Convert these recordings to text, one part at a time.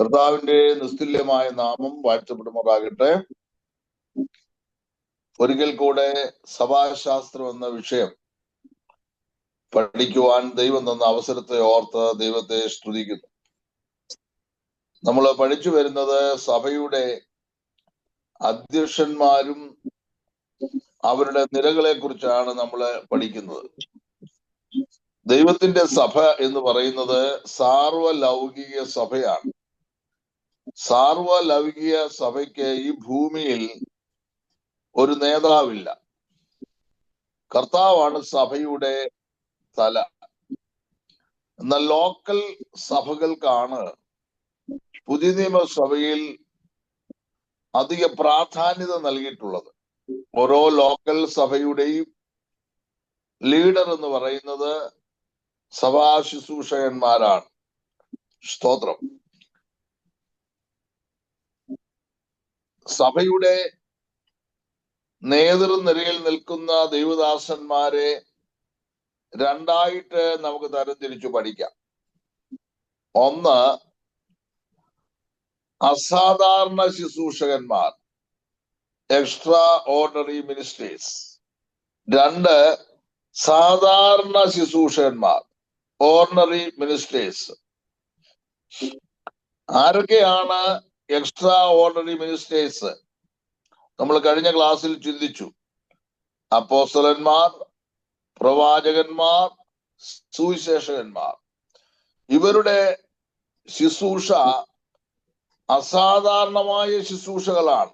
കർത്താവിന്റെ നിസ്തുല്യമായ നാമം വാഴ്ത്തപ്പെടുമാറാകട്ടെ. ഒരിക്കൽ കൂടെ സഭാശാസ്ത്രം എന്ന വിഷയം പഠിക്കുവാൻ ദൈവം തന്ന അവസരത്തെ ഓർത്ത് ദൈവത്തെ സ്തുതിക്കുന്നു. നമ്മൾ പഠിച്ചു വരുന്നത് സഭയുടെ അധ്യക്ഷന്മാരും അവരുടെ നിരകളെ കുറിച്ചാണ് നമ്മൾ പഠിക്കുന്നത്. ദൈവത്തിന്റെ സഭ എന്ന് പറയുന്നത് സാർവലൗകിക സഭയാണ്. സാർവലൗകിക സഭയ്ക്ക് ഈ ഭൂമിയിൽ ഒരു നേതാവില്ല. കർത്താവാണ് സഭയുടെ തല. എന്നാൽ ലോക്കൽ സഭകൾക്കാണ് പുതിയ നിയമസഭയിൽ അധിക പ്രാധാന്യത നൽകിയിട്ടുള്ളത്. ഓരോ ലോക്കൽ സഭയുടെയും ലീഡർ എന്ന് പറയുന്നത് സഭാ ശുശ്രൂഷകന്മാരാണ്. സ്തോത്രം. സഭയുടെ നേതൃനിരയിൽ നിൽക്കുന്ന ദൈവദാസന്മാരെ രണ്ടായിട്ട് നമുക്ക് തരംതിരിച്ചു പഠിക്കാം. ഒന്ന്, അസാധാരണ ശുശ്രൂഷകന്മാർ, എക്സ്ട്രാ ഓർഡിനറി മിനിസ്റ്റേഴ്സ്. രണ്ട്, സാധാരണ ശുശ്രൂഷകന്മാർ, ഓർഡിനറി മിനിസ്റ്റേഴ്സ്. ആരൊക്കെയാണ് എക്സ്ട്രാ ഓർഡിനറി മിനിസ്റ്റേഴ്സ്? നമ്മൾ കഴിഞ്ഞ ക്ലാസ്സിൽ ചിന്തിച്ചു. അപ്പോസ്തലന്മാർ, പ്രവാചകന്മാർ, സുവിശേഷകന്മാർ. ഇവരുടെ ശുശ്രൂഷ അസാധാരണമായ ശുശ്രൂഷകളാണ്.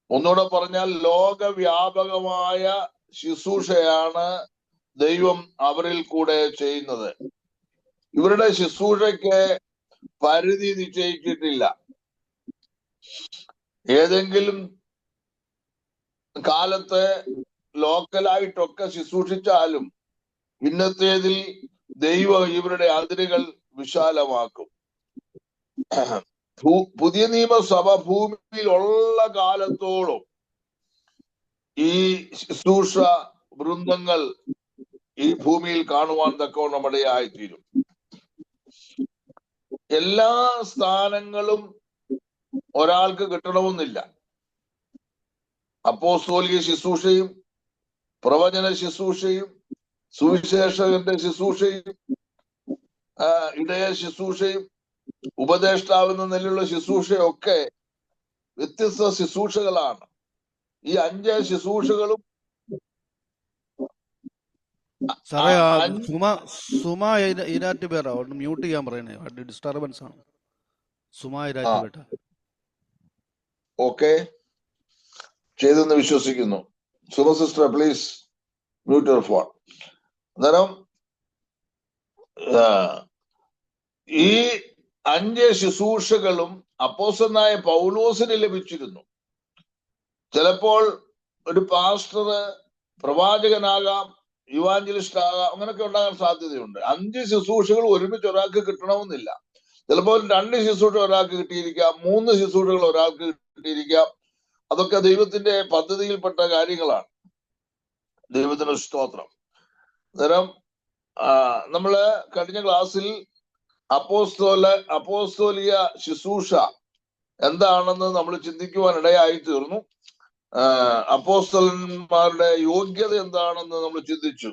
ഒന്നുകൂടെ പറഞ്ഞാൽ ലോകവ്യാപകമായ ശുശ്രൂഷയാണ് ദൈവം അവരിൽ കൂടെ ചെയ്യുന്നത്. ഇവരുടെ ശുശ്രൂഷയ്ക്ക് പരിധി നിശ്ചയിച്ചിട്ടില്ല. ഏതെങ്കിലും കാലത്ത് ലോക്കലായിട്ടൊക്കെ ശുശ്രൂഷിച്ചാലും ഇന്നത്തേതിൽ ദൈവം ഇവരുടെ അതിരുകൾ വിശാലമാക്കും. പുതിയ നിയമസഭ ഭൂമിയിൽ ഉള്ള കാലത്തോളം ഈ ശുശ്രൂഷ വൃന്ദങ്ങൾ ഈ ഭൂമിയിൽ കാണുവാൻ തക്കവണ്ണം ഇടയായിത്തീരും. എല്ലാ സ്ഥാനങ്ങളും ഒരാൾക്ക് കിട്ടണമെന്നില്ല. അപ്പോസ്തോലിക ശുശ്രൂഷയും പ്രവചന ശുശ്രൂഷയും സുവിശേഷകന്റെ ശുശ്രൂഷയും ഇടയ ശുശ്രൂഷയും ഉപദേഷ്ടാവെന്ന നിലയിലുള്ള ശുശ്രൂഷയൊക്കെ വ്യത്യസ്ത ശുശ്രൂഷകളാണ്. ഈ 5 ശുശ്രൂഷകളും മ്യൂട്ട് ചെയ്യാൻ പറയണേ, ഡിസ്റ്റർബൻസ് ആണ്. ഓക്കെ, ചെയ്തെന്ന് വിശ്വസിക്കുന്നു. Suma sister please mute your phone. അന്നേരം ഈ 5 ശുശ്രൂഷകളും അപ്പോസ്തലനായ പൗലോസിന് ലഭിച്ചിരുന്നു. ചിലപ്പോൾ ഒരു പാസ്റ്റർ പ്രവാചകനാകാം, യുവാഞ്ചലിസ്റ്റ് ആകാം, അങ്ങനെയൊക്കെ ഉണ്ടാകാൻ സാധ്യതയുണ്ട്. 5 ശുശ്രൂഷകൾ ഒരുമിച്ച് ഒരാൾക്ക് കിട്ടണമെന്നില്ല. ചിലപ്പോൾ 2 ശുശ്രൂഷ ഒരാൾക്ക് കിട്ടിയിരിക്കാം, 3 ശുശ്രൂഷകൾ ഒരാൾക്ക് കിട്ടിയിരിക്കാം. അതൊക്കെ ദൈവത്തിന്റെ പദ്ധതിയിൽപ്പെട്ട കാര്യങ്ങളാണ്. ദൈവത്തിന് സ്തോത്രം. അന്നേരം നമ്മള് കഴിഞ്ഞ ക്ലാസ്സിൽ അപ്പോസ്തോലിക ശുശ്രൂഷ എന്താണെന്ന് നമ്മൾ ചിന്തിക്കുവാൻ ഇടയായി തീർന്നു. അപ്പോസ്തലന്മാരുടെ യോഗ്യത എന്താണെന്ന് നമ്മൾ ചിന്തിച്ചു.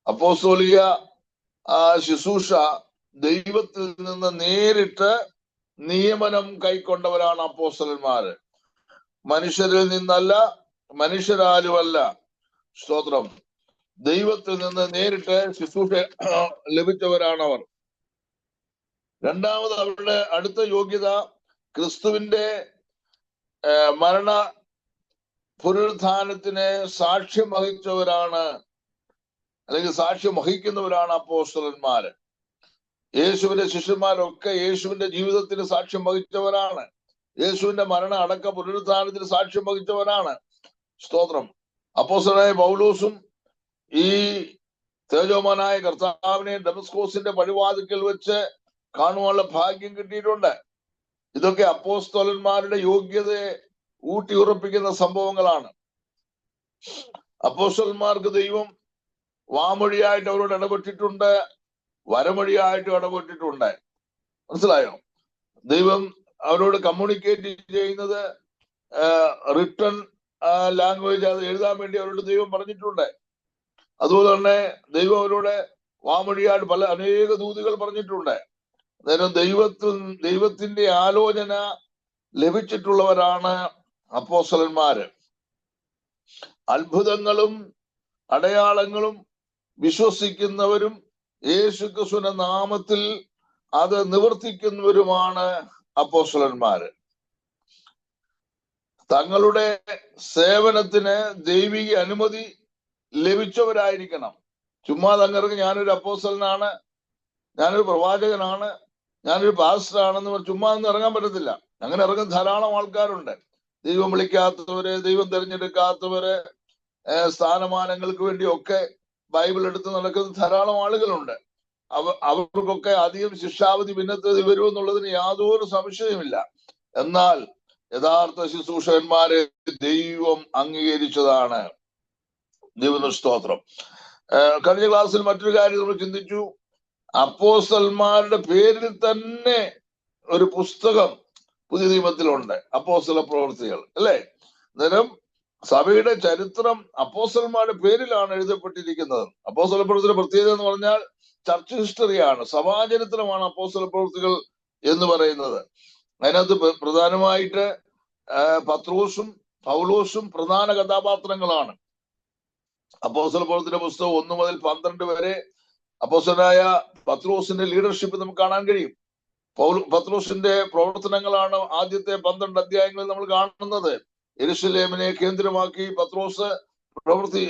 അപ്പോസ്തോലിക ശുശ്രൂഷ ദൈവത്തിൽ നിന്ന് നേരിട്ട് നിയമനം കൈക്കൊണ്ടവരാണ് അപ്പോസ്തലന്മാര്. മനുഷ്യരിൽ നിന്നല്ല, മനുഷ്യരാലുമല്ല. സ്തോത്രം. ദൈവത്തിൽ നിന്ന് നേരിട്ട് ശുശ്രൂഷ ലഭിച്ചവരാണ് അവർ. രണ്ടാമത് അവരുടെ അടുത്ത യോഗ്യത ക്രിസ്തുവിന്റെ മരണ പുനരുത്ഥാനത്തിന് സാക്ഷ്യം വഹിച്ചവരാണ്, അല്ലെങ്കിൽ സാക്ഷ്യം വഹിക്കുന്നവരാണ് അപ്പോസ്തലന്മാര്. യേശുവിന്റെ ശിഷ്യന്മാരൊക്കെ യേശുവിന്റെ ജീവിതത്തിന് സാക്ഷ്യം വഹിച്ചവരാണ്. യേശുവിന്റെ മരണ അടക്ക പുനരുത്ഥാനത്തിന് സാക്ഷ്യം വഹിച്ചവരാണ്. സ്തോത്രം. അപ്പോസ്തലനായ പൗലോസും ഈ തേജോമാനായ കർത്താവിനെ ഡമസ്കോസിന്റെ പടിവാതിക്കൽ വെച്ച് കാണുവാനുള്ള ഭാഗ്യം കിട്ടിയിട്ടുണ്ട്. ഇതൊക്കെ അപ്പോസ്തലന്മാരുടെ യോഗ്യതയെ ഊട്ടിയുറപ്പിക്കുന്ന സംഭവങ്ങളാണ്. അപ്പോസ്തലന്മാർക്ക് ദൈവം വാമൊഴിയായിട്ട് അവരോട് ഇടപെട്ടിട്ടുണ്ട്, വരമൊഴിയായിട്ട് ഇടപെട്ടിട്ടുണ്ട്. മനസ്സിലായോ? ദൈവം അവരോട് കമ്മ്യൂണിക്കേറ്റ് ചെയ്യുന്നത് റിട്ടൺ ലാംഗ്വേജ് അത് എഴുതാൻ വേണ്ടി അവരോട് ദൈവം പറഞ്ഞിട്ടുണ്ട്. അതുപോലെ തന്നെ ദൈവം അവരോട് വാമൊഴിയാട് അനേക ദൂതുകൾ പറഞ്ഞിട്ടുണ്ട്. അന്നേരം ദൈവത്തിന്റെ ആലോചന ലഭിച്ചിട്ടുള്ളവരാണ് അപ്പോസ്തലന്മാര്. അത്ഭുതങ്ങളും അടയാളങ്ങളും വിശ്വസിക്കുന്നവരും യേശുക്രിസ്തുവിന്റെ നാമത്തിൽ അത് നിവർത്തിക്കുന്നവരുമാണ് അപ്പോസ്തലന്മാര്. തങ്ങളുടെ സേവനത്തിന് ദൈവിക അനുമതി ലഭിച്ചവരായിരിക്കണം. ചുമ്മാ തങ്ങൾക്ക് ഞാനൊരു അപ്പോസ്തലനാണ്, ഞാനൊരു പ്രവാചകനാണ്, ഞാനൊരു പാസ്റ്ററാണെന്ന് ചുമ്മാ ഒന്നും ഇറങ്ങാൻ പറ്റത്തില്ല. അങ്ങനെ ഇറങ്ങുന്ന ധാരാളം ആൾക്കാരുണ്ട്. ദൈവം വിളിക്കാത്തവര്, ദൈവം തിരഞ്ഞെടുക്കാത്തവര്, സ്ഥാനമാനങ്ങൾക്ക് വേണ്ടിയൊക്കെ ബൈബിൾ എടുത്ത് നടക്കുന്ന ധാരാളം ആളുകളുണ്ട്. അവർക്കൊക്കെ അധികം ശിക്ഷാവിധി ഭിന്നത്തിൽ വരുമെന്നുള്ളതിന് യാതൊരു സംശയമില്ല. എന്നാൽ യഥാർത്ഥ ശുശ്രൂഷകന്മാരെ ദൈവം അംഗീകരിച്ചതാണ്. ദൈവത്തിന് സ്തോത്രം. കഴിഞ്ഞ ക്ലാസ്സിൽ മറ്റൊരു കാര്യം നമ്മൾ ചിന്തിച്ചു. അപ്പോസ്തലന്മാരുടെ പേരിൽ തന്നെ ഒരു പുസ്തകം പുതിയ നിയമത്തിലുണ്ട്, അപ്പോസ്തല പ്രവൃത്തികൾ, അല്ലെ? അന്നേരം സഭയുടെ ചരിത്രം അപ്പോസ്തലന്മാരുടെ പേരിലാണ് എഴുതപ്പെട്ടിരിക്കുന്നത്. അപ്പോസ്തല പ്രവൃത്തിയുടെ പ്രത്യേകത എന്ന് പറഞ്ഞാൽ ചർച്ച് ഹിസ്റ്ററിയാണ്, സഭാചരിത്രമാണ് അപ്പോസ്തല പ്രവൃത്തികൾ എന്ന് പറയുന്നത്. അതിനകത്ത് പ്രധാനമായിട്ട് പത്രോസും പൗലോസും പ്രധാന കഥാപാത്രങ്ങളാണ്. അപ്പോസ്തല പ്രവൃത്തിയുടെ പുസ്തകം 1 മുതൽ 12 വരെ അപ്പോസ്തലനായ പത്രോസിന്റെ ലീഡർഷിപ്പ് നമുക്ക് കാണാൻ കഴിയും. പത്രോസിന്റെ പ്രവർത്തനങ്ങളാണ് ആദ്യത്തെ 12 അധ്യായങ്ങളിൽ നമ്മൾ കാണുന്നത്. യെരുശലേമിനെ കേന്ദ്രമാക്കി പത്രോസ്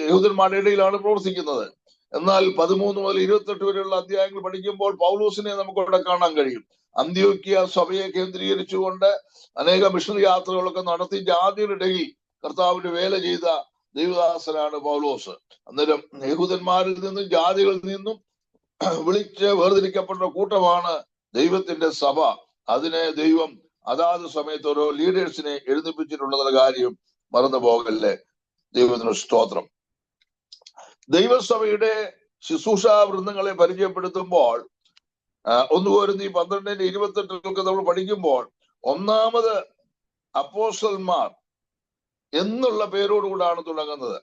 യഹൂദന്മാരുടെ ഇടയിലാണ് പ്രവർത്തിക്കുന്നത്. എന്നാൽ 13 മുതൽ 28 വരെയുള്ള അധ്യായങ്ങൾ പഠിക്കുമ്പോൾ പൗലോസിനെ നമുക്ക് അവിടെ കാണാൻ കഴിയും. അന്ത്യോക്യ സഭയെ കേന്ദ്രീകരിച്ചുകൊണ്ട് അനേക മിഷണറി യാത്രകളൊക്കെ നടത്തി ജാതിയുടെ ഇടയിൽ കർത്താവിന്റെ വേല ചെയ്ത ദൈവദാസനാണ് പൗലോസ്. അന്നേരം യഹൂദന്മാരിൽ നിന്നും ജാതികളിൽ നിന്നും വിളിച്ച് വേർതിരിക്കപ്പെട്ട കൂട്ടമാണ് ദൈവത്തിന്റെ സഭ. അതിനെ ദൈവം അതാത് സമയത്ത് ഓരോ ലീഡേഴ്സിനെ എഴുന്നേൽപ്പിച്ചിട്ടുണ്ടെന്നുള്ള കാര്യം മറന്നു പോകല്ലേ. ദൈവത്തിന് സ്തോത്രം. ദൈവസഭയുടെ ശുശ്രൂഷ വൃന്ദങ്ങളെ പരിചയപ്പെടുത്തുമ്പോൾ 1 കൊരിന്ത്യർ 12:28 നമ്മൾ പഠിക്കുമ്പോൾ ഒന്നാമത് അപ്പോസ്തലന്മാർ എന്നുള്ള പേരോടുകൂടാണ് തുടങ്ങുന്നത്.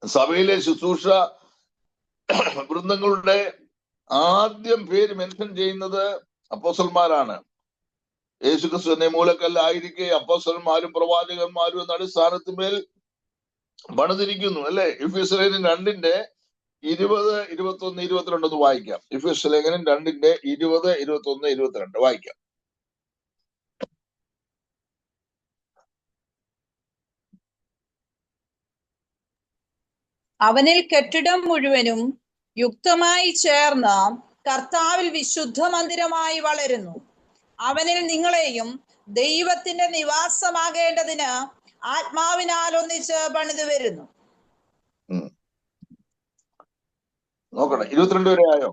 സഭയിലെ ശുശ്രൂഷ വൃന്ദങ്ങളുടെ ആദ്യം പേര് മെൻഷൻ ചെയ്യുന്നത് അപ്പോസ്തലന്മാരാണ്. യേശുക്രിസ്തുവിനെ മൂലക്കല്ലായിരിക്കെ അപ്പോസ്തലന്മാരും പ്രവാചകന്മാരും എന്ന അടിസ്ഥാനത്തിന്മേൽ പണിതിരിക്കുന്നു, അല്ലെ? എഫേസ്യ ലേഖനം 2:20, 21, 22 ഒന്ന് വായിക്കാം. എഫേസ്യ ലേഖനം 2:20, 21, 22 വായിക്കാം. അവനിൽ കെട്ടിടം മുഴുവനും യുക്തമായി ചേർന്ന് കർത്താവിൽ വിശുദ്ധ മന്ദിരമായി വളരുന്നു. അവനിൽ നിങ്ങളെയും ദൈവത്തിന്റെ നിവാസമാകേണ്ടതിന് ആത്മാവിനാൽ ഒന്നിച്ച് പണിതു വരുന്നു. നോക്കണേ, 22 വരെ ആയോ?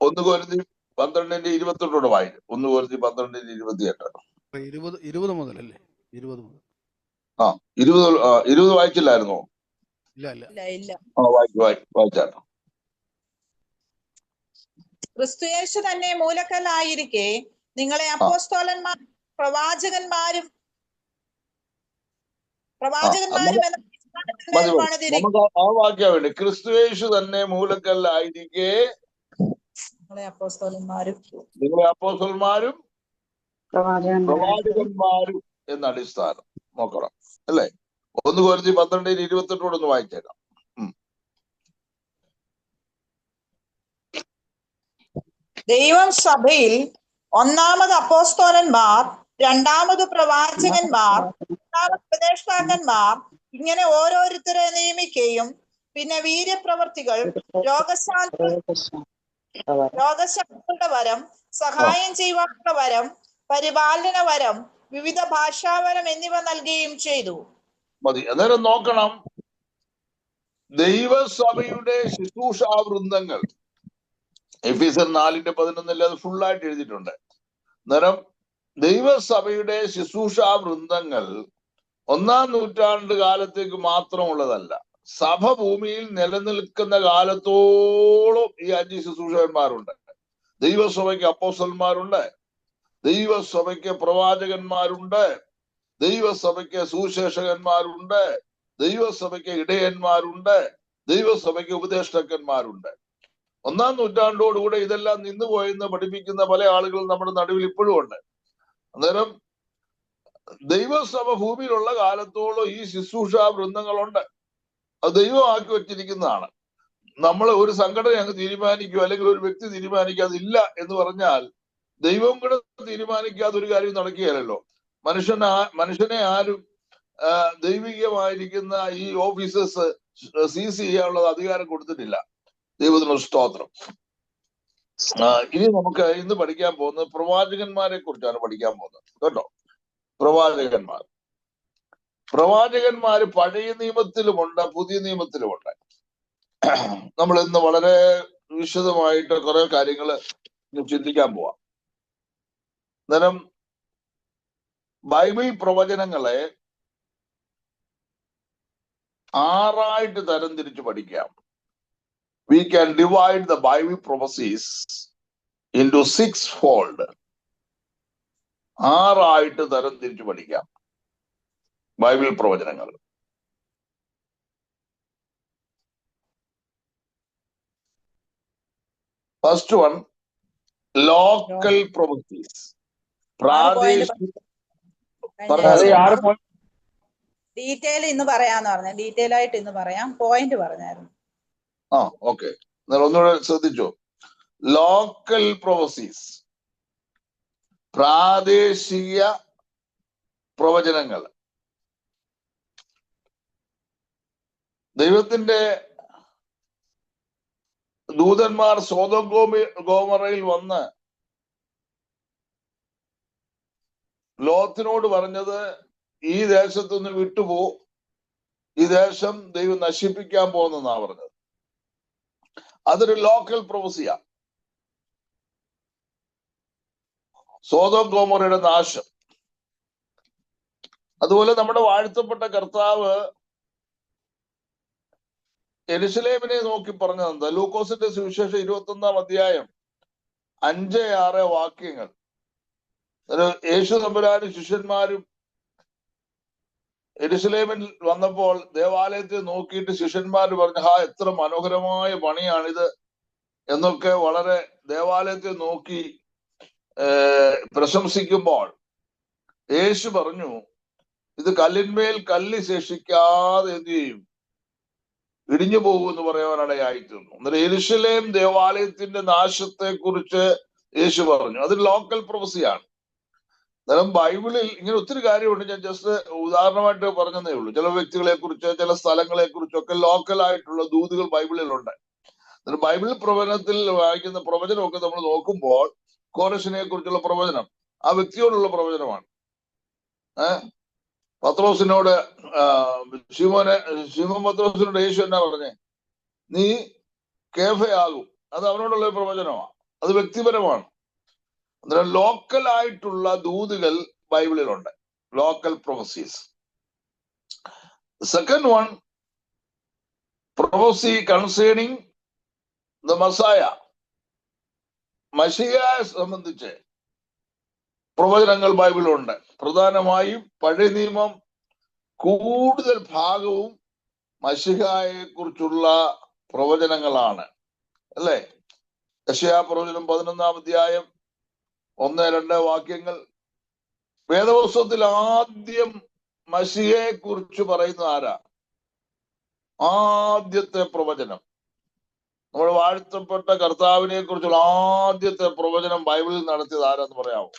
1 കൊരിന്ത്യർ 12:28 വായിക്കും. 1 കൊരിന്ത്യർ 12:28. 20 മുതലല്ലേ? 20 മുതൽ. 20 വായിച്ചില്ലായിരുന്നോ? ഇല്ല. വായിച്ചാട്ടോ. ക്രിസ്തുയേശു തന്നെ മൂലക്കല്ലായിരിക്കെ നിങ്ങളെ അപ്പോസ്തലന്മാരും പ്രവാചകന്മാരും നമുക്ക് ആ വാക്യം വേണ്ടി. ക്രിസ്തുയേശു തന്നെ മൂലക്കല്ലായിരിക്കെ നിങ്ങളെ അപ്പോസ്തലന്മാരും പ്രവാചകന്മാരും എന്ന അടിസ്ഥാനം നോക്കണം, അല്ലെ? 1 കൊരിന്ത്യർ 12:28 ഒന്ന് വായിച്ചേക്കാം. ദൈവം സഭയിൽ ഒന്നാമത് അപ്പോസ്തലന്മാർ, രണ്ടാമത് പ്രവാചകന്മാർ, മൂന്നാമത് ഉപദേഷ്ടാക്കന്മാർ, ഇങ്ങനെ ഓരോരുത്തരെ നിയമിക്കുകയും പിന്നെ വീര്യപ്രവർത്തികൾ, രോഗശാന്തിയുടെ വരം, സഹായം ചെയ്യുവാനുള്ള വരം, പരിപാലന വരം, വിവിധ ഭാഷാവരം എന്നിവ നൽകുകയും ചെയ്തു. മതി. അന്നേരം നോക്കണം, ദൈവസഭയുടെ ശുശ്രൂഷാ വൃന്ദങ്ങൾ എഫേസ്യർ 4:11 അത് ഫുള്ളായിട്ട് എഴുതിയിട്ടുണ്ട്. അന്നേരം ദൈവസഭയുടെ ശുശ്രൂഷാ വൃന്ദങ്ങൾ 1-ാം നൂറ്റാണ്ട് കാലത്തേക്ക് മാത്രമുള്ളതല്ല. സഭ ഭൂമിയിൽ നിലനിൽക്കുന്ന കാലത്തോളം ഈ 5 ശുശ്രൂഷകന്മാരുണ്ട്. ദൈവസഭയ്ക്ക് അപ്പോസ്തലന്മാരുണ്ട്, ദൈവസഭയ്ക്ക് പ്രവാചകന്മാരുണ്ട്, ദൈവസഭയ്ക്ക് സുവിശേഷകന്മാരുണ്ട്, ദൈവസഭയ്ക്ക് ഇടയന്മാരുണ്ട്, ദൈവസഭയ്ക്ക് ഉപദേഷ്ടാക്കന്മാരുണ്ട്. 1-ാം നൂറ്റാണ്ടോടുകൂടെ ഇതെല്ലാം നിന്നുപോയെന്ന് പഠിപ്പിക്കുന്ന പല ആളുകൾ നമ്മുടെ നടുവിൽ ഇപ്പോഴും ഉണ്ട്. അന്നേരം ദൈവസഭ ഭൂമിയിലുള്ള കാലത്തോളം ഈ ശുശ്രൂഷ വൃന്ദങ്ങളുണ്ട്. അത് ദൈവം ആക്കി വെച്ചിരിക്കുന്നതാണ്. നമ്മൾ ഒരു സംഘടന അങ്ങ് തീരുമാനിക്കുക, അല്ലെങ്കിൽ ഒരു വ്യക്തി തീരുമാനിക്കാതെ ഇല്ല എന്ന് പറഞ്ഞാൽ ദൈവം കൂടെ തീരുമാനിക്കാതെ ഒരു കാര്യം നടക്കുകയല്ലോ. മനുഷ്യനെ ആരും ദൈവികമായിരിക്കുന്ന ഈ ഓഫീസേഴ്സ് സീസ് ചെയ്യാനുള്ള അധികാരം കൊടുത്തിട്ടില്ല. ദൈവത്തിനുള്ള സ്തോത്രം. ഇനി നമുക്ക് ഇന്ന് പഠിക്കാൻ പോകുന്നത് പ്രവാചകന്മാരെ കുറിച്ചാണ് പഠിക്കാൻ പോകുന്നത് കേട്ടോ. പ്രവാചകന്മാര് പഴയ നിയമത്തിലുമുണ്ട്, പുതിയ നിയമത്തിലുമുണ്ട്. നമ്മൾ ഇന്ന് വളരെ വിശദമായിട്ട് കുറെ കാര്യങ്ങൾ ചിന്തിക്കാൻ പോവാം. അന്നേരം ബൈബിൾ പ്രവചനങ്ങളെ 6 തരംതിരിച്ച് പഠിക്കാം. We can divide the Bible prophecies into 6-fold. 6 തരംതിരിച്ച് പഠിക്കാം ബൈബിൾ പ്രവചനങ്ങൾ. First one, local prophecies. Detail ഇന്ന് പറയാന്ന് പറഞ്ഞു. ഡീറ്റെയിൽ ആയിട്ട് ഇന്ന് പറയാം. പോയിന്റ് പറഞ്ഞായിരുന്നു. ഓക്കെ, ഒന്നുകൂടെ ശ്രദ്ധിച്ചോ. ലോക്കൽ പ്രൊഫസീസ്, പ്രാദേശിക പ്രവചനങ്ങൾ. ദൈവത്തിന്റെ ദൂതന്മാർ സോദോം ഗോമറയിൽ വന്ന് ലോത്തിനോട് പറഞ്ഞത്, ഈ ദേശത്തുനിന്ന് വിട്ടുപോ, ഈ ദേശം ദൈവം നശിപ്പിക്കാൻ പോകുന്നെന്നാ പറഞ്ഞത്. അതൊരു ലോക്കൽ പ്രൊഫസിയാ. സോദോം ഗോമോറയുടെ നാശം. അതുപോലെ നമ്മുടെ വാഴ്ത്തപ്പെട്ട കർത്താവ് യെരുശലേമിനെ നോക്കി പറഞ്ഞത് ലൂക്കോസിന്റെ സുവിശേഷം 21-ാം അധ്യായം 5-6 വാക്യങ്ങൾ. യേശു തമ്പുരാനും ശിഷ്യന്മാരും യെരുശലേമിൽ വന്നപ്പോൾ ദേവാലയത്തെ നോക്കിയിട്ട് ശിഷ്യന്മാർ പറഞ്ഞു, എത്ര മനോഹരമായ പണിയാണിത് എന്നൊക്കെ വളരെ ദേവാലയത്തെ നോക്കി പ്രശംസിക്കുമ്പോൾ യേശു പറഞ്ഞു, ഇത് കല്ലിന്മേൽ കല്ല് ശേഷിക്കാതെ എന്ത് ചെയ്യും, ഇടിഞ്ഞു പോകുമെന്ന് പറയാനിടയായിത്തീർന്നു. അന്നേരം യെരുശലേം ദേവാലയത്തിന്റെ നാശത്തെ കുറിച്ച് യേശു പറഞ്ഞു. അത് ലോക്കൽ പ്രൊഫസിയാണ്. അന്നേരം ബൈബിളിൽ ഇങ്ങനെ ഒത്തിരി കാര്യമുണ്ട്. ഞാൻ ജസ്റ്റ് ഉദാഹരണമായിട്ട് പറഞ്ഞതേ ഉള്ളൂ. ചില വ്യക്തികളെ കുറിച്ച്, ചില സ്ഥലങ്ങളെ കുറിച്ചൊക്കെ ലോക്കലായിട്ടുള്ള ദൂതുകൾ ബൈബിളിലുണ്ട്. അന്നേരം ബൈബിൾ പ്രവചനത്തിൽ വായിക്കുന്ന പ്രവചനമൊക്കെ നമ്മൾ നോക്കുമ്പോൾ കോരശിനെ കുറിച്ചുള്ള പ്രവചനം ആ വ്യക്തിയോടുള്ള പ്രവചനമാണ്. പത്രോസിനോട് ശിമോൻ പത്രോസിനോട് യേശു എന്നാ പറഞ്ഞേ, നീ കേഫയാകും. അത് അവനോടുള്ള പ്രവചനമാണ്, അത് വ്യക്തിപരമാണ്. അന്നേരം ലോക്കലായിട്ടുള്ള ദൂതുകൾ ബൈബിളിലുണ്ട്, local prophecies. Second one, prophecy concerning the Messiah. മശിഹയെ സംബന്ധിച്ച് പ്രവചനങ്ങൾ ബൈബിളുണ്ട്. പ്രധാനമായും പഴയ നിയമം കൂടുതൽ ഭാഗവും മശിഹയെ കുറിച്ചുള്ള പ്രവചനങ്ങളാണ്, അല്ലേ? യെശയ്യാ പ്രവചനം 11-ാം അധ്യായം 1-2 വാക്യങ്ങൾ. വേദപുസ്തകത്തിൽ ആദ്യം മശിഹയെ കുറിച്ച് പറയുന്നത് ആരാ? ആദ്യത്തെ പ്രവചനം, നമ്മൾ വാഴ്ത്തപ്പെട്ട കർത്താവിനെ കുറിച്ചുള്ള ആദ്യത്തെ പ്രവചനം ബൈബിളിൽ നടത്തിയത് ആരാന്ന് പറയാമോ?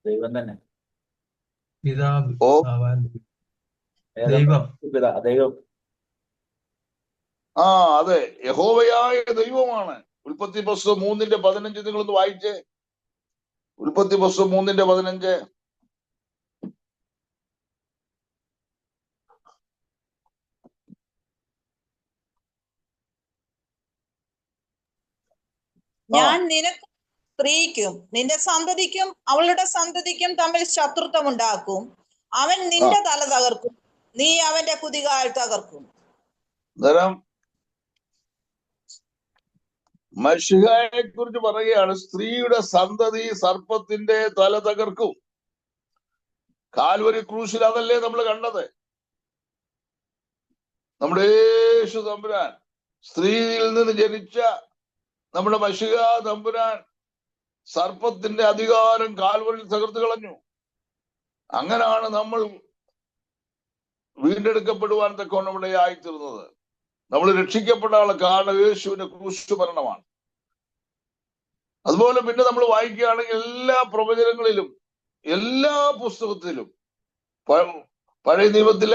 ദൈവം തന്നെ. ദൈവം. അതെ, യഹോവയായ ദൈവമാണ്. ഉൽപ്പത്തി പുസ്തകം 3:15 നിങ്ങളൊന്ന് വായിച്ചേ. ഉൽപ്പത്തി പുസ്തകം 3:15. ഞാൻ നിനക്ക് സ്ത്രീക്കും നിന്റെ സന്തതിക്കും അവളുടെ സന്തതിക്കും തമ്മിൽ ശത്രുത്വം ഉണ്ടാക്കും. അവൻ നിന്റെ തല തകർക്കും, നീ അവന്റെ കുതികാൽ തകർക്കും. അന്നേരം മശിഹയെ കുറിച്ച് പറയുകയാണ്, സ്ത്രീയുടെ സന്തതി സർപ്പത്തിന്റെ തല തകർക്കും. കാൽവരി ക്രൂശിൽ അതല്ലേ നമ്മൾ കണ്ടത്. നമ്മുടെ യേശു തമ്പുരാൻ, സ്ത്രീയിൽ നിന്ന് ജനിച്ച നമ്മുടെ മശിഹ തമ്പുരാൻ സർപ്പത്തിന്റെ അധികാരം കാൽവരിൽ തകർത്ത് കളഞ്ഞു. അങ്ങനാണ് നമ്മൾ വീണ്ടെടുക്കപ്പെടുവാൻ തക്കവണ്ണം നമ്മുടെ ആയിത്തീർന്നത്. നമ്മൾ രക്ഷിക്കപ്പെടാനുള്ള കാരണം യേശുവിന്റെ ക്രൂശ് മരണമാണ്. അതുപോലെ പിന്നെ നമ്മൾ വായിക്കുകയാണെങ്കിൽ എല്ലാ പ്രവചനങ്ങളിലും, എല്ലാ പുസ്തകത്തിലും, പഴയ നിയമത്തിൽ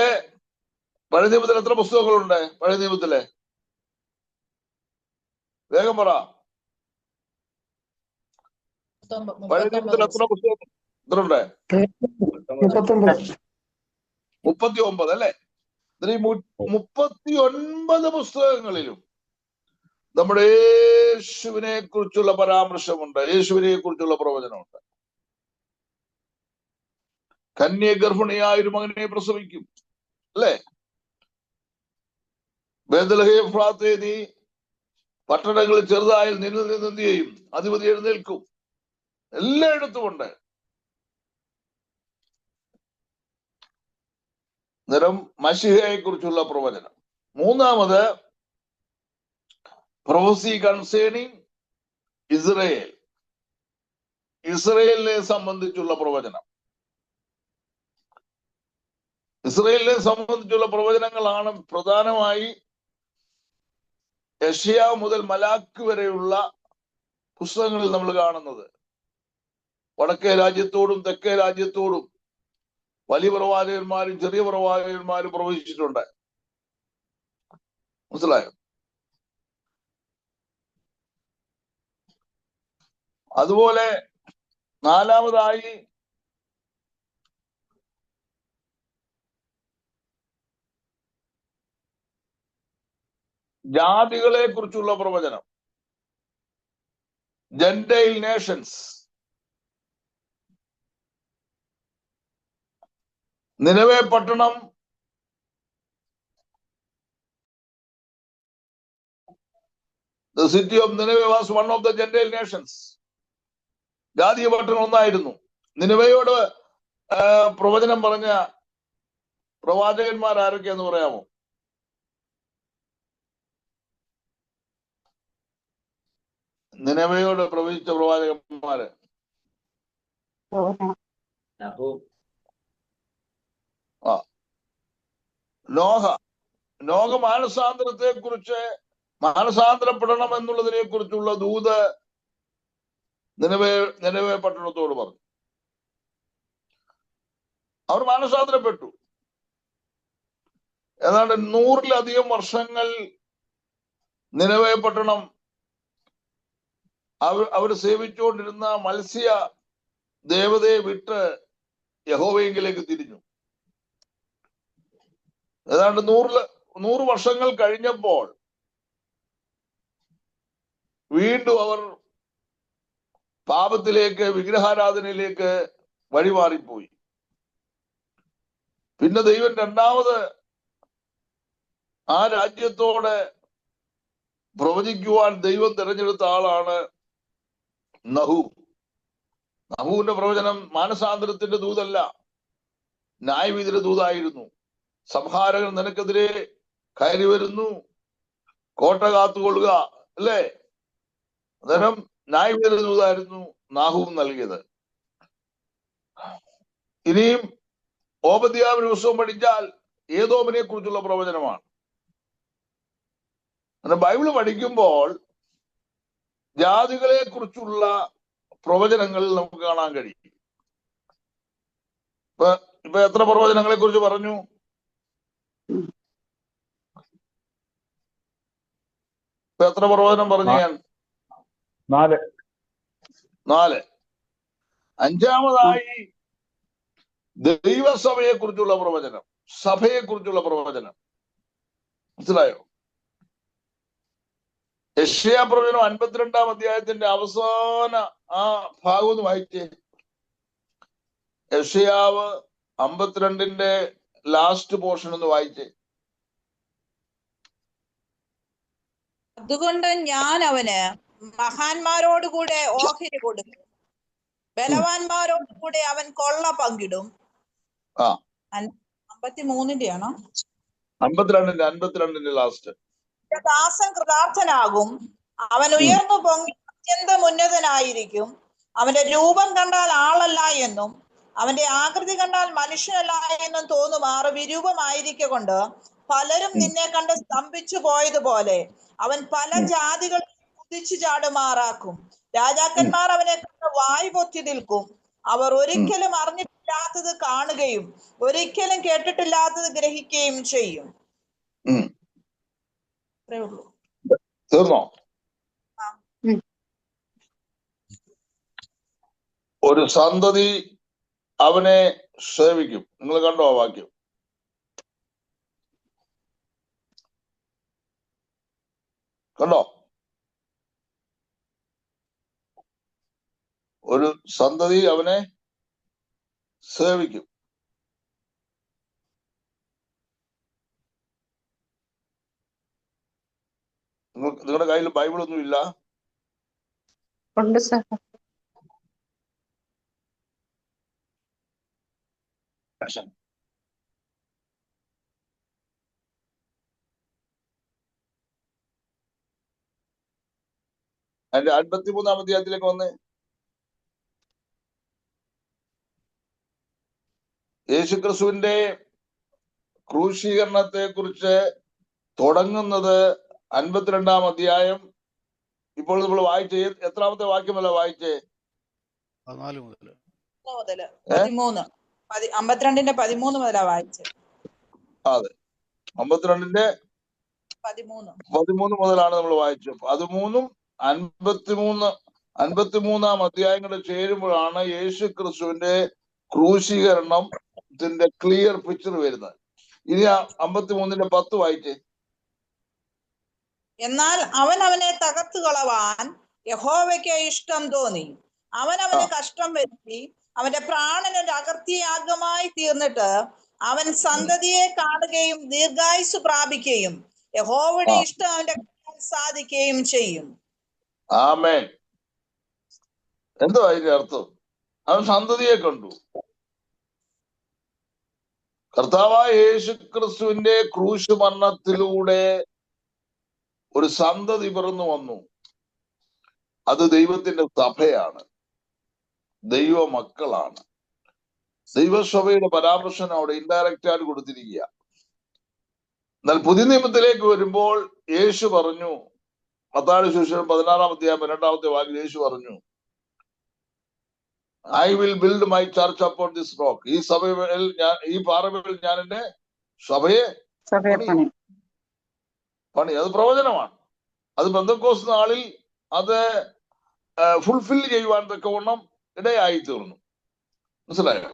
എത്ര പുസ്തകങ്ങളുണ്ട്? പഴയ നിയമത്തിലെ വേഗം പറ. പഴയ നിയമത്തിൽ എത്ര പുസ്തകം എത്ര ഉണ്ട്? 39 അല്ലെ? 39 പുസ്തകങ്ങളിലും നമ്മുടെ യേശുവിനെ കുറിച്ചുള്ള പരാമർശമുണ്ട്, യേശുവിനെ കുറിച്ചുള്ള പ്രവചനമുണ്ട്. കന്യ ഗർഭിണിയായ ഒരു മകനെ പ്രസവിക്കും, അല്ലെ? ബേത്ലഹേം എഫ്രാത്തേ, നീ പട്ടണങ്ങളിൽ ചെറുതായാൽ നിന്നിൽ നിന്ന് എന്ത് ചെയ്യും? അധിപതി എഴുന്നേൽക്കും. എല്ലായിടത്തും ഉണ്ട്. അന്നേരം മശിഹയെ കുറിച്ചുള്ള പ്രവചനം. മൂന്നാമത് പ്രൊഫസി കൺസേണിങ് ഇസ്രയേൽ, ഇസ്രയേലിനെ സംബന്ധിച്ചുള്ള പ്രവചനം. ഇസ്രയേലിനെ സംബന്ധിച്ചുള്ള പ്രവചനങ്ങളാണ് പ്രധാനമായി യെശയ്യാവ് മുതൽ മലാക്ക് വരെയുള്ള പുസ്തകങ്ങളിൽ നമ്മൾ കാണുന്നത്. വടക്കേ രാജ്യത്തോടും തെക്കേ രാജ്യത്തോടും വലിയ പ്രവാചകന്മാരും ചെറിയ പ്രവാചകന്മാരും പ്രവചിച്ചിട്ടുണ്ട്. മനസ്സിലായോ? അതുപോലെ നാലാമതായി ജാതികളെ കുറിച്ചുള്ള പ്രവചനം, ജെന്റൈൽ നേഷൻസ്. നിനവേ പട്ടണം the city of Nineveh was one of the Gentile nations. ജാതീയ പട്ടണം ഒന്നായിരുന്നു. നിനവയോട് പ്രവചനം പറഞ്ഞ പ്രവാചകന്മാർ ആരൊക്കെയാന്ന് പറയാമോ? നിനവയോട് പ്രവചിച്ച പ്രവാചകന്മാര് നോഹ മാനസാന്തരത്തെ കുറിച്ച്, മാനസാന്തരപ്പെടണം എന്നുള്ളതിനെ കുറിച്ചുള്ള ദൂത് നിനവേ പട്ടണത്തോട് പറഞ്ഞു. അവർ മാനസാന്തരപ്പെട്ടു. ഏതാണ്ട് 100-ലധികം വർഷങ്ങൾ നിനവേ പട്ടണം അവർ സേവിച്ചുകൊണ്ടിരുന്ന മത്സ്യ ദേവതയെ വിട്ട് യഹോവയെങ്കിലേക്ക് തിരിഞ്ഞു. ഏതാണ്ട് 100 വർഷങ്ങൾ കഴിഞ്ഞപ്പോൾ വീണ്ടും അവർ പാപത്തിലേക്ക്, വിഗ്രഹാരാധനയിലേക്ക് വഴിമാറിപ്പോയി. പിന്നെ ദൈവം രണ്ടാമത് ആ രാജ്യത്തോട് പ്രവചിക്കുവാൻ ദൈവം തിരഞ്ഞെടുത്ത ആളാണ് നഹൂം. നഹൂമിന്റെ പ്രവചനം മാനസാന്തരത്തിന്റെ ദൂതല്ല, ന്യായവിധിയുടെ ദൂതായിരുന്നു. സംഹാരകൻ നിനക്കെതിരെ കയറി വരുന്നു, കോട്ട കാത്തുകൊള്ളുക, അല്ലേ? അന്നേരം ന്യായവിധിയുടെ ദൂതായിരുന്നു നാഹൂം നൽകിയത്. ഇനിയും ഓബദ്യാവിന്റെ പുസ്തകം പഠിച്ചാൽ ഏദോമിനെ കുറിച്ചുള്ള പ്രവചനമാണ്. ബൈബിള് പഠിക്കുമ്പോൾ ജാതികളെ കുറിച്ചുള്ള പ്രവചനങ്ങൾ നമുക്ക് കാണാൻ കഴിയും. ഇപ്പൊ എത്ര പ്രവചനങ്ങളെ കുറിച്ച് പറഞ്ഞു? ഇപ്പൊ എത്ര പ്രവചനം പറഞ്ഞു ഞാൻ? 4. അഞ്ചാമതായി ദൈവസഭയെ കുറിച്ചുള്ള പ്രവചനം, സഭയെ കുറിച്ചുള്ള പ്രവചനം. മനസ്സിലായോ? യെശയ്യാ പ്രവചനം 52-ാം അധ്യായത്തിന്റെ അവസാന ആ ഭാഗം ഒന്ന് വായിച്ചേ. യെശയ്യാവ് 52 ലാസ്റ്റ് പോർഷൻ ഒന്ന് വായിച്ചേ. അതുകൊണ്ട് ഞാൻ അവന് മഹാന്മാരോടുകൂടെ ഓഹരി കൊടുക്കും, ബലവാന്മാരോടുകൂടെ അവൻ കൊള്ള പങ്കിടും. ആ 53 ആണോ? 52 ലാസ്റ്റ്. ദാസൻ കൃതാർത്ഥനാകും, അവൻ ഉയർന്നു പൊങ്ങി അത്യന്തം ഉന്നതനായിരിക്കും. അവന്റെ രൂപം കണ്ടാൽ ആളല്ല എന്നും അവന്റെ ആകൃതി കണ്ടാൽ മനുഷ്യനല്ല എന്നും തോന്നുമാറ് വിരൂപമായിരിക്കൊണ്ട് പലരും നിന്നെ കണ്ട് സ്തംഭിച്ചു പോയതുപോലെ അവൻ പല ജാതികളും കുതിച്ചു ചാടുമാറാക്കും. രാജാക്കന്മാർ അവനെ കണ്ട് വായ് പൊത്തി നിൽക്കും. അവർ ഒരിക്കലും അറിഞ്ഞിട്ടില്ലാത്തത് കാണുകയും ഒരിക്കലും കേട്ടിട്ടില്ലാത്തത് ഗ്രഹിക്കുകയും ചെയ്യും. അത്രേ ഉള്ളൂ. തീർന്നോ? ഒരു സന്തതി അവനെ സേവിക്കും. നിങ്ങൾ കണ്ടോ ആ വാക്യം? കണ്ടോ? ഒരു സന്തതി അവനെ സേവിക്കും. നിങ്ങളുടെ കയ്യിൽ ബൈബിൾ ഒന്നും ഇല്ല? ഉണ്ട് സർ. അതിന്റെ 53 അധ്യായത്തിലേക്ക് വന്ന് യേശുക്രിസ്തുവിന്റെ ക്രൂശീകരണത്തെ കുറിച്ച് തുടങ്ങുന്നത് 52 അധ്യായം. ഇപ്പോൾ നമ്മൾ വായിച്ചേ എത്രാമത്തെ വാക്യമല്ല വായിച്ചേ? 14 മുതൽ 13. 52 13 മുതലാ വായിച്ചത്. അതെ, 52 13 മുതലാണ് നമ്മൾ വായിച്ചത്. 13 53 അധ്യായങ്ങൾ ചേരുമ്പോഴാണ് യേശു ക്രിസ്തുവിന്റെ ക്രൂശീകരണത്തിന്റെ ക്ലിയർ പിക്ചർ വരുന്നത്. ഇനി 53 10 വായിച്ചേ. എന്നാൽ അവൻ അവനെ തകർത്തു കളവാൻ യഹോവയ്ക്ക് ഇഷ്ടം തോന്നി. അവൻ അവന് കഷ്ടം വരുത്തി അവന്റെ പ്രാണനൊരു അകൃത്യയാഗമായി തീർന്നിട്ട് അവൻ സന്തതിയെ കാണുകയും ദീർഘായുസ് പ്രാപിക്കുകയും യഹോവയുടെ ഇഷ്ടം അവന്റെ സാധിക്കുകയും ചെയ്യും. ആമേൻ. എന്തോ അതിന്റെ അർത്ഥം? അവൻ സന്തതിയെ കണ്ടു. കർത്താവായ യേശു ക്രിസ്തുവിന്റെ ക്രൂശ് മരണത്തിലൂടെ ഒരു സന്തതി പിറന്നു വന്നു. അത് ദൈവത്തിന്റെ സഭയാണ്, ദൈവ മക്കളാണ്. ദൈവസഭയുടെ പരാമർശനം അവിടെ ഇൻഡയറക്റ്റ് ആയിട്ട് കൊടുത്തിരിക്കുക. എന്നാൽ പുതിയ നിയമത്തിലേക്ക് വരുമ്പോൾ യേശു പറഞ്ഞു, മത്തായി സുവിശേഷം 16 അധ്യായം 2 വാക്യം യേശു പറഞ്ഞു, I will build my church upon this rock. ഈ പാറമേൽ ഞാൻ എന്റെ സഭയെ പണി. അത് പ്രവചനമാണ്. അത് പെന്തക്കോസ്ത് നാളിൽ അത് ഫുൾഫിൽ ചെയ്യുവാൻ തക്കവണ്ണം ഇടയായി തീർന്നു. മനസ്സിലായോ?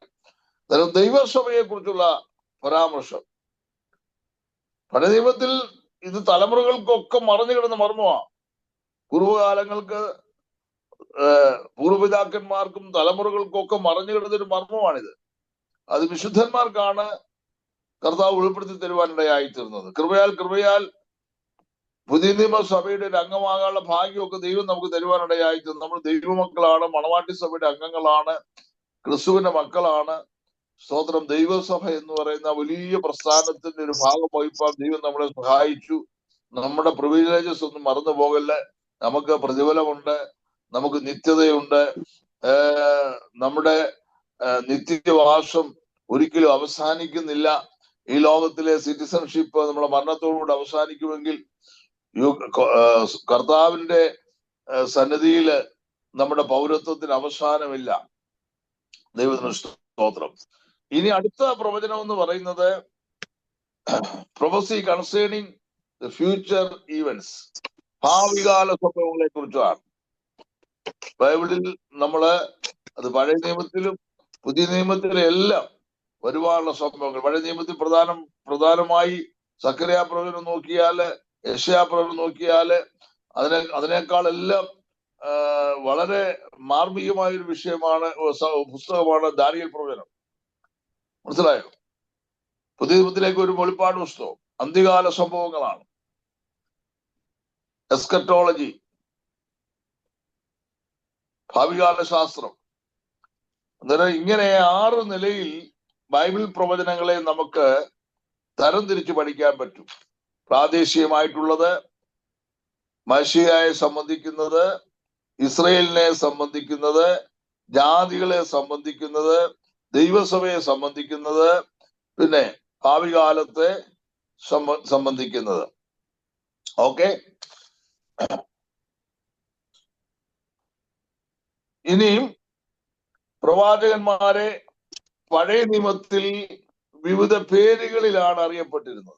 ദൈവസഭയെ കുറിച്ചുള്ള പരാമർശം പഴയ നിയമത്തിൽ ഇത് തലമുറകൾക്കൊക്കെ മറഞ്ഞു കിടന്ന മർമ്മമാണ്. പൂർവ്വകാലങ്ങൾക്ക് പൂർവ്വപിതാക്കന്മാർക്കും തലമുറകൾക്കൊക്കെ മറഞ്ഞു കിടന്നൊരു മർമ്മമാണിത്. അത് വിശുദ്ധന്മാർക്കാണ് കർത്താവ് വെളിപ്പെടുത്തി തരുവാനിടയായി തീർന്നത്. കൃപയാൽ പുതിയ നിയമസഭയുടെ ഒരു അംഗമാകാനുള്ള ഭാഗ്യമൊക്കെ ദൈവം നമുക്ക് തരുവാനിടയായി തീർന്നു. നമ്മൾ ദൈവമക്കളാണ്, മണവാട്ടി സഭയുടെ അംഗങ്ങളാണ്, ക്രിസ്തുവിന്റെ മക്കളാണ്. സ്തോത്രം. ദൈവസഭ എന്ന് പറയുന്ന വലിയ പ്രസ്ഥാനത്തിന്റെ ഒരു ഭാഗം വഹിപ്പാൻ ദൈവം നമ്മളെ സഹായിച്ചു. നമ്മുടെ പ്രിവിലേജസ് ഒന്നും മറന്നു പോകല്ല. നമുക്ക് പ്രതിഫലമുണ്ട്, നമുക്ക് നിത്യതയുണ്ട്. നമ്മുടെ നിത്യവാസം ഒരിക്കലും അവസാനിക്കുന്നില്ല. ഈ ലോകത്തിലെ സിറ്റിസൺഷിപ്പ് നമ്മുടെ മരണത്തോടുകൂടി അവസാനിക്കുമെങ്കിൽ കർത്താവിന്റെ സന്നിധിയില് നമ്മുടെ പൗരത്വത്തിന് അവസാനമില്ല. ദൈവത്തിന് സ്തോത്രം. ഇനി അടുത്ത പ്രവചനം എന്ന് പറയുന്നത് prophecy concerning the future events, ഭാവികാല സംഭവങ്ങളെ കുറിച്ചാണ്. ബൈബിളിൽ നമ്മള് അത് പഴയ നിയമത്തിലും പുതിയ നിയമത്തിലും എല്ലാം വരുവാനുള്ള സംഭവങ്ങൾ. പഴയ നിയമത്തിൽ പ്രധാനമായി സക്കറിയാ പ്രവചനം നോക്കിയാല്, യെശയ്യാ പ്രവചനം നോക്കിയാല് അതിനേക്കാളെല്ലാം വളരെ മാർമികമായ ഒരു വിഷയമാണ്, പുസ്തകമാണ് ദാനിയേൽ പ്രവചനം. മനസ്സിലായോ? പുതിയ നിയമത്തിലേക്ക് ഒരു വെളിപ്പാട് പുസ്തകം അന്ത്യകാല സംഭവങ്ങളാണ്, എസ്കറ്റോളജി, ഭാവികാല ശാസ്ത്രം. അന്നേരം ഇങ്ങനെ 6 നിലയിൽ ബൈബിൾ പ്രവചനങ്ങളെ നമുക്ക് തരംതിരിച്ച് പഠിക്കാൻ പറ്റും. പ്രാദേശികമായിട്ടുള്ളത്, മശിഹായെ സംബന്ധിക്കുന്നത്, ഇസ്രയേലിനെ സംബന്ധിക്കുന്നത്, ജാതികളെ സംബന്ധിക്കുന്നത്, ദൈവസഭയെ സംബന്ധിക്കുന്നത്, പിന്നെ ഭാവി കാലത്തെ സംബന്ധിക്കുന്നത്. ഓക്കെ, ഇനിയും പ്രവാചകന്മാരെ പഴയ നിയമത്തിൽ വിവിധ പേരുകളിലാണ് അറിയപ്പെട്ടിരുന്നത്.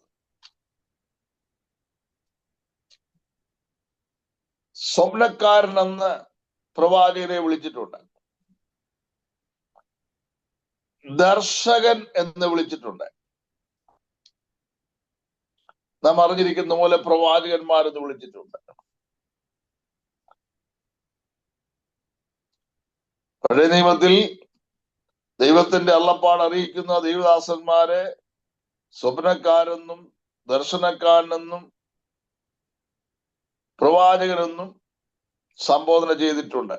സ്വപ്നക്കാരനെന്ന് പ്രവാചകരെ വിളിച്ചിട്ടുണ്ട്, ദർശകൻ എന്ന് വിളിച്ചിട്ടുണ്ട്. നാം അറിഞ്ഞിരിക്കുന്ന പോലെ പ്രവാചകന്മാരെന്ന് വിളിച്ചിട്ടുണ്ട്. പഴയ നിയമത്തിൽ ദൈവത്തിന്റെ അള്ളപ്പാട് അറിയിക്കുന്ന ദൈവദാസന്മാരെ സ്വപ്നക്കാരെന്നും ദർശനക്കാരനെന്നും പ്രവാചകനെന്നും സംബോധന ചെയ്തിട്ടുണ്ട്.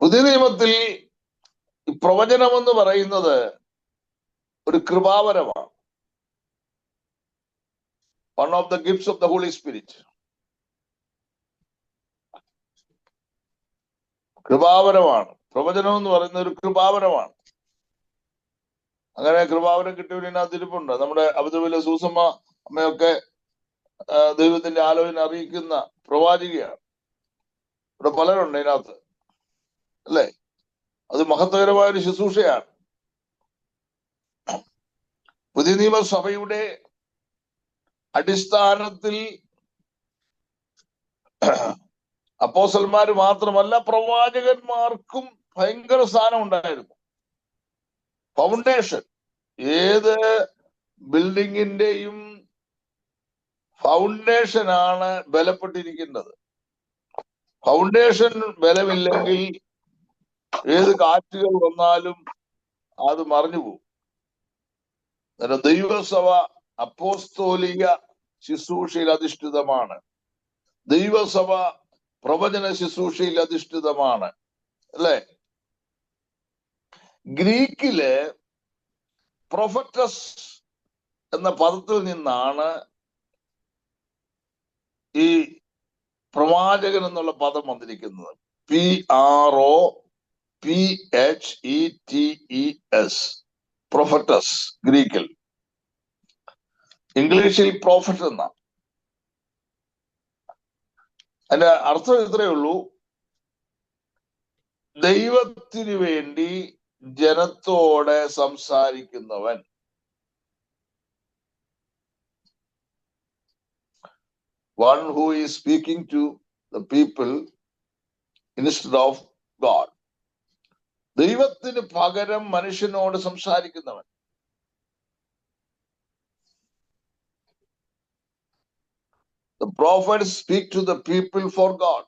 പുതിയ നിയമത്തിൽ പ്രവചനമെന്ന് പറയുന്നത് ഒരു കൃപാവരമാണ്. One of the gifts of the Holy Spirit. കൃപാവരമാണ് പ്രവചനം എന്ന് പറയുന്ന ഒരു കൃപാവരമാണ്. അങ്ങനെ കൃപാവരം കിട്ടിയവരിനകത്ത് ഇരിപ്പുണ്ട്. നമ്മുടെ അബുദാബിയിലെ സൂസമ്മ അമ്മയൊക്കെ ദൈവത്തിന്റെ ആലോചന അറിയിക്കുന്ന പ്രവാചികയാണ്. ഇവിടെ പലരുണ്ട് ഇതിനകത്ത്, അല്ലേ? അത് മഹത്വകരമായ ഒരു ശുശ്രൂഷയാണ്. പുതിയ നിയമസഭയുടെ അടിസ്ഥാനത്തിൽ അപ്പോസ്തലന്മാര് മാത്രമല്ല, പ്രവാചകന്മാർക്കും ഭയങ്കര സ്ഥാനം ഉണ്ടായിരുന്നു. ഫൗണ്ടേഷൻ, ഏത് ബിൽഡിങ്ങിന്റെയും ഫൗണ്ടേഷനാണ് ബലപ്പെട്ടിരിക്കുന്നത്. ഫൗണ്ടേഷൻ ബലമില്ലെങ്കിൽ ഏത് കാറ്റുകൾ വന്നാലും അത് മറിഞ്ഞു പോകും. ദൈവസഭ അപ്പോസ്തോലിക ശുശ്രൂഷയിൽ അധിഷ്ഠിതമാണ്. ദൈവസഭ പ്രവചന ശുശ്രൂഷയിൽ അധിഷ്ഠിതമാണ്, അല്ലെ? ഗ്രീക്കില് പ്രൊഫറ്റസ് എന്ന പദത്തിൽ നിന്നാണ് ഈ പ്രവാചകൻ എന്നുള്ള പദം വന്നിരിക്കുന്നത്. PROPHETES, പ്രൊഫറ്റസ് ഗ്രീക്കിൽ. ഇംഗ്ലീഷിൽ പ്രോഫറ്റ് എന്ന. അതിന്റെ അർത്ഥം ഇത്രയേ ഉള്ളൂ: ദൈവത്തിനു വേണ്ടി ജനത്തോടെ സംസാരിക്കുന്നവൻ. One who is speaking to the people instead of God. ദൈവത്തിന് പകരം മനുഷ്യനോട് സംസാരിക്കുന്നവൻ. The prophets speak to the people for God.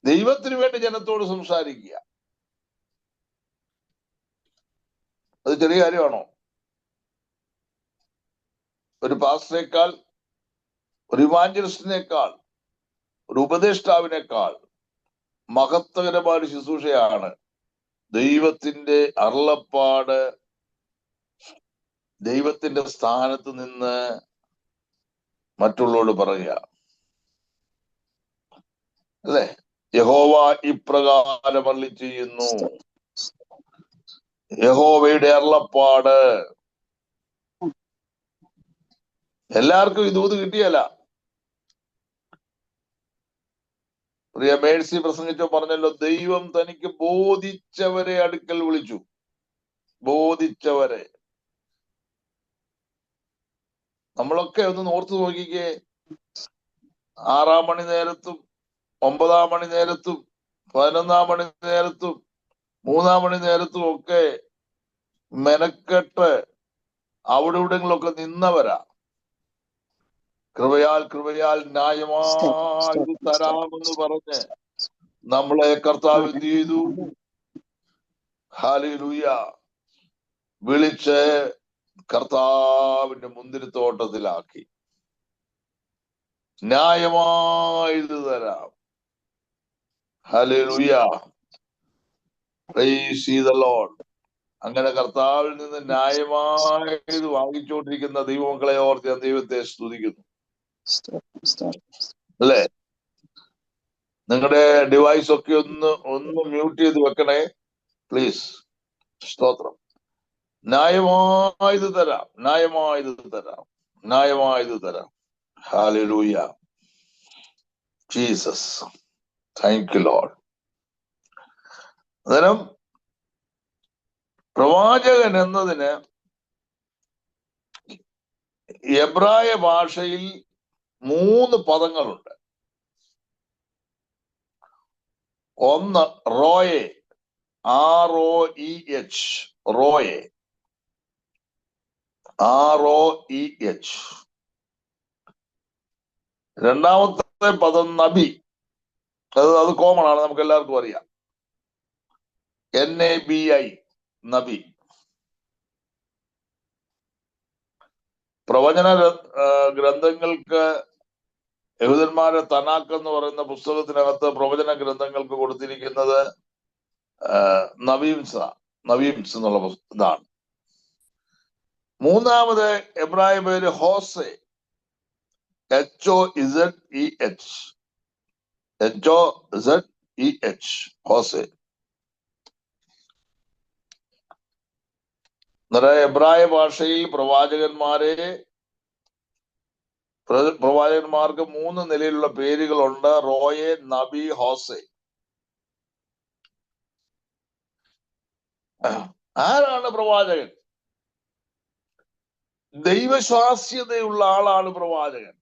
ദൈവത്തിന് വേണ്ടി ജനത്തോട് സംസാരിക്കുക. അത് ചെറിയ കാര്യമാണോ? ഒരു പാസ്റ്ററേക്കാൾ, ഒരു ഇവാഞ്ചലിസ്റ്റിനേക്കാൾ, ഒരു ഉപദേഷ്ടാവിനേക്കാൾ മഹത്വകരമായ ശുശ്രൂഷയാണ് ദൈവത്തിന്റെ അരുളപ്പാട് ദൈവത്തിന്റെ സ്ഥാനത്ത് നിന്ന് മറ്റുള്ളവരോട് പറയുക, അല്ലെ? യഹോവ ഇപ്രകാരം അരുളി ചെയ്യുന്നു. യഹോവയുടെ അരുളപ്പാട്. എല്ലാവർക്കും ഈ ദൂത് കിട്ടിയല്ല. പ്രിയ മേഴ്സി പ്രസംഗിച്ചോ പറഞ്ഞല്ലോ, ദൈവം തനിക്ക് ബോധിച്ചവരെ അടുക്കൽ വിളിച്ചു. ബോധിച്ചവരെ. നമ്മളൊക്കെ ഒന്ന് ഓർത്തു നോക്കിക്കേ. 6-ാം മണി നേരത്തും 9-ാം മണി നേരത്തും 11-ാം മണി നേരത്തും 3-ാം മണി നേരത്തും ഒക്കെ മെനക്കെട്ട് അവിടെ ഇവിടെങ്ങളൊക്കെ നിന്നവരാ. കൃപയാൽ ന്യായമായി തരാമെന്ന് പറഞ്ഞ് നമ്മളെ കർത്താവ് എന്ത് ചെയ്തു? ഹല്ലേലൂയ, വിളിച്ച് കർത്താവിന്റെ മുന്തിരിത്തോട്ടത്തിലാക്കി. ന്യായമായത് തരാം. Hallelujah, price the Lord. അങ്ങനെ കർത്താവിൽ നിന്ന് ന്യായമായത് വാങ്ങിച്ചുകൊണ്ടിരിക്കുന്ന ദൈവമക്കളെ ഓർത്ത് ഞാൻ ദൈവത്തെ സ്തുതിക്കുന്നു. അല്ലേ? നിങ്ങളുടെ ഡിവൈസ് ഒക്കെ ഒന്ന് മ്യൂട്ട് ചെയ്ത് വെക്കണേ പ്ലീസ്. സ്തോത്രം. ന്യായമായത് തരാം, ന്യായമായത് തരാം, ന്യായമായത് തരാം. Hallelujah, Jesus, thank you Lord. അന്നേരം പ്രവാചകൻ എന്നതിന് എബ്രായ ഭാഷയിൽ 3 പദങ്ങളുണ്ട്. ഒന്ന് റോയെ, ROEH, റോയെ, ROEH. രണ്ടാമത്തെ പദം നബി, അത് കോമൺ ആണ്, നമുക്ക് എല്ലാവർക്കും അറിയാം. NABI, നബി. പ്രവചന ഗ്രന്ഥങ്ങൾക്ക് യഹൂദന്മാരെ തനാക്ക് എന്ന് പറയുന്ന പുസ്തകത്തിനകത്ത് പ്രവചന ഗ്രന്ഥങ്ങൾക്ക് കൊടുത്തിരിക്കുന്നത് നവീംസ് എന്നുള്ള ഇതാണ്. മൂന്നാമത് എബ്രായ പേര് ഹോസെ, HOZEH, ഹോസെ. എബ്രായ ഭാഷയിൽ പ്രവാചകന്മാർക്ക് 3 നിലയിലുള്ള പേരുകളുണ്ട്: റോയെ, നബി, ഹോസെ. ആരാണ് പ്രവാചകൻ? ദൈവശ്വാസ്യതയുള്ള ആളാണ് പ്രവാചകൻ.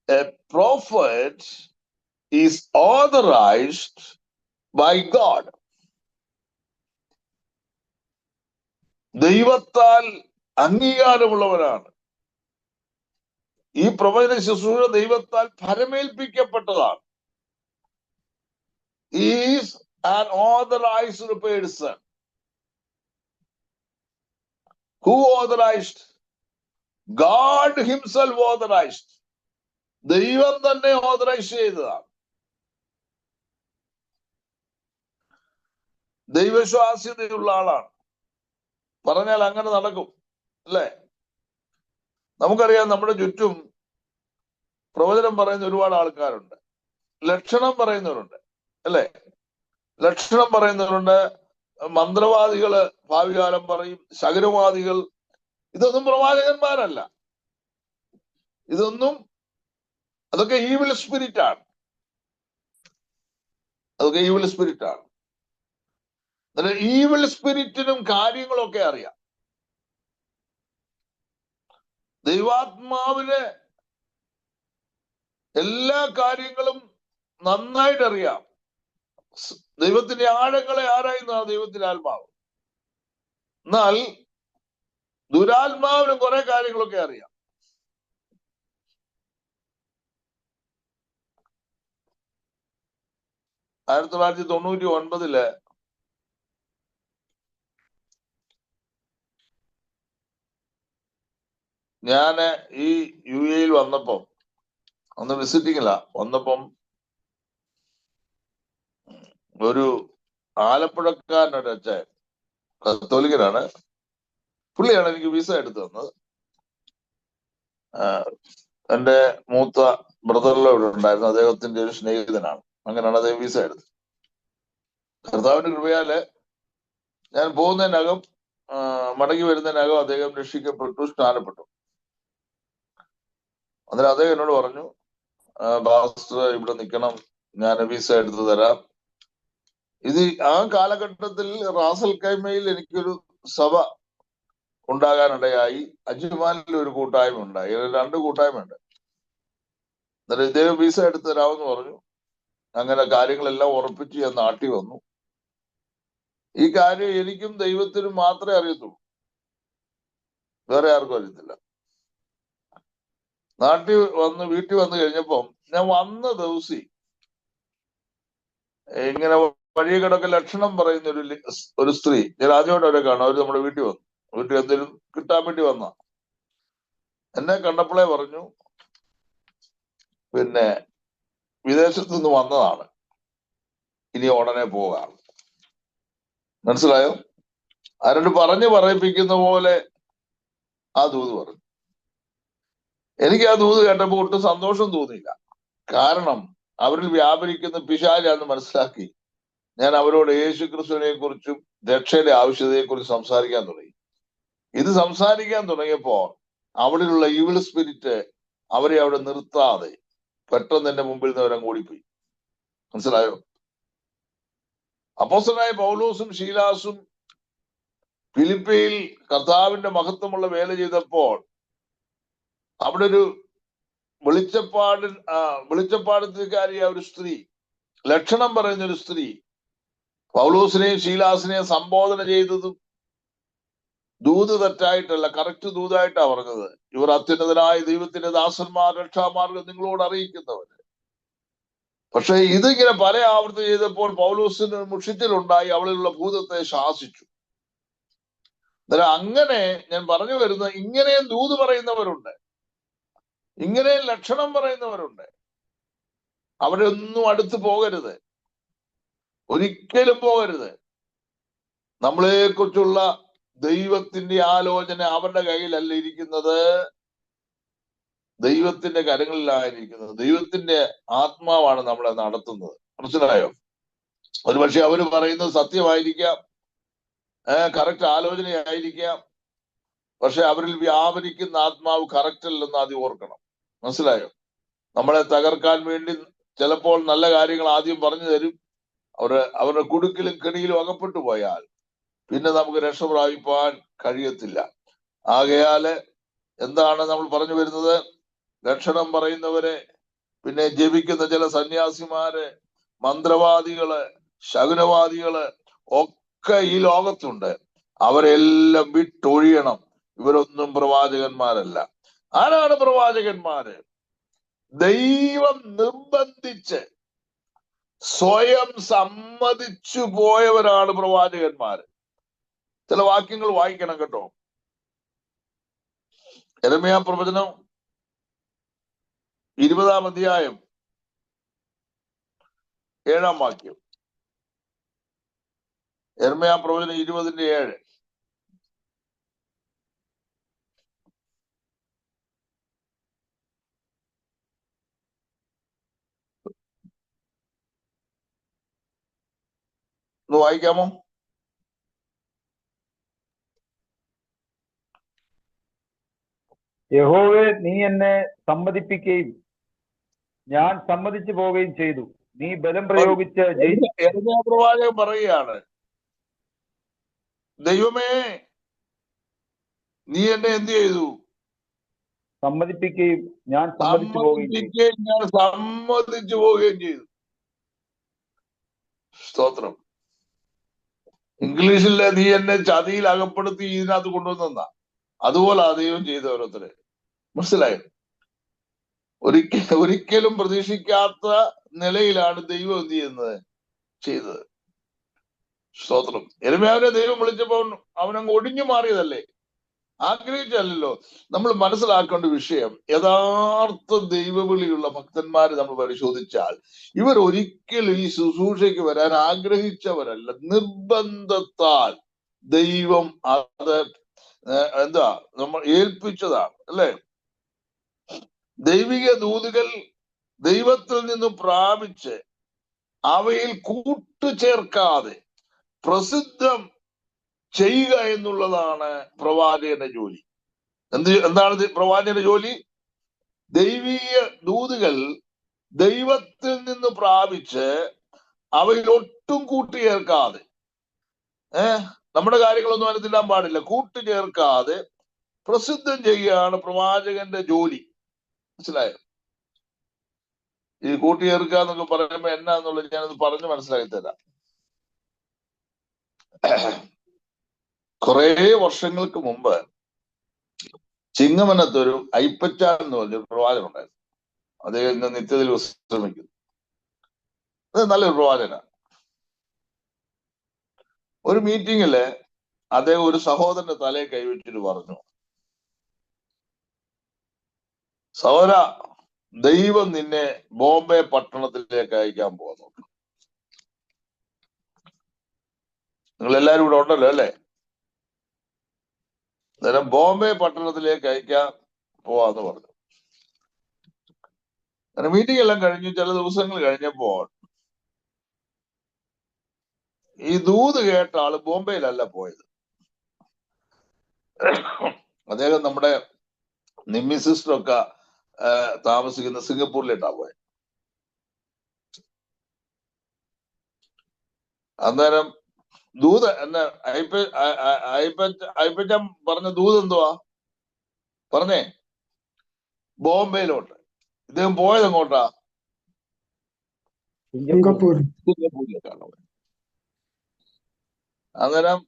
A prophet is authorized by God. ദൈവത്താൽ അംഗീകാരമുള്ളവരാണ്. ഈ പ്രവചന ശുശ്രൂഷ ദൈവത്താൽ ഫലമേൽപ്പിക്കപ്പെട്ടതാണ്. He is an authorized person. Who authorized? God himself authorized. ദൈവം തന്നെ ഓതറൈസ് ചെയ്തതാണ്. ദൈവശ്വാസ്യതയുള്ള ആളാണ്. പറഞ്ഞാൽ അങ്ങനെ നടക്കും, അല്ലേ? നമുക്കറിയാം, നമ്മുടെ ചുറ്റും പ്രവചനം പറയുന്ന ഒരുപാട് ആൾക്കാരുണ്ട്. ലക്ഷണം പറയുന്നവരുണ്ട്, അല്ലേ? ലക്ഷണം പറയുന്നവരുണ്ട്. മന്ത്രവാദികള് ഭാവികാലം പറയും. ശകുനവാദികൾ. ഇതൊന്നും പ്രവാചകന്മാരല്ല. അതൊക്കെ ഈവിൾ സ്പിരിറ്റ് ആണ്. ഈവിൾ സ്പിരിറ്റിനും കാര്യങ്ങളൊക്കെ അറിയാം. ദൈവാത്മാവിന് എല്ലാ കാര്യങ്ങളും നന്നായിട്ട് അറിയാം. ദൈവത്തിന്റെ ആഴങ്ങളെ ആരായുന്നതാണ് ദൈവത്തിന്റെ ആത്മാവ്. എന്നാൽ ദുരാത്മാവിന് കുറെ കാര്യങ്ങളൊക്കെ അറിയാം. ആയിരത്തി 1999 ഞാന് ഈ UAE വന്നപ്പം, അന്ന് വിസിറ്റിങ്ങില്ല വന്നപ്പം, ഒരു ആലപ്പുഴക്കാരനൊരു അച്ഛൻ, കത്തോലിക്കനാണ്. പുള്ളിയാണ് എനിക്ക് വിസ എടുത്തു തന്നത്. എന്റെ മൂത്ത ബ്രദറിലോ ഇവിടെ ഉണ്ടായിരുന്നു, അദ്ദേഹത്തിന്റെ ഒരു സ്നേഹിതനാണ്. അങ്ങനെയാണ് അദ്ദേഹം വിസ എടുത്തത്. കർത്താവിന്റെ കൃപയാല് ഞാൻ പോകുന്നതിനകം, മടങ്ങി വരുന്നതിനകം അദ്ദേഹം രക്ഷിക്കപ്പെട്ടു, സ്നാനപ്പെട്ടു. അന്നേരം അദ്ദേഹം എന്നോട് പറഞ്ഞു, പാസ്റ്റർ ഇവിടെ നിൽക്കണം, ഞാൻ വിസ എടുത്തു തരാം. ഇത് ആ കാലഘട്ടത്തിൽ റാസൽ കൈമയിൽ എനിക്കൊരു സഭ ഉണ്ടാകാനിടയായി. അജ്മാനിൽ ഒരു കൂട്ടായ്മ ഉണ്ടായി. 2 കൂട്ടായ്മയുണ്ട്. അന്നേരം ഇദ്ദേഹം വിസ എടുത്തു തരാമെന്ന് പറഞ്ഞു. അങ്ങനെ കാര്യങ്ങളെല്ലാം ഉറപ്പിച്ച് ഞാൻ നാട്ടിൽ വന്നു. ഈ കാര്യം എനിക്കും ദൈവത്തിനും മാത്രമേ അറിയത്തുള്ളൂ, വേറെ ആർക്കും അറിയത്തില്ല. വീട്ടിൽ വന്നു കഴിഞ്ഞപ്പം, ഞാൻ വന്ന ദിവസം ഇങ്ങനെ വഴിയെ കിടക്കെ ലക്ഷണം പറയുന്ന ഒരു സ്ത്രീ, ഞാൻ ആദ്യമായിട്ട് അവരെ കാണും. അവര് നമ്മുടെ വീട്ടിൽ വന്നു. വീട്ടിൽ എന്തെങ്കിലും കിട്ടാൻ വേണ്ടി വന്ന എന്നെ കണ്ടപ്പോഴേ പറഞ്ഞു, പിന്നെ വിദേശത്ത് നിന്ന് വന്നതാണ്, ഇനി ഉടനെ പോകാം. മനസ്സിലായോ? ആരോട് പറയിപ്പിക്കുന്ന പോലെ ആ ദൂത് പറഞ്ഞു. എനിക്ക് ആ ദൂത് കേട്ടപ്പോൾ ഒട്ടും സന്തോഷം തോന്നിയില്ല. കാരണം അവരിൽ വ്യാപരിക്കുന്ന പിശാചാന്ന് മനസ്സിലാക്കി ഞാൻ അവരോട് യേശു ക്രിസ്തുവിനെ കുറിച്ചും രക്ഷയുടെ ആവശ്യതയെ കുറിച്ച് സംസാരിക്കാൻ തുടങ്ങി. ഇത് സംസാരിക്കാൻ തുടങ്ങിയപ്പോ അവിടെയുള്ള ഈവിൾ സ്പിരിറ്റ് അവരെ അവിടെ നിർത്താതെ പെട്ടെന്ന് എന്റെ മുമ്പിൽ നിന്ന് അവരങ്ങ് ഓടിപ്പോയി. മനസ്സിലായോ? അപ്പോസ്തലനായ പൗലോസും ശീലാസും ഫിലിപ്പിയിൽ കർത്താവിന്റെ മഹത്വമുള്ള വേല ചെയ്തപ്പോൾ അവിടെ ഒരു വെളിച്ചപ്പാടത്തുകാരിയായ ഒരു സ്ത്രീ, ലക്ഷണം പറയുന്ന ഒരു സ്ത്രീ പൗലോസിനെയും ശീലാസിനെയും സംബോധന ചെയ്തതും ദൂത് തെറ്റായിട്ടല്ല, കറക്റ്റ് ദൂതായിട്ടാ പറഞ്ഞത്. ഇവർ അത്യുന്നതനായ ദൈവത്തിന്റെ ദാസന്മാർ, രക്ഷാമാർഗം നിങ്ങളോട് അറിയിക്കുന്നവര്. പക്ഷെ ഇതിങ്ങനെ പല ആവർത്തി ചെയ്തപ്പോൾ പൗലോസിന് മുഷിച്ചിലുണ്ടായി, അവളിലുള്ള ഭൂതത്തെ ശാസിച്ചു. അന്നേരം അങ്ങനെ ഞാൻ പറഞ്ഞു വരുന്നത്, ഇങ്ങനെയും ദൂത് പറയുന്നവരുണ്ട്, ഇങ്ങനെയും ലക്ഷണം പറയുന്നവരുണ്ട്. അവരൊന്നും അടുത്ത് പോകരുത്, ഒരിക്കലും പോകരുത്. നമ്മളെ കുറിച്ചുള്ള ദൈവത്തിന്റെ ആലോചന അവരുടെ കയ്യിലല്ല ഇരിക്കുന്നത്, ദൈവത്തിന്റെ കരങ്ങളിലായിരിക്കുന്നത്. ദൈവത്തിന്റെ ആത്മാവാണ് നമ്മളെ നടത്തുന്നത്. മനസ്സിലായോ? ഒരുപക്ഷെ അവര് പറയുന്നത് സത്യമായിരിക്കാം, കറക്റ്റ് ആലോചനയായിരിക്കാം, പക്ഷെ അവരിൽ വ്യാപരിക്കുന്ന ആത്മാവ് കറക്റ്റ് അല്ലെന്ന് ആദ്യം ഓർക്കണം. മനസ്സിലായോ? നമ്മളെ തകർക്കാൻ വേണ്ടി ചിലപ്പോൾ നല്ല കാര്യങ്ങൾ ആദ്യം പറഞ്ഞു തരും. അവരുടെ കുടുക്കിലും കെണിയിലും അകപ്പെട്ടു പോയാൽ പിന്നെ നമുക്ക് രക്ഷ പ്രാപിപ്പാൻ കഴിയത്തില്ല. ആകയാല് എന്താണ് നമ്മൾ പറഞ്ഞു വരുന്നത്? ലക്ഷണം പറയുന്നവരെ, പിന്നെ ജപിക്കുന്ന ചില സന്യാസിമാര്, മന്ത്രവാദികള്, ശകുനവാദികള് ഒക്കെ ഈ ലോകത്തുണ്ട്. അവരെല്ലാം വിട്ടൊഴിയണം. ഇവരൊന്നും പ്രവാചകന്മാരല്ല. ആരാണ് പ്രവാചകന്മാര്? ദൈവം നിർബന്ധിച്ച് സ്വയം സമ്മതിച്ചു പോയവരാണ് പ്രവാചകന്മാര്. ചില വാക്യങ്ങൾ വായിക്കണം കേട്ടോ. യെരമ്യാ പ്രവചനം 20-ാം അധ്യായം 7-ാം വാക്യം. യെരമ്യാ പ്രവചനം 20:7. ഒന്ന് വായിക്കാമോ? യഹോവേ, നീ എന്നെ സമ്മതിപ്പിക്കുകയും ഞാൻ സമ്മതിച്ചു പോവുകയും ചെയ്തു. നീ ബലം പ്രയോഗിച്ച് യെരമ്യാ പ്രവാചകൻ പറയുകയാണ്, ദൈവമേ നീ എന്നെ എന്ത് ചെയ്തു? സമ്മതിപ്പിക്കുകയും ഞാൻ സമ്മതിച്ചു പോവുകയും ചെയ്തു. സ്തോത്രം. ഇംഗ്ലീഷിലെ നീ എന്നെ ചതിയിൽ അകപ്പെടുത്തി ഇതിനകത്ത് കൊണ്ടുവന്ന അതുപോലെ ദൈവം ചെയ്ത ഓരോരുത്തരെ. മനസ്സിലായോ? ഒരിക്കലും പ്രതീക്ഷിക്കാത്ത നിലയിലാണ് ദൈവം എന്ത് ചെയ്തത്. സ്തോത്രം. യെരമ്യാവിനെ ദൈവം വിളിച്ചപ്പോൾ അവനങ്ങ് ഒടിഞ്ഞു മാറിയതല്ലേ, ആഗ്രഹിച്ചല്ലോ. നമ്മൾ മനസ്സിലാക്കേണ്ട വിഷയം, യഥാർത്ഥ ദൈവവിളിയുള്ള ഭക്തന്മാരെ നമ്മൾ പരിശോധിച്ചാൽ ഇവർ ഒരിക്കലും ഈ ശുശ്രൂഷയ്ക്ക് വരാൻ ആഗ്രഹിച്ചവരല്ല, നിർബന്ധത്താൽ ദൈവം അത് നമ്മൾ ഏൽപ്പിച്ചതാണ്, അല്ലെ? ദൈവിക ദൂതുകൾ ദൈവത്തിൽ നിന്നും പ്രാപിച്ച് അവയിൽ കൂട്ടുചേർക്കാതെ പ്രസിദ്ധം ചെയ്യുക എന്നുള്ളതാണ് പ്രവാചകന്റെ ജോലി. എന്താണ് പ്രവാചകന്റെ ജോലി? ദൈവീയ ദൂതുകൾ ദൈവത്തിൽ നിന്ന് പ്രാപിച്ച് അവയിൽ ഒട്ടും കൂട്ടുചേർക്കാതെ, നമ്മുടെ കാര്യങ്ങളൊന്നും അതിനെത്തിടാൻ പാടില്ല, കൂട്ടുചേർക്കാതെ പ്രസിദ്ധം ചെയ്യുകയാണ് പ്രവാചകന്റെ ജോലി. മനസ്സിലായോ? ഈ കൂട്ടുചേർക്കുക എന്നൊക്കെ പറയുമ്പോ എന്നാന്നുള്ളത് ഞാനത് പറഞ്ഞു മനസ്സിലാക്കി തരാം. കുറെ വർഷങ്ങൾക്ക് മുമ്പ് ചിങ്ങമനത്തൊരു അയ്പ്പച്ചാൻ എന്ന് പറഞ്ഞൊരു പ്രവാചകൻ ഉണ്ടായിരുന്നു. അദ്ദേഹം ഇന്ന് നിത്യതയിൽ വിശ്രമിക്കുന്നു. അത് നല്ലൊരു പ്രവാചകനാണ്. ഒരു മീറ്റിങ്ങില് അദ്ദേഹം ഒരു സഹോദരന്റെ തലയെ കൈവച്ചിട്ട് പറഞ്ഞു, സഹോദര, ദൈവം നിന്നെ ബോംബെ പട്ടണത്തിലേക്ക് അയക്കാൻ പോകുന്നു. നിങ്ങൾ എല്ലാരും ഇവിടെ ഉണ്ടല്ലോ അല്ലെ? അന്നേരം ബോംബെ പട്ടണത്തിലേക്ക് അയക്കാൻ പോവാന്ന് പറഞ്ഞു. അങ്ങനെ മീറ്റിംഗ് എല്ലാം കഴിഞ്ഞു. ചില ദിവസങ്ങൾ കഴിഞ്ഞപ്പോൾ ഈ ദൂത് കേട്ട ആള് ബോംബെയിലല്ല പോയത്. അദ്ദേഹം നമ്മുടെ നിമ്മി സിസ്റ്ററൊക്കെ താമസിക്കുന്ന സിംഗപ്പൂരിലേട്ടാ പോയത്. അന്നേരം ദൂത് എന്നെ അയ്പറ്റം പറഞ്ഞ ദൂത് എന്തുവാ പറഞ്ഞേ? ബോംബെയിലോട്ട്. ഇദ്ദേഹം പോയത് എങ്ങോട്ടാ? സിംഗപ്പൂരിലേക്കാണ് പോയത്. അന്നേരം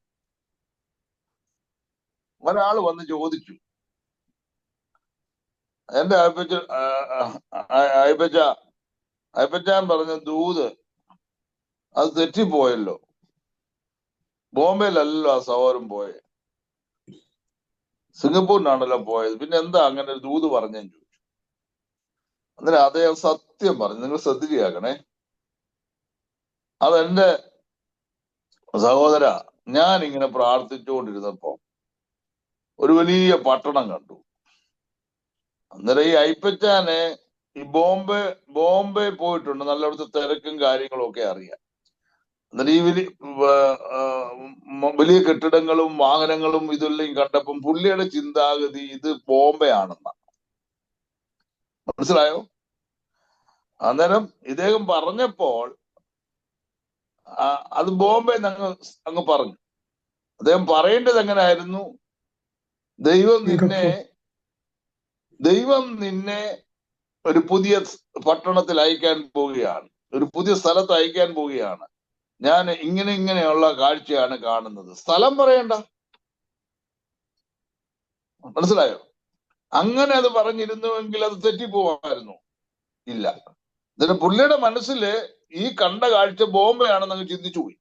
ഒരാള് വന്ന് ചോദിച്ചു, എന്റെ അയ്പറ്റാൻ പറഞ്ഞ ദൂത് അത് തെറ്റിപ്പോയല്ലോ, ബോംബെയിലല്ലോ ആ സഹോദരൻ പോയത്, സിംഗപ്പൂരിനാണല്ലോ പോയത്, പിന്നെ എന്താ അങ്ങനെ ഒരു ദൂത് പറഞ്ഞെന്ന് ചോദിച്ചു. അന്നേരം അദ്ദേഹം സത്യം പറഞ്ഞു. നിങ്ങൾ ശ്രദ്ധിച്ച് കേൾക്കണേ. അതെന്റെ സഹോദര, ഞാൻ ഇങ്ങനെ പ്രാർത്ഥിച്ചുകൊണ്ടിരുന്നപ്പോ ഒരു വലിയ പട്ടണം കണ്ടു. അന്നേരം ഈ അയ്പറ്റാനെ ഈ ബോംബെ പോയിട്ടുണ്ട്, നല്ല അവിടുത്തെ തിരക്കും കാര്യങ്ങളും ഒക്കെ അറിയാം. അന്നേരം ഈ വലിയ കെട്ടിടങ്ങളും വാഹനങ്ങളും ഇതെല്ലാം കണ്ടപ്പം പുള്ളിയുടെ ചിന്താഗതി ഇത് ബോംബെ ആണെന്നാണ്. മനസ്സിലായോ? അന്നേരം ഇദ്ദേഹം പറഞ്ഞപ്പോൾ അത് ബോംബെ അങ്ങ് പറഞ്ഞു. അദ്ദേഹം പറയേണ്ടത് എങ്ങനെയായിരുന്നു? ദൈവം നിന്നെ ഒരു പുതിയ പട്ടണത്തിൽ അയക്കാൻ പോവുകയാണ്, ഒരു പുതിയ സ്ഥലത്ത് അയക്കാൻ പോവുകയാണ്. ഞാൻ ഇങ്ങനെയുള്ള കാഴ്ചയാണ് കാണുന്നത്. സ്ഥലം പറയണ്ട. മനസ്സിലായോ? അങ്ങനെ അത് പറഞ്ഞിരുന്നുവെങ്കിൽ അത് തെറ്റിപ്പോവായിരുന്നു. ഇല്ല. എന്നിട്ട് പുള്ളിയുടെ മനസ്സില് ഈ കണ്ട കാഴ്ച ബോംബെ ആണെന്ന് അങ്ങ് ചിന്തിച്ചു പോയി.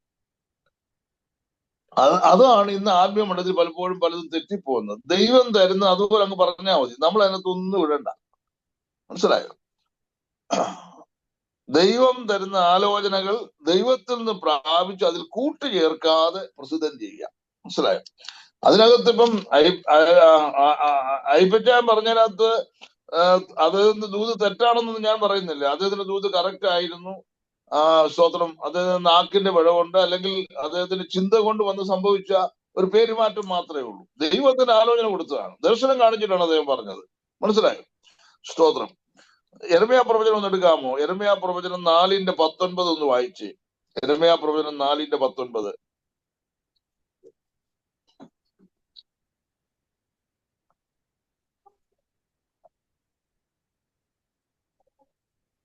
അതാണ് ഇന്ന് ആത്മീയമണ്ഡലത്തിൽ പലപ്പോഴും പലതും തെറ്റിപ്പോകുന്നത്. ദൈവം തരുന്ന അതുപോലെ അങ്ങ് പറഞ്ഞാൽ മതി, നമ്മൾ അതിനകത്ത് ഒന്നും ഇടണ്ട. മനസ്സിലായോ? ദൈവം തരുന്ന ആലോചനകൾ ദൈവത്തിൽ നിന്ന് പ്രാപിച്ച് അതിൽ കൂട്ടുചേർക്കാതെ പ്രസിദ്ധം ചെയ്യുക. മനസ്സിലായോ? അതിനകത്ത് ഇപ്പം അയ്പറ്റാൻ പറഞ്ഞതിനകത്ത് അദ്ദേഹത്തിന്റെ ദൂത് തെറ്റാണെന്നൊന്നും ഞാൻ പറയുന്നില്ല. അദ്ദേഹത്തിന്റെ ദൂത് കറക്റ്റ് ആയിരുന്നു. സ്തോത്രം. അദ്ദേഹം നാക്കിന്റെ പിഴവുണ്ട്, അല്ലെങ്കിൽ അദ്ദേഹത്തിന്റെ ചിന്ത കൊണ്ട് വന്ന് സംഭവിച്ച ഒരു പേരുമാറ്റം മാത്രമേ ഉള്ളൂ. ദൈവത്തിന് ആലോചന കൊടുത്തതാണ്, ദർശനം കാണിച്ചിട്ടാണ് അദ്ദേഹം പറഞ്ഞത്. മനസ്സിലായോ? സ്തോത്രം. യെരമ്യാ പ്രവചനം ഒന്ന് എടുക്കാമോ? യെരമ്യാ പ്രവചനം 4:19 ഒന്ന് വായിച്ചേ. യെരമ്യാ പ്രവചനം 4:19.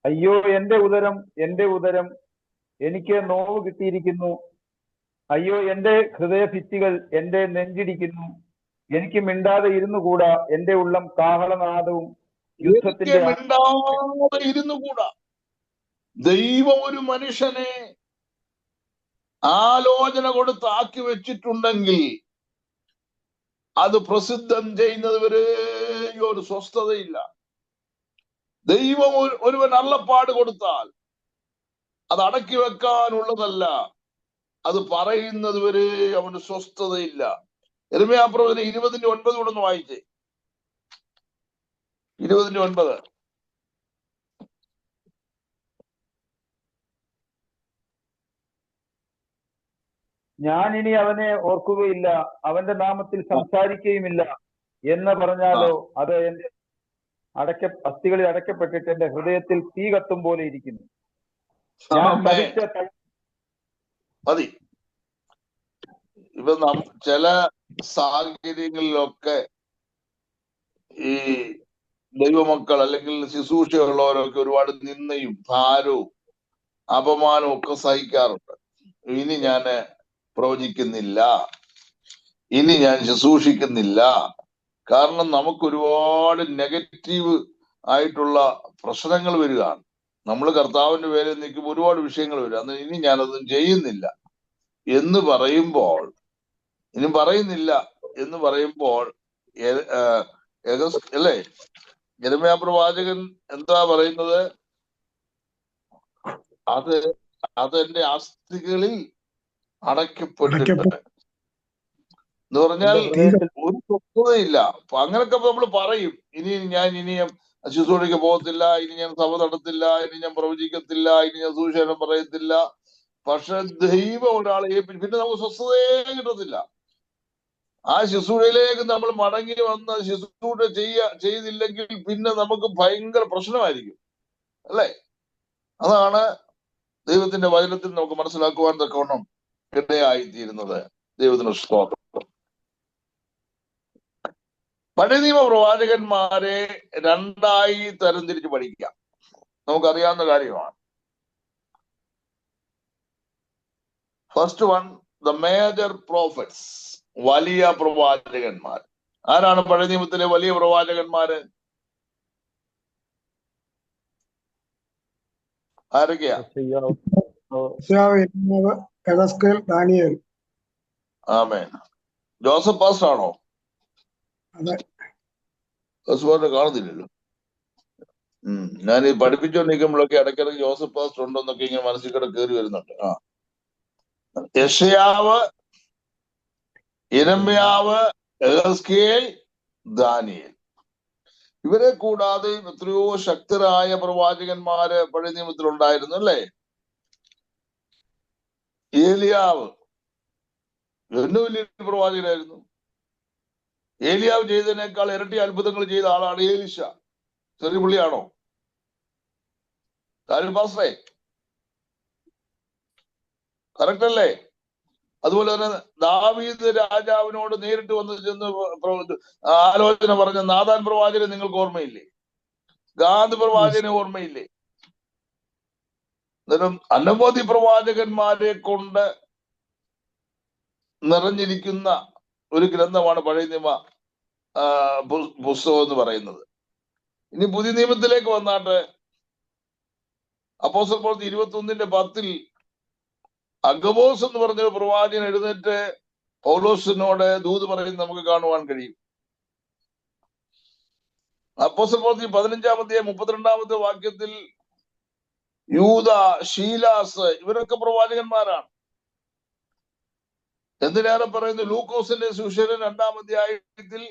അയ്യോ എന്റെ ഉദരം എനിക്ക് നോവ് കിട്ടിയിരിക്കുന്നു. അയ്യോ എന്റെ ഹൃദയഭിത്തികൾ എന്റെ നെഞ്ചിടിക്കുന്നു. എനിക്ക് മിണ്ടാതെ ഇരുന്നുകൂടാ. എന്റെ ഉള്ളം കാഹളനാദവും യുദ്ധത്തിന്റെ മിണ്ടാതെ ഇരുന്നുകൂടാ. ദൈവം ഒരു മനുഷ്യനെ ആലോചന കൊടുത്ത് ആക്കി വെച്ചിട്ടുണ്ടെങ്കിൽ അത് പ്രസിദ്ധം ചെയ്യുന്നത് വരെ ഒരു സ്വസ്ഥതയില്ല. ദൈവം ഒരുവൻ അള്ളപ്പാട് കൊടുത്താൽ അത് അടക്കി വെക്കാനുള്ളതല്ല, അത് പറയുന്നത് വരെ അവന് സ്വസ്ഥതയില്ല. യെരമ്യാ പ്രവചനം 20:9 കൂടെ ഒന്ന് വായിച്ചേ. 20:9. ഞാൻ ഇനി അവനെ ഓർക്കുകയില്ല, അവന്റെ നാമത്തിൽ സംസാരിക്കുകയുമില്ല എന്ന് പറഞ്ഞാലോ അത് എന്റെ അസ്ഥികളിൽ അടയ്ക്കപ്പെട്ടിട്ട് എന്റെ ഹൃദയത്തിൽ തീ കത്തും പോലെ ഇരിക്കുന്നു. മതി. ഇപ്പൊ ചില സാഹചര്യങ്ങളിലൊക്കെ ഈ ദൈവമക്കൾ അല്ലെങ്കിൽ ശുശ്രൂഷയുള്ളവരൊക്കെ ഒരുപാട് നിന്ദയും ഭാരവും അപമാനവും ഒക്കെ സഹിക്കാറുണ്ട്. ഇനി ഞാൻ പ്രവചിക്കുന്നില്ല, ഇനി ഞാൻ ശുശ്രൂഷിക്കുന്നില്ല. കാരണം നമുക്ക് ഒരുപാട് നെഗറ്റീവ് ആയിട്ടുള്ള പ്രശ്നങ്ങൾ വരികയാണ്. നമ്മൾ കർത്താവിന്റെ പേരിൽ നിൽക്കുമ്പോൾ ഒരുപാട് വിഷയങ്ങൾ വരും. അന്ന് ഇനി ഞാനതൊന്നും ചെയ്യുന്നില്ല എന്ന് പറയുമ്പോൾ, ഇനി പറയുന്നില്ല എന്ന് പറയുമ്പോൾ അല്ലേ, യെരമ്യാ പ്രവാചകൻ എന്താ പറയുന്നത്? അതെന്റെ അസ്ഥികളിൽ അടയ്ക്കപ്പെട്ടിട്ട് എന്ന് പറഞ്ഞാൽ ഒരു സ്വസ്ഥതയില്ല. അപ്പൊ അങ്ങനൊക്കെ നമ്മൾ പറയും, ഇനിയും ശുശ്രൂഷയ്ക്ക് പോകത്തില്ല, ഇനി ഞാൻ സഭ നടത്തില്ല, ഇനി ഞാൻ പ്രവചിക്കത്തില്ല, ഇനി ഞാൻ സുവിശേഷം പറയത്തില്ല. പക്ഷെ ദൈവം ഒരാളെ ഏൽപ്പിച്ചു, പിന്നെ നമുക്ക് സ്വസ്ഥതയെ കിട്ടത്തില്ല. ആ ശുശ്രൂഷയിലേക്ക് നമ്മൾ മടങ്ങി വന്ന് ശുശ്രൂഷ ചെയ്തില്ലെങ്കിൽ പിന്നെ നമുക്ക് ഭയങ്കര പ്രശ്നമായിരിക്കും, അല്ലേ? അതാണ് ദൈവത്തിന്റെ വചനത്തിൽ നമുക്ക് മനസ്സിലാക്കുവാൻ തക്കവണ്ണം ഇടയായിത്തീരുന്നത്. ദൈവത്തിന് സ്തോത്രം. പഴയ നിയമ പ്രവാചകന്മാരെ രണ്ടായി തരംതിരിച്ച് പഠിക്കാം. നമുക്കറിയാവുന്ന കാര്യമാണ്. First one, the major prophets, വലിയ പ്രവാചകന്മാർ. ആരാണ് പഴയ നിയമത്തിലെ വലിയ പ്രവാചകന്മാര്? ആരൊക്കെയാ? ദാനിയേൽ. ആമേൻ. ജോസഫ് പാസ്റ്റർ ആണോ? ജോസഫ് പാസ്റ്റർ കാണുന്നില്ലല്ലോ. ഞാൻ ഈ പഠിപ്പിച്ചുകൊണ്ടിരിക്കുമ്പോഴൊക്കെ ഇടയ്ക്കിടയ്ക്ക് ജോസഫ് പാസ്റ്റർ ഉണ്ടോന്നൊക്കെ ഇങ്ങനെ മനസ്സിൽ കൂടെ കയറി വരുന്നുണ്ട്. യെശയ്യാവ്, യിരെമ്യാവ്, എഹെസ്കേൽ, ദാനിയേൽ. ഇവരെ കൂടാതെ എത്രയോ ശക്തരായ പ്രവാചകന്മാര് പഴയ നിയമത്തിൽ ഉണ്ടായിരുന്നു, അല്ലേ? ഏലിയാവ് ഏറ്റവും വലിയ പ്രവാചകനായിരുന്നു. ഏലിയാവ് ചെയ്തതിനേക്കാൾ ഇരട്ടി അത്ഭുതങ്ങൾ ചെയ്ത ആളാണ് ഏലിശ. ചെറിയ പുള്ളിയാണോ? പാസ്റ്ററേ, കറക്റ്റ് അല്ലേ? അതുപോലെ തന്നെ ദാവീദ് രാജാവിനോട് നേരിട്ട് വന്ന് ചെന്ന് ആലോചന പറഞ്ഞ നാഥാൻ പ്രവാചകനെ നിങ്ങൾക്ക് ഓർമ്മയില്ലേ? ഗാദ് പ്രവാചകനെ ഓർമ്മയില്ലേ? അന്നേരം അനവധി പ്രവാചകന്മാരെ കൊണ്ട് നിറഞ്ഞിരിക്കുന്ന ഒരു ഗ്രന്ഥമാണ് പഴയ നിയമ പുസ്തകം എന്ന് പറയുന്നത്. ഇനി പുതിയ നിയമത്തിലേക്ക് വന്നാട്ട് അപ്പോസ്തല പ്രവൃത്തി 21:10 അഗബോസ് എന്ന് പറഞ്ഞൊരു പ്രവാചകൻ എഴുന്നേറ്റ് പൗലോസിനോട് ദൂത് പറയുന്നത് നമുക്ക് കാണുവാൻ കഴിയും. അപ്പോസ്തല പ്രവൃത്തി 15-32 വാക്യത്തിൽ യൂദ, ശീലാസ് ഇവരൊക്കെ പ്രവാചകന്മാരാണ്. എന്തിനേറെ പറയുന്നു, ലൂക്കോസിന്റെ സുവിശേഷം 2-ാം അധ്യായത്തിൽ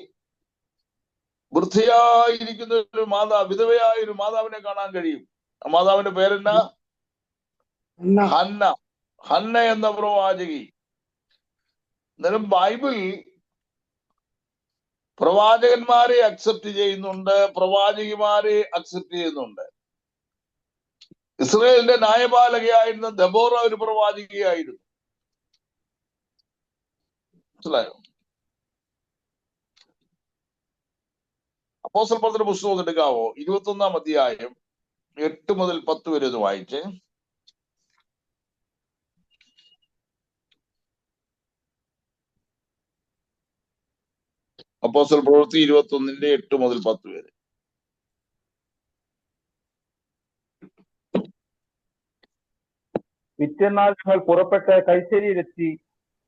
വൃദ്ധയായിരിക്കുന്ന ഒരു വിധവയായ ഒരു മാതാവിനെ കാണാൻ കഴിയും. ആ മാതാവിന്റെ പേരെന്നാ? ഹന്ന. ഹന്ന എന്ന പ്രവാചകി. അന്നേരം ബൈബിൾ പ്രവാചകന്മാരെ അക്സെപ്റ്റ് ചെയ്യുന്നുണ്ട്, പ്രവാചകിമാരെ അക്സെപ്റ്റ് ചെയ്യുന്നുണ്ട്. ഇസ്രായേലിന്റെ ന്യായപാലകയായിരുന്ന ദെബോറ ഒരു പ്രവാചകിയായിരുന്നു. മനസ്സിലായോ? അപ്പോസ്തല പ്രവൃത്തിയുടെ പുസ്തകം എടുക്കാവോ? 21-ാം അധ്യായം 8 മുതൽ 10 വരെ ഒന്ന് വായിച്ചേ. അപ്പോസ്തല പ്രവൃത്തി 21-ന്റെ 8 മുതൽ 10 വരെ. പിറ്റേന്നാൾ ഞങ്ങൾ പുറപ്പെട്ട് കൈസരിയിലെത്തി.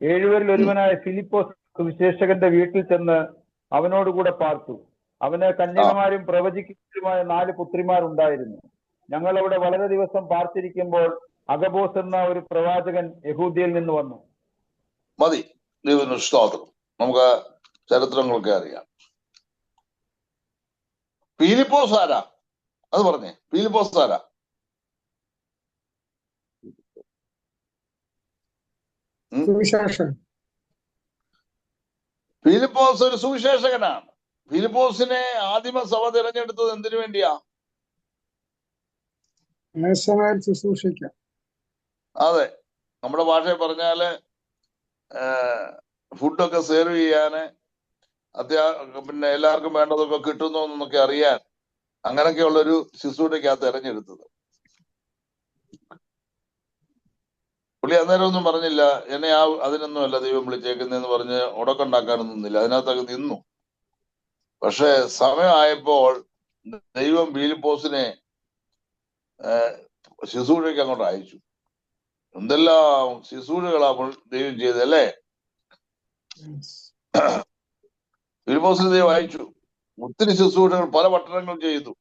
7 പേരിൽ ഒരുവനായ ഫിലിപ്പോസ് സുവിശേഷകന്റെ വീട്ടിൽ ചെന്ന് അവനോടുകൂടെ പാർത്തു. അവന് കന്യകമാരും പ്രവചിക്കുന്നവരുമായ 4 പുത്രിമാരുണ്ടായിരുന്നു. ഞങ്ങൾ അവിടെ വളരെ ദിവസം പാർത്തിരിക്കുമ്പോൾ അഗബോസ് എന്ന ഒരു പ്രവാചകൻ യഹൂദ്യയിൽ നിന്ന് വന്നു. മതി. ദൈവത്തിന് സ്തോത്രം. നമുക്ക് ചരിത്രങ്ങളൊക്കെ അറിയാം. ഫിലിപ്പോസ് ആരാ? അത് പറഞ്ഞേ. ഫിലിപ്പോസ് ആരാ? ഫിലിപ്പോസ് ഒരു സുവിശേഷകനാണ്. ഫിലിപ്പോസിനെ ആദിമ സഭ തിരഞ്ഞെടുത്തത് എന്തിനു വേണ്ടിയാ? ശുശ്രൂഷിക്കാം. അതെ, നമ്മുടെ ഭാഷയിൽ പറഞ്ഞാല് ഫുഡൊക്കെ സെർവ് ചെയ്യാന്, പിന്നെ എല്ലാവർക്കും വേണ്ടതൊക്കെ കിട്ടുന്നു എന്നൊക്കെ അറിയാൻ, അങ്ങനെയൊക്കെയുള്ളൊരു ശുശ്രൂഷയ്ക്കാ തെരഞ്ഞെടുത്തത്. പുള്ളി അന്നേരം ഒന്നും പറഞ്ഞില്ല, എന്നെ അതിനൊന്നും അല്ല ദൈവം വിളിച്ചേക്കുന്നതെന്ന് പറഞ്ഞ് ഉടക്കുണ്ടാക്കാനൊന്നും നിന്നില്ല. അതിനകത്തൊക്കെ നിന്നു. പക്ഷെ സമയമായപ്പോൾ ദൈവം ഫിലിപ്പോസിനെ ശുശ്രൂഷയ്ക്ക് അങ്ങോട്ട് അയച്ചു. എന്തെല്ലാം ശുശ്രൂഷകളാ ദൈവം ചെയ്തല്ലേ. ഫിലിപ്പോസിനെ ദൈവം അയച്ചു. ഒത്തിരി ശുശ്രൂഷകൾ പല പട്ടണങ്ങൾ ചെയ്തു.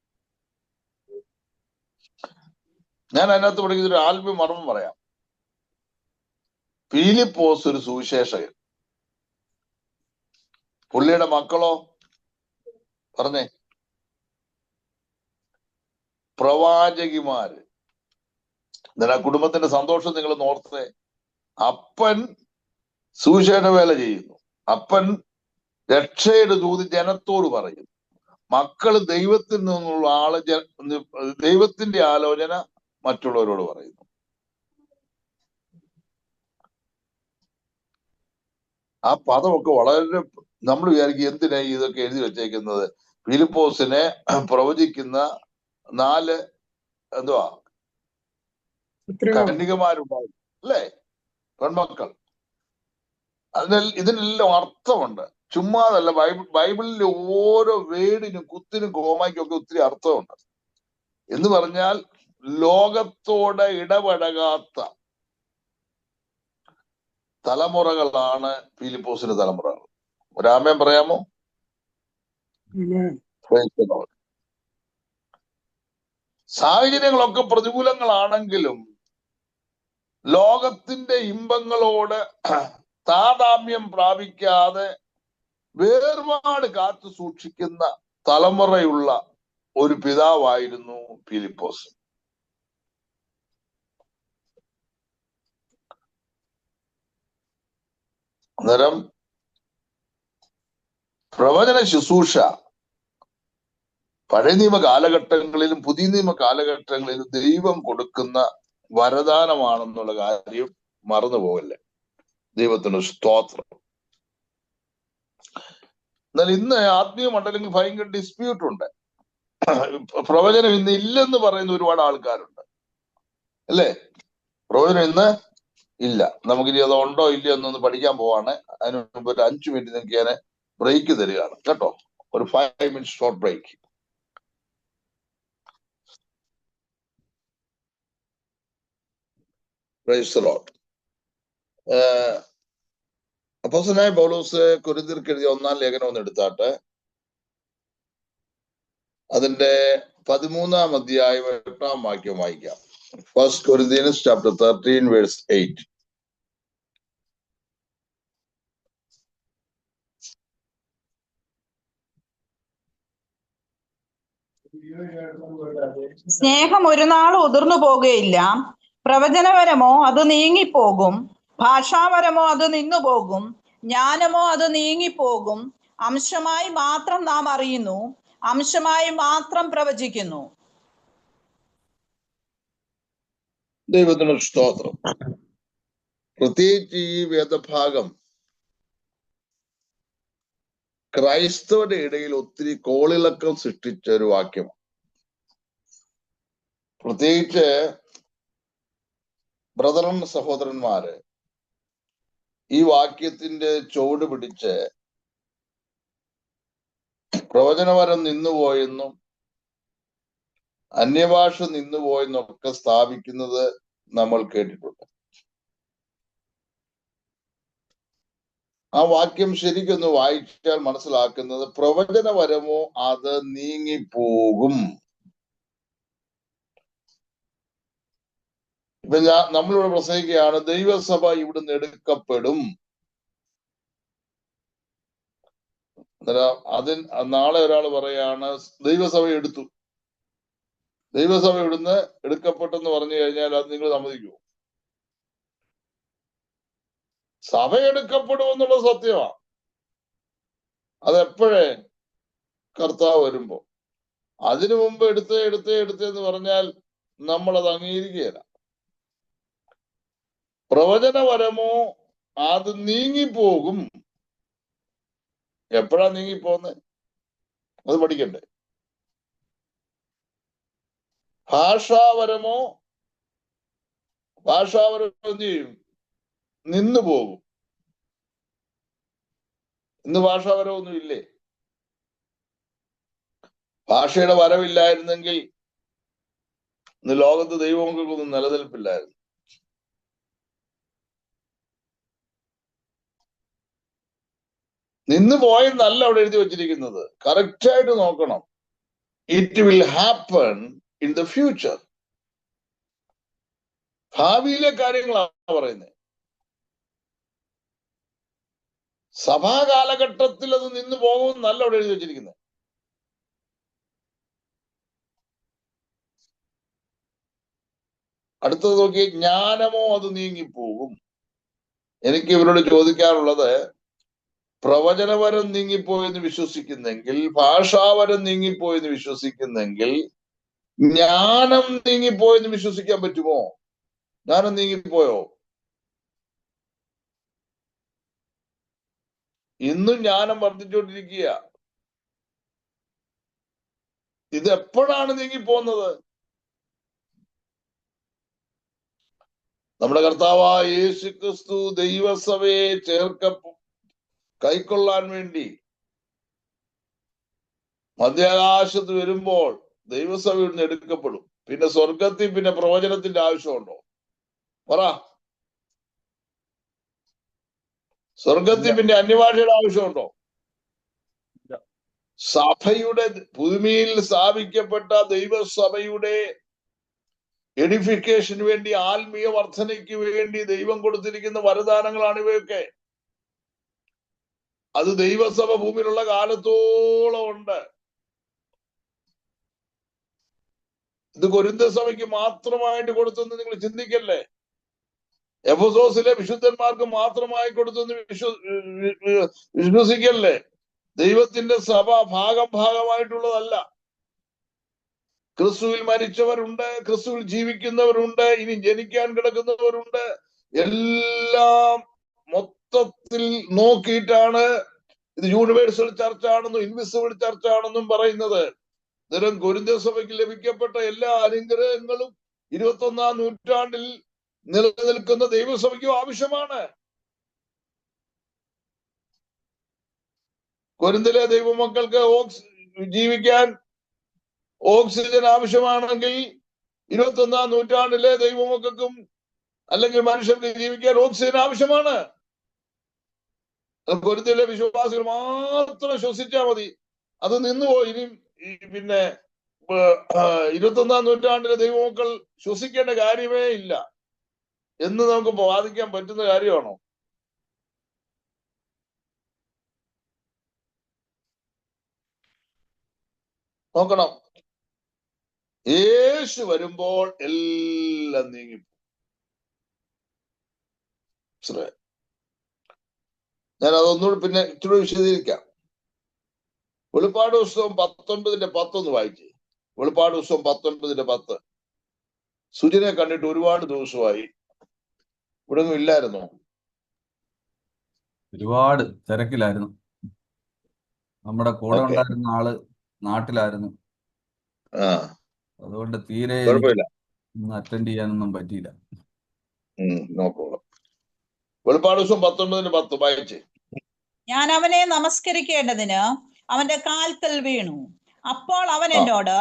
ഞാൻ അതിനകത്ത് പഠിക്കുന്ന ഒരു ആത്മീയ മർമ്മം പറയാം. ഫിലിപ്പോസ് ഒരു സുവിശേഷകൻ. പുള്ളിയുടെ മക്കളോ പറഞ്ഞേ പ്രവാചകിമാര്. എന്നാൽ ആ കുടുംബത്തിന്റെ സന്തോഷം നിങ്ങൾ നോർത്തേ. അപ്പൻ സുവിശേഷ വേല ചെയ്യുന്നു, അപ്പൻ രക്ഷയുടെ ദൂത് ജനത്തോട് പറയുന്നു, മക്കള് ദൈവത്തിൽ നിന്നുള്ള ദൈവത്തിന്റെ ആലോചന മറ്റുള്ളവരോട് പറയുന്നു. ആ പദമൊക്കെ വളരെ നമ്മൾ വിചാരിക്കും എന്തിനാ ഇതൊക്കെ എഴുതി വെച്ചേക്കുന്നത്. ഫിലിപ്പോസിനെ പ്രവചിക്കുന്ന 4 എന്തുവാ കന്യകമാരുണ്ടായിരുന്നു അല്ലേ, പെൺമക്കൾ. ഇതിനെല്ലാം അർത്ഥമുണ്ട്, ചുമ്മാതല്ല. ബൈബിളിലെ ഓരോ വേടിനും കുത്തിനും കോമായ്ക്കും ഒക്കെ ഒത്തിരി അർത്ഥമുണ്ട്. എന്ന് പറഞ്ഞാൽ ലോകത്തോടെ ഇടപഴകാത്ത തലമുറകളാണ് ഫിലിപ്പോസിന്റെ തലമുറകൾ. ഒരാമയം പറയാമോ? സാഹചര്യങ്ങളൊക്കെ പ്രതികൂലങ്ങളാണെങ്കിലും ലോകത്തിന്റെ ഇമ്പങ്ങളോട് താതാമ്യം പ്രാപിക്കാതെ വേർപാട് കാത്തു സൂക്ഷിക്കുന്ന തലമുറയുള്ള ഒരു പിതാവായിരുന്നു ഫിലിപ്പോസ്. അന്നേരം പ്രവചന ശുശ്രൂഷ പഴയ നിയമ കാലഘട്ടങ്ങളിലും പുതിയ നിയമ കാലഘട്ടങ്ങളിലും ദൈവം കൊടുക്കുന്ന വരദാനമാണെന്നുള്ള കാര്യം മറന്നു പോകല്ലേ. ദൈവത്തിന് സ്തോത്രം. എന്നാൽ ഇന്ന് ആത്മീയ മണ്ഡലങ്ങളിൽ ഭയങ്കര ഡിസ്പ്യൂട്ട് ഉണ്ട്. പ്രവചനം ഇന്ന് ഇല്ലെന്ന് പറയുന്ന ഒരുപാട് ആൾക്കാരുണ്ട് അല്ലേ. പ്രവചനം ഇന്ന് ഇല്ല. നമുക്കിനി അത് ഉണ്ടോ ഇല്ലയോ എന്നൊന്ന് പഠിക്കാൻ പോവാണ്. അതിന് മുമ്പ് ഒരു 5 മിനിറ്റ് നിങ്ങൾക്ക് ഞാൻ ബ്രേക്ക് തരികയാണ് കേട്ടോ. ഒരു 5 minute short break. Praise the Lord. അപ്പോസ്തലനായ പൗലോസ് കൊരിന്ത്യർക്ക് എഴുതിയ 1-ാം ലേഖനം ഒന്ന് എടുത്താട്ടെ. അതിന്റെ 13-ാം അധ്യായം 8-ാം വാക്യം വായിക്കാം. 1 Corinthians chapter 13 verse 8. സ്നേഹം ഒരു നാൾ ഉതിർന്നു പോകുകയില്ല. പ്രവചനപരമോ അത് നീങ്ങിപ്പോകും, ഭാഷാപരമോ അത് നിന്നുപോകും, ജ്ഞാനമോ അത് നീങ്ങിപ്പോകും. അംശമായി മാത്രം നാം അറിയുന്നു, അംശമായി മാത്രം പ്രവചിക്കുന്നു. ദൈവത്തിന് സ്തോത്രം. പ്രത്യേകിച്ച് ഈ വേദഭാഗം ക്രൈസ്തവരുടെ ഇടയിൽ ഒത്തിരി കോളിളക്കം സൃഷ്ടിച്ച ഒരു വാക്യമാണ്. പ്രത്യേകിച്ച് ബ്രദറൻ സഹോദരന്മാര് ഈ വാക്യത്തിന്റെ ചുവട് പിടിച്ച് പ്രവചനപരം നിന്നുപോയെന്നും അന്യഭാഷ നിന്നുപോയെന്നൊക്കെ സ്ഥാപിക്കുന്നത് നമ്മൾ കേട്ടിട്ടുണ്ട്. ആ വാക്യം ശരിക്കൊന്ന് വായിച്ചാൽ മനസ്സിലാക്കുന്നത് പ്രവചനപരമോ അത് നീങ്ങിപ്പോകും. ഇപ്പൊ നമ്മളിവിടെ പ്രസംഗിക്കുകയാണ്, ദൈവസഭ ഇവിടുന്ന് എടുക്കപ്പെടും. നാളെ ഒരാൾ പറയാണ് ദൈവസഭ എടുത്തു, ദൈവസഭ ഇവിടുന്ന് എടുക്കപ്പെട്ടെന്ന് പറഞ്ഞു കഴിഞ്ഞാൽ അത് നിങ്ങൾ സമ്മതിക്കുമോ? സഭ എടുക്കപ്പെടുമെന്നുള്ളത് സത്യമാണ്. അതെപ്പോഴേ കർത്താവ് വരുമ്പോ. അതിനു മുമ്പ് എടുത്തേന്ന് പറഞ്ഞാൽ നമ്മൾ അത് അംഗീകരിക്കുകയില്ല. പ്രവചനപരമോ അത് നീങ്ങിപ്പോകും. എപ്പോഴാ നീങ്ങിപ്പോന്നെ? അത് പഠിക്കണ്ടേ. ഭാഷാപരമോ എന്ത് ചെയ്യും? നിന്നു പോകും. ഇന്ന് ഭാഷാപരമൊന്നും ഇല്ലേ? ഭാഷയുടെ വരവില്ലായിരുന്നെങ്കിൽ ഇന്ന് ലോകത്ത് ദൈവമക്കൾക്കൊന്നും നിലനിൽപ്പില്ലായിരുന്നു. നിന്ന് പോയെന്നല്ല അവിടെ എഴുതി വെച്ചിരിക്കുന്നത്. കറക്റ്റായിട്ട് നോക്കണം. It will happen in the future. ഭാവിയിലെ കാര്യങ്ങളാണ് പറയുന്നത്. സഭാ കാലഘട്ടത്തിൽ അത് നിന്ന് പോകുമെന്നല്ല അവിടെ എഴുതി വെച്ചിരിക്കുന്നത്. അടുത്തത് നോക്കി, ജ്ഞാനമോ അത് നീങ്ങിപ്പോകും. എനിക്ക് ഇവരോട് ചോദിക്കാറുള്ളത്, പ്രവചനവരം നീങ്ങിപ്പോയെന്ന് വിശ്വസിക്കുന്നെങ്കിൽ, ഭാഷാവരം നീങ്ങിപ്പോയെന്ന് വിശ്വസിക്കുന്നെങ്കിൽ, ജ്ഞാനം നീങ്ങിപ്പോയെന്ന് വിശ്വസിക്കാൻ പറ്റുമോ? ജ്ഞാനം നീങ്ങിപ്പോയോ? ഇന്നും ജ്ഞാനം വർദ്ധിച്ചുകൊണ്ടിരിക്കുക. ഇത് എപ്പോഴാണ് നീങ്ങിപ്പോകുന്നത്? നമ്മുടെ കർത്താവായ യേശു ക്രിസ്തു ദൈവസഭയെ കൈക്കൊള്ളാൻ വേണ്ടി മധ്യാകാശത്ത് വരുമ്പോൾ ദൈവസഭയിൽ നിന്ന് എടുക്കപ്പെടും. പിന്നെ സ്വർഗത്തിൽ പിന്നെ പ്രവചനത്തിന്റെ ആവശ്യമുണ്ടോ? പറ. സ്വർഗത്തിൽ പിന്നെ അന്യഭാഷയുടെ ആവശ്യമുണ്ടോ? സഭയുടെ ഭൂമിയിൽ സ്ഥാപിക്കപ്പെട്ട ദൈവസഭയുടെ എഡിഫിക്കേഷന് വേണ്ടി, ആത്മീയ വർധനയ്ക്ക് വേണ്ടി ദൈവം കൊടുത്തിരിക്കുന്ന വരദാനങ്ങളാണ് ഇവയൊക്കെ. അത് ദൈവസഭ ഭൂമിയിലുള്ള കാലത്തോളം ഉണ്ട്. ഇത് കൊരിന്ത സഭയ്ക്ക് മാത്രമായിട്ട് കൊടുത്തെന്ന് നിങ്ങൾ ചിന്തിക്കല്ലേ. എഫെസോസിലെ വിശുദ്ധന്മാർക്ക് മാത്രമായി കൊടുത്തെന്ന് വിശ്വസിക്കല്ലേ. ദൈവത്തിന്റെ സഭ ഭാഗമായിട്ടുള്ളതല്ല. ക്രിസ്തുവിൽ മരിച്ചവരുണ്ട്, ക്രിസ്തുവിൽ ജീവിക്കുന്നവരുണ്ട്, ഇനി ജനിക്കാൻ കിടക്കുന്നവരുണ്ട്. എല്ലാം മൊത്തത്തിൽ നോക്കിയിട്ടാണ് ഇത് യൂണിവേഴ്സൽ ചർച്ചാണെന്നും ഇൻവിസിബിൾ ചർച്ചാണെന്നും പറയുന്നത്. അന്നേരം കൊരിന്ത സഭയ്ക്ക് ലഭിക്കപ്പെട്ട എല്ലാ അനുഗ്രഹങ്ങളും 21-ാം നൂറ്റാണ്ടിൽ നിലനിൽക്കുന്ന ദൈവസഭയ്ക്കും ആവശ്യമാണ്. കൊരിന്തിലെ ദൈവമക്കൾക്ക് ജീവിക്കാൻ ഓക്സിജൻ ആവശ്യമാണെങ്കിൽ 21-ാം നൂറ്റാണ്ടിലെ ദൈവമക്കൾക്കും അല്ലെങ്കിൽ മനുഷ്യർക്ക് ജീവിക്കാൻ ഓക്സിജൻ ആവശ്യമാണ്. കൊരിന്തിലെ വിശ്വാസികൾ മാത്രം ശ്വസിച്ചാൽ മതി, അത് നിന്നുപോയി. ഇനി പിന്നെ 21-ാം നൂറ്റാണ്ടിലെ ദൈവമക്കൾ ശ്വസിക്കേണ്ട കാര്യമേ ഇല്ല എന്ന് നമുക്ക് വാദിക്കാൻ പറ്റുന്ന കാര്യമാണോ? നോക്കണം. യേശു വരുമ്പോൾ എല്ലാം നീങ്ങി. ഞാൻ അതൊന്നുകൂടി പിന്നെ ഇച്ചിരി വിശദീകരിക്കാം. വെളിപ്പാട് പുസ്തകം 19:10 ഒന്ന് വായിച്ചേ. വെളിപ്പാട് പുസ്തകം 19:10. സുജിനെ കണ്ടിട്ട് ഒരുപാട് ദിവസമായി. ഇവിടെ ഒന്നും ഇല്ലായിരുന്നോ? ഒരുപാട് തിരക്കിലായിരുന്നു. നമ്മുടെ കൂടെ ഉണ്ടായിരുന്ന ആള് നാട്ടിലായിരുന്നു. അതുകൊണ്ട് തീരെ കുഴപ്പമില്ല, അറ്റൻഡ് ചെയ്യാനൊന്നും പറ്റിയില്ല. നോക്കോളാം. വെളിപ്പാട് ദിവസം 19:10 വായിച്ചേ. ഞാൻ അവനെ നമസ്കരിക്കേണ്ടതിന് അവന്റെ കാൽക്കൽ വീണു. അപ്പോൾ അവൻ എന്നോട്,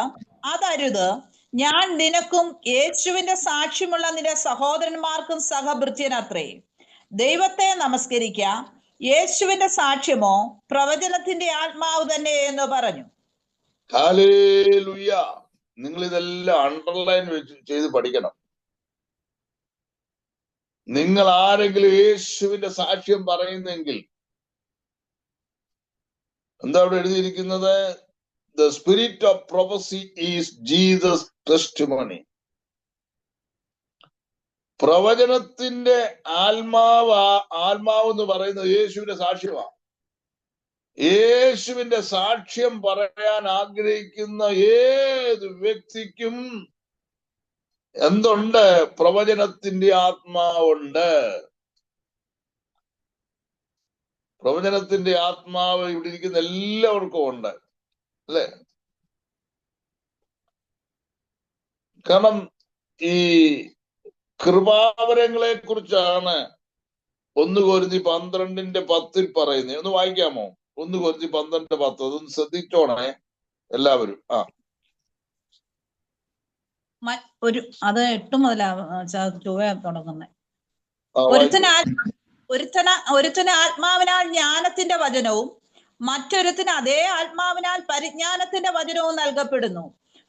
അതരുത്, ഞാൻ നിനക്കും യേശുവിന്റെ സാക്ഷ്യമുള്ള നിന്റെ സഹോദരന്മാർക്കും സഹഭൃത്യനത്രേ. ദൈവത്തെ നമസ്കരിക്ക, യേശുവിന്റെ സാക്ഷ്യമോ പ്രവചനത്തിന്റെ ആത്മാവ് തന്നെ എന്ന് പറഞ്ഞു. ഹല്ലേലൂയ. നിങ്ങൾ ഇതെല്ലാം അണ്ടർലൈൻ ചെയ്ത് പഠിക്കണം. നിങ്ങൾ ആരെങ്കിലും യേശുവിന്റെ സാക്ഷ്യം പറയുന്നെങ്കിൽ എന്താ അവിടെ എഴുതിയിരിക്കുന്നത്? The spirit of prophecy is Jesus' testimony. പ്രവചനത്തിന്റെ ആത്മാവ് എന്ന് പറയുന്നത് യേശുവിന്റെ സാക്ഷ്യമാണ്. യേശുവിന്റെ സാക്ഷ്യം പറയാൻ ആഗ്രഹിക്കുന്ന ഏത് വ്യക്തിക്കും എന്തുണ്ട്? പ്രവചനത്തിന്റെ ആത്മാവുണ്ട്. പ്രവചനത്തിന്റെ ആത്മാവ് ഇവിടെ ഇരിക്കുന്ന എല്ലാവർക്കും ഉണ്ട്, അല്ലെ? കാരണം ഈ കൃപാവരങ്ങളെ കുറിച്ചാണ് 1 കൊരിന്തി 12:10 പറയുന്നത്. ഒന്ന് വായിക്കാമോ? 1 കൊരിന്തി 12:10. അതൊന്ന് ശ്രദ്ധിച്ചോണേ എല്ലാവരും. അത് 8 മുതലാ ചൊവ്വ തുടങ്ങുന്നത്. ഒരുത്തന് ആത്മാവിനാൽ ജ്ഞാനത്തിന്റെ വചനവും മറ്റൊരുത്തിന് അതേ ആത്മാവിനാൽ പരിജ്ഞാനത്തിന്റെ വചനവും നൽകപ്പെടുന്നു.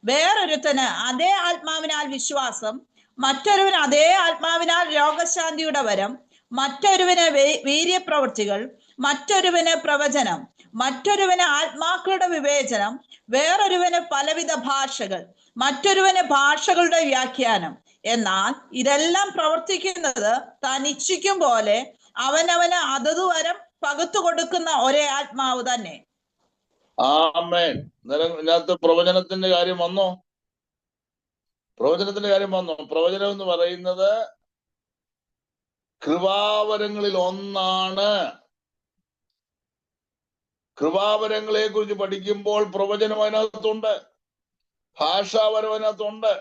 വേറൊരുത്തന് അതേ ആത്മാവിനാൽ വിശ്വാസം, മറ്റൊരുവന് അതേ ആത്മാവിനാൽ രോഗശാന്തിയുടെ വരം, മറ്റൊരുവന് വീര്യപ്രവൃത്തികൾ, മറ്റൊരുവന് പ്രവചനം, മറ്റൊരുവന് ആത്മാക്കളുടെ വിവേചനം, വേറൊരുവന് പലവിധ ഭാഷകൾ, മറ്റൊരുവന് ഭാഷകളുടെ വ്യാഖ്യാനം. എന്നാൽ ഇതെല്ലാം പ്രവർത്തിക്കുന്നത് താൻ ഇച്ഛിക്കും പോലെ അവനവന് അതതു വരം പകുത്തു കൊടുക്കുന്ന ഒരേ ആത്മാവ് തന്നെ. ആമേൻ. ഇതിനകത്ത് പ്രവചനത്തിന്റെ കാര്യം വന്നോ? പ്രവചനത്തിന്റെ കാര്യം വന്നോ? പ്രവചനം എന്ന് പറയുന്നത് കൃപാവരങ്ങളിൽ ഒന്നാണ്. കൃപാവരങ്ങളെ കുറിച്ച് പഠിക്കുമ്പോൾ പ്രവചനം അതിനകത്തുണ്ട്, ഭാഷാവരം അതിനകത്തുണ്ട്.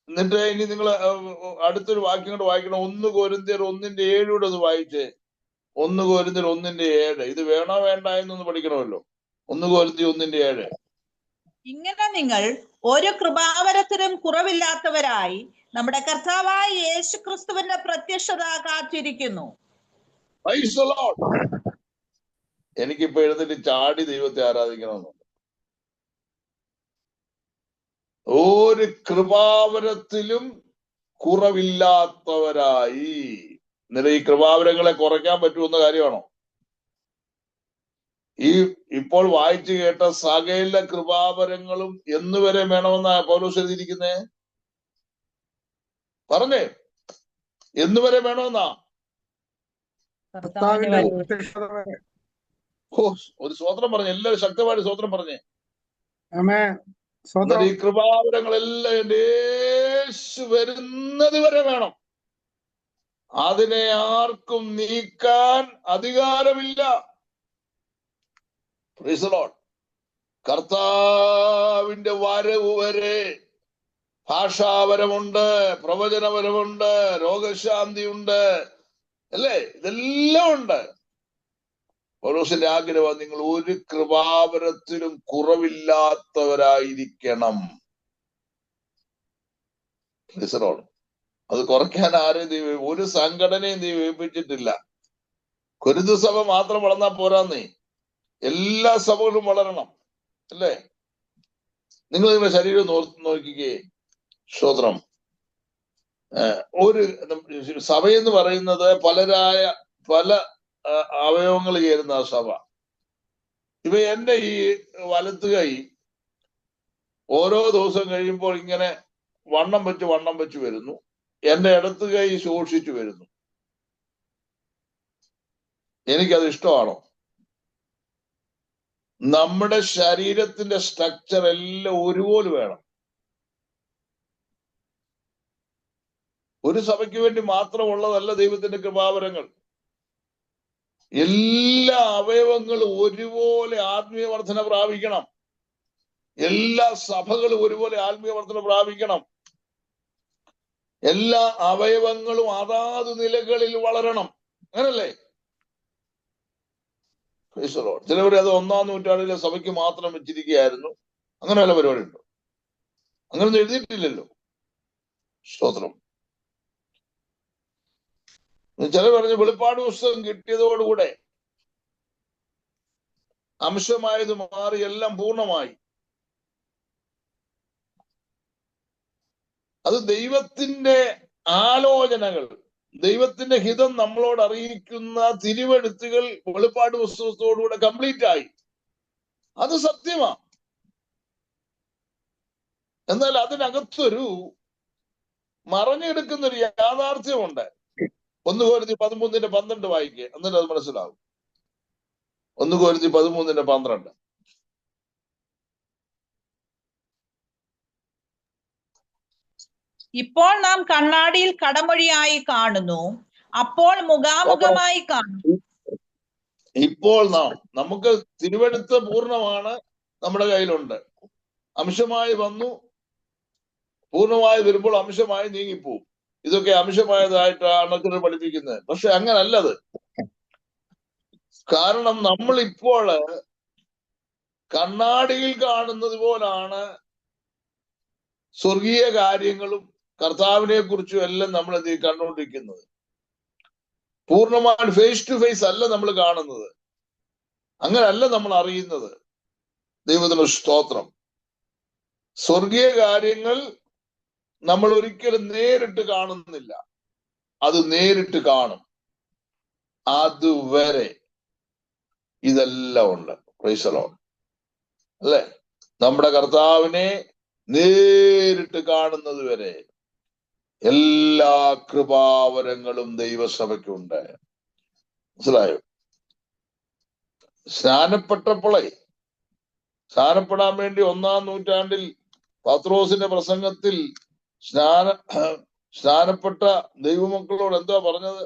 എന്നിട്ട് ഇനി നിങ്ങൾ അടുത്തൊരു വാക്യം കൊണ്ട് വായിക്കണം. 1 കൊരിന്ത്യർ 1:7 അത് വായിച്ചേ. 1 കൊരിന്ത്യർ 1:7. ഇത് വേണോ വേണ്ട എന്നൊന്ന് പഠിക്കണമല്ലോ. 1 കൊരിന്ത്യർ 1:7. ഇങ്ങനെ നിങ്ങൾ ഒരു കൃപാവരത്തിനും കുറവില്ലാത്തവരായി നമ്മുടെ കർത്താവായ യേശു ക്രിസ്തുവിന്റെ പ്രത്യക്ഷത കാത്തിരിക്കുന്നു. Praise the Lord. എനിക്കിപ്പോ എഴുന്നേറ്റ് ചാടി ദൈവത്തെ ആരാധിക്കണമെന്നുണ്ട്. ഒരു കൃപാവരത്തിലും കുറവില്ലാത്തവരായി. എന്നിട്ട് ഈ കൃപാവരങ്ങളെ കുറയ്ക്കാൻ പറ്റുമെന്ന കാര്യമാണോ? ഇപ്പോൾ വായിച്ചു കേട്ട സകല കൃപാവരങ്ങളും എന്നുവരെ വേണമെന്നാ പൗലോസ് എഴുതിയിരിക്കുന്നേ? പറഞ്ഞേ, എന്നുവരെ വേണമെന്നാ? കർത്താവിന്റെ പ്രത്യക്ഷത വരെ. ഓ, ഒരു സ്വോത്രം പറഞ്ഞേ, എല്ലാവരും ശക്തമായിട്ട് സ്വോത്രം പറഞ്ഞേ. ആമേൻ. എന്നിട്ട് ഈ കൃപാവരങ്ങളെല്ലാം എന്റെ യേശു വരുന്നത് വരെ വേണം. അതിനെ ആർക്കും നീക്കാൻ അധികാരമില്ല. Praise the Lord. കർത്താവിന്റെ വരവ് വരെ ഭാഷാവരമുണ്ട്, പ്രവചനപരമുണ്ട്, രോഗശാന്തിയുണ്ട്, അല്ലേ? ഇതെല്ലാം ഉണ്ട്. പൗലോസിന്റെ ആഗ്രഹം നിങ്ങൾ ഒരു കൃപാവരത്തിലും കുറവില്ലാത്തവരായിരിക്കണം. അത് കുറയ്ക്കാൻ ആരെയും ഒരു സംഘടനയും ഏൽപ്പിച്ചിട്ടില്ല. കൊരിന്ത് സഭ മാത്രം വളർന്നാൽ പോരാന്നേ, എല്ലാ സഭകളും വളരണം, അല്ലേ? നിങ്ങൾ നിങ്ങളുടെ ശരീരം നോക്കിക്കേ. സ്തോത്രം. ഒരു സഭയെന്ന് പറയുന്നത് പല അവയവങ്ങൾ ചേരുന്ന സഭ. ഇപ്പൊ എന്റെ ഈ വലത്ത് കൈ ഓരോ ദിവസം കഴിയുമ്പോൾ ഇങ്ങനെ വണ്ണം വെച്ച് വരുന്നു. എന്റെ ഇടത്ത് കൈ ശോഷിച്ചു വരുന്നു. എനിക്കത് ഇഷ്ടമാണോ? നമ്മുടെ ശരീരത്തിന്റെ സ്ട്രക്ചർ എല്ലാം ഒരുപോലെ വേണം. ഒരു സഭയ്ക്ക് വേണ്ടി മാത്രമുള്ളതല്ല ദൈവത്തിന്റെ കൃപാവരങ്ങൾ. എല്ലാ അവയവങ്ങളും ഒരുപോലെ ആത്മീയ വർധന പ്രാപിക്കണം. എല്ലാ സഭകളും ഒരുപോലെ ആത്മീയ വർധന പ്രാപിക്കണം. എല്ലാ അവയവങ്ങളും അതാത് നിലകളിൽ വളരണം. അങ്ങനല്ലേ? ചിലവർ അത് 1-ാം നൂറ്റാണ്ടിലെ സഭയ്ക്ക് മാത്രം വെച്ചിരിക്കുകയായിരുന്നു. അങ്ങനെ വല്ല പരിപാടി ഉണ്ടോ? അങ്ങനൊന്നും എഴുതിയിട്ടില്ലല്ലോ. സ്തോത്രം. ചിലർ പറഞ്ഞ് വെളിപ്പാട് പുസ്തകം കിട്ടിയതോടുകൂടെ അംശമായത് മാറി എല്ലാം പൂർണ്ണമായി. അത് ദൈവത്തിന്റെ ആലോചനകൾ, ദൈവത്തിന്റെ ഹിതം നമ്മളോട് അറിയിക്കുന്ന തിരുവെഴുത്തുകൾ വെളിപ്പാട് പുസ്തകത്തോടുകൂടെ കംപ്ലീറ്റ് ആയി. അത് സത്യമാണ്. എന്നാൽ അതിനകത്തൊരു മറഞ്ഞെടുക്കുന്നൊരു യാഥാർത്ഥ്യമുണ്ട്. 1 കൊരിന്ത്യർ 13:12 വായിക്കുക, എന്നിട്ട് അത് മനസ്സിലാവും. 1 കൊരിന്ത്യർ 13:12. ഇപ്പോൾ നാം കണ്ണാടിയിൽ കടമൊഴിയായി കാണുന്നു, അപ്പോൾ മുഖാമുഖമായി കാണുന്നു. ഇപ്പോൾ നമുക്ക് തിരുവെഴുത്ത് പൂർണ്ണമാണ്, നമ്മുടെ കയ്യിലുണ്ട്. അംശമായി വന്നു, പൂർണ്ണമായി വരുമ്പോൾ അംശമായി നീങ്ങിപ്പോവും. ഇതൊക്കെ അംശമായതായിട്ടാണ് ചിലർ പഠിപ്പിക്കുന്നത്. പക്ഷെ അങ്ങനല്ലത്. കാരണം നമ്മൾ ഇപ്പോൾ കണ്ണാടിയിൽ കാണുന്നത് പോലാണ് സ്വർഗീയ കാര്യങ്ങളും കർത്താവിനെ കുറിച്ചും എല്ലാം നമ്മൾ കണ്ടുകൊണ്ടിരിക്കുന്നത്. പൂർണ്ണമായിട്ട് ഫേസ് ടു ഫേസ് അല്ല നമ്മൾ കാണുന്നത്, അങ്ങനല്ല നമ്മൾ അറിയുന്നത്. ദൈവത്തിന് സ്തോത്രം. സ്വർഗീയ കാര്യങ്ങൾ നമ്മൾ ഒരിക്കലും നേരിട്ട് കാണുന്നില്ല, അത് നേരിട്ട് കാണും. അതുവരെ ഇതെല്ലാം ഉണ്ട്. Price the Lord. അല്ലെ? നമ്മുടെ കർത്താവിനെ നേരിട്ട് കാണുന്നത് വരെ എല്ലാ കൃപാവരങ്ങളും ദൈവസഭയ്ക്കുണ്ട്. മനസ്സിലായോ? സ്നാനപ്പെടാൻ വേണ്ടി 1-ാം നൂറ്റാണ്ടിൽ പത്രോസിന്റെ പ്രസംഗത്തിൽ സ്നാനപ്പെട്ട ദൈവമക്കളോട് എന്താ പറഞ്ഞത്?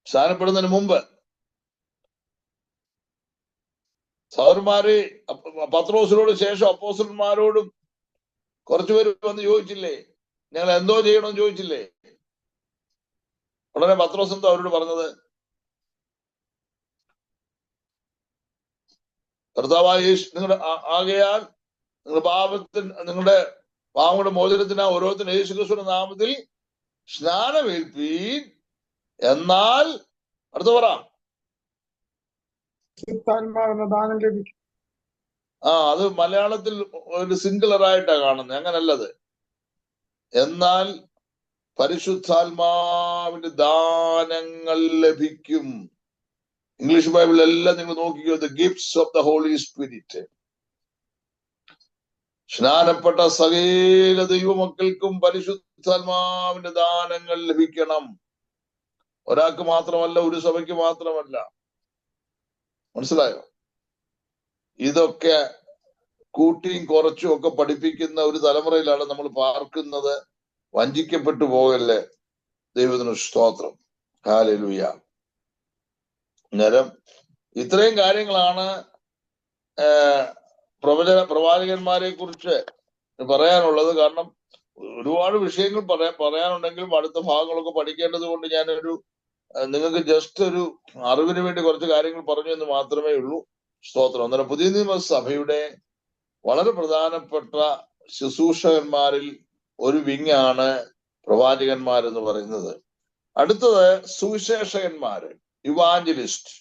സ്നാനപ്പെടുന്നതിന് മുമ്പ് സഹോദരന്മാരെ, പത്രോസിനോട് ശേഷം അപ്പോസ്തലന്മാരോടും കുറച്ചുപേര് വന്ന് ചോദിച്ചില്ലേ, ഞങ്ങൾ എന്തോ ചെയ്യണമെന്ന് ചോദിച്ചില്ലേ? ഉടനെ പത്രോസ് എന്തോ അവരോട് പറഞ്ഞത്? കർത്താവായ യേശു ആകയാൽ നിങ്ങളുടെ പാവങ്ങളുടെ മോചനത്തിന് ഓരോരുത്തരും യേശു ക്രിസ്തുവിന്റെ നാമത്തിൽ സ്നാനമേൽപ്പീൻ, എന്നാൽ അടുത്ത പറ, ദാനം ലഭിക്കും. അത് മലയാളത്തിൽ ഒരു സിംഗുലറായിട്ടാ കാണുന്നത്, അങ്ങനല്ലത്. എന്നാൽ പരിശുദ്ധാത്മാവിന്റെ ദാനങ്ങൾ ലഭിക്കും. ഇംഗ്ലീഷ് ബൈബിളിലെല്ലാം നിങ്ങൾ നോക്കിക്കോ, the gifts of the Holy Spirit. സ്നാനപ്പെട്ട സകല ദൈവമക്കൾക്കും പരിശുദ്ധാത്മാവിന്റെ ദാനങ്ങൾ ലഭിക്കണം. ഒരാൾക്ക് മാത്രമല്ല, ഒരു സഭയ്ക്ക് മാത്രമല്ല. മനസ്സിലായോ? ഇതൊക്കെ കൂട്ടിയും കുറച്ചും ഒക്കെ പഠിപ്പിക്കുന്ന ഒരു തലമുറയിലാണ് നമ്മൾ പാർക്കുന്നത്. വഞ്ചിക്കപ്പെട്ടു പോകല്ലേ. ദൈവത്തിന് സ്തോത്രം. ഹല്ലേലൂയ. അന്നേരം ഇത്രയും കാര്യങ്ങളാണ് പ്രവാചകന്മാരെ കുറിച്ച് പറയാനുള്ളത്. കാരണം ഒരുപാട് വിഷയങ്ങൾ പറയാനുണ്ടെങ്കിലും അടുത്ത ഭാഗങ്ങളൊക്കെ പഠിക്കേണ്ടത് കൊണ്ട് ഞാനൊരു നിങ്ങൾക്ക് ജസ്റ്റ് ഒരു അറിവിന് വേണ്ടി കുറച്ച് കാര്യങ്ങൾ പറഞ്ഞു എന്ന് മാത്രമേ ഉള്ളൂ. സ്തോത്രം. അന്നേരം പുതിയ നിയമസഭയുടെ വളരെ പ്രധാനപ്പെട്ട ശുശ്രൂഷകന്മാരിൽ ഒരു വിങ്ങാണ് പ്രവാചകന്മാരെന്ന് പറയുന്നത്. അടുത്തത് സുവിശേഷകന്മാര്, ഇവാഞ്ചലിസ്റ്റ്.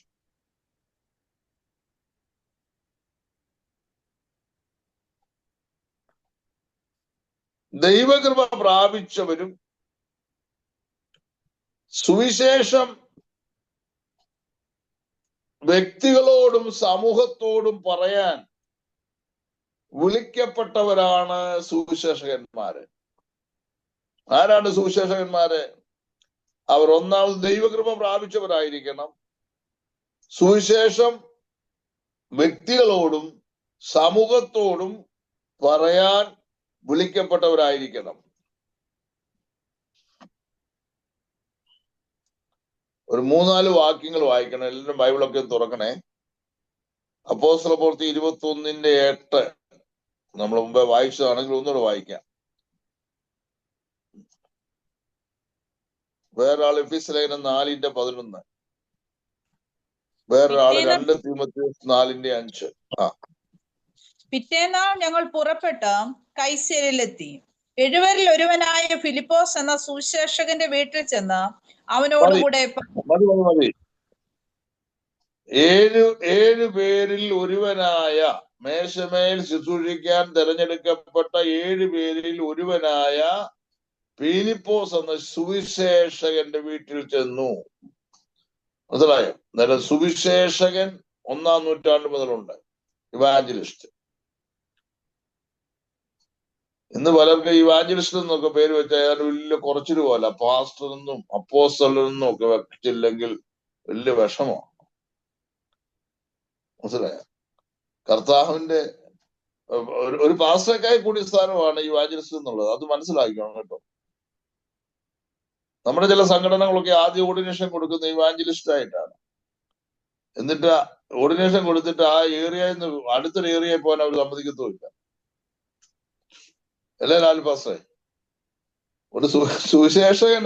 ദൈവകൃപ പ്രാപിച്ചവരും സുവിശേഷം വ്യക്തികളോടും സമൂഹത്തോടും പറയാൻ വിളിക്കപ്പെട്ടവരാണ് സുവിശേഷകന്മാര്. ആരാണ് സുവിശേഷകന്മാര്? അവർ ഒന്നാമത് ദൈവകൃപ പ്രാപിച്ചവരായിരിക്കണം, സുവിശേഷം വ്യക്തികളോടും സമൂഹത്തോടും പറയാൻ വിളിക്കപ്പെട്ടവരായിരിക്കണം. ഒരു 3-4 വാക്യങ്ങൾ വായിക്കണം. എല്ലാവരും ബൈബിളൊക്കെ തുറക്കണേ. അപ്പോസ്തലപ്രവൃത്തി 21:8 നമ്മൾ മുമ്പേ വായിച്ചതാണെങ്കിൽ ഒന്നുകൂടെ വായിക്കാം. വേറൊരാൾ എഫെസ്യ ലേഖനം 4:11, വേറൊരാള് 2 തീമോഥെയോസ് 4:5. പിറ്റേന്നാൾ ഞങ്ങൾ പുറപ്പെട്ട് കൈസരിയിലെത്തി. 7-ൽ ഒരുവനായ ഫിലിപ്പോസ് എന്ന സുവിശേഷകന്റെ വീട്ടിൽ ചെന്ന് അവനോടുകൂടെ മതി. 7 പേരിൽ ഒരുവനായ, മേശമേൽ ശുശ്രൂഷിക്കാൻ തിരഞ്ഞെടുക്കപ്പെട്ട 7 പേരിൽ ഒരുവനായ ഫിലിപ്പോസ് എന്ന സുവിശേഷകന്റെ വീട്ടിൽ ചെന്നു. മനസ്സിലായോ? അന്നേരം സുവിശേഷകൻ 1-ാം നൂറ്റാണ്ട് മുതലുണ്ട്. ഇവാഞ്ചലിസ്റ്റ്. ഇന്ന് പലർക്കും ഇവാഞ്ചലിസ്റ്റ് എന്നൊക്കെ പേര് വെച്ചാൽ വലിയ കുറച്ചിട്ട് പോലെ, പാസ്റ്റർ എന്നും അപ്പോസ്തലൻ എന്നും ഒക്കെ വെച്ചില്ലെങ്കിൽ വലിയ വിഷമമാണ്. മനസ്സിലായോ? കർത്താവിന്റെ ഒരു പാസ്റ്ററേക്കായി കൂടിയ സ്ഥാനമാണ് ഇവാഞ്ചലിസ്റ്റ് എന്നുള്ളത്. അത് മനസ്സിലാക്കണം കേട്ടോ. നമ്മുടെ ചില സംഘടനകളൊക്കെ ആദ്യം ഓർഡിനേഷൻ കൊടുക്കുന്ന ഇവാഞ്ചലിസ്റ്റ് ആയിട്ടാണ്. എന്നിട്ട് ഓർഡിനേഷൻ കൊടുത്തിട്ട് ആ ഏരിയയിൽ നിന്ന് അടുത്തൊരു ഏരിയയിൽ പോകാൻ അവർ സമ്മതിക്കത്തുമില്ല. അല്ലേ ലാൽ പാസ്റ്ററെ? ഒരു സുവിശേഷകൻ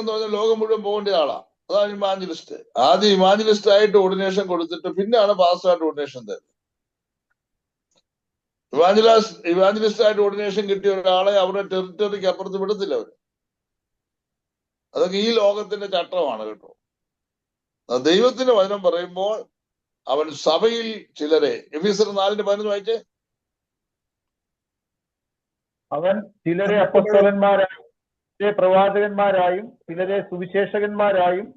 എന്ന് പറഞ്ഞാൽ ലോകം മുഴുവൻ പോകേണ്ട ആളാ. അതാണ് ഇവാഞ്ചലിസ്റ്റ്. ആദ്യം ഇവാഞ്ചലിസ്റ്റ് ആയിട്ട് ഓർഡിനേഷൻ കൊടുത്തിട്ട് പിന്നെയാണ് പാസ്റ്ററായിട്ട് ഓർഡിനേഷൻ തരുന്നത്. ഇവാഞ്ചലിസ്റ്റ് ആയിട്ട് ഓർഡിനേഷൻ കിട്ടിയ ഒരാളെ അവരുടെ ടെറിട്ടറിക്ക് അപ്പുറത്ത് വിടത്തില്ല അവര്. അതൊക്കെ ഈ ലോകത്തിന്റെ ചട്ടമാണ് കേട്ടോ. ദൈവത്തിന്റെ വചനം പറയുമ്പോൾ അവൻ സഭയിൽ ചിലരെ, എഫീസർ 4:11 വായിച്ചേ. അവൻ ചിലരെ അപ്പോസ്തലന്മാരായും ചിലരെ പ്രവാചകന്മാരായും ചിലരെ സുവിശേഷകന്മാരായും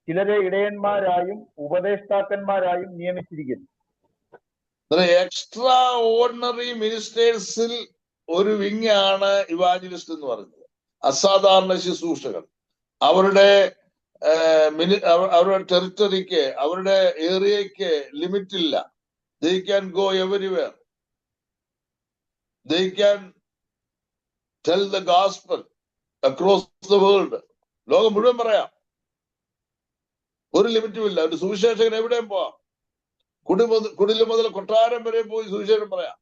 ചിലരെ ഇടയന്മാരായും ഉപദേഷ്ടാക്കന്മാരായും നിയമിച്ചിരിക്കുന്നു. എക്സ്ട്രാ ഓർഡിനറി മിനിസ്റ്റേഴ്സിൽ ഒരു വിങ്ങാണ് ഇവാഞ്ചലിസ്റ്റ് എന്ന് പറയുന്നത്. അസാധാരണ ശുശ്രൂഷകൾ. അവരുടെ അവരുടെ ടെറിട്ടറിക്ക്, അവരുടെ ഏരിയയ്ക്ക് ലിമിറ്റ് ഇല്ല. They can go everywhere. They can tell the gospel across the world. ലോകം മുഴുവൻ പറയാം, ഒരു ലിമിറ്റും ഇല്ല. ഒരു സുവിശേഷകൻ എവിടെയും പോവാം. കുടില് മുതൽ കൊട്ടാരം വരെ പോയി സുവിശേഷം പറയാം.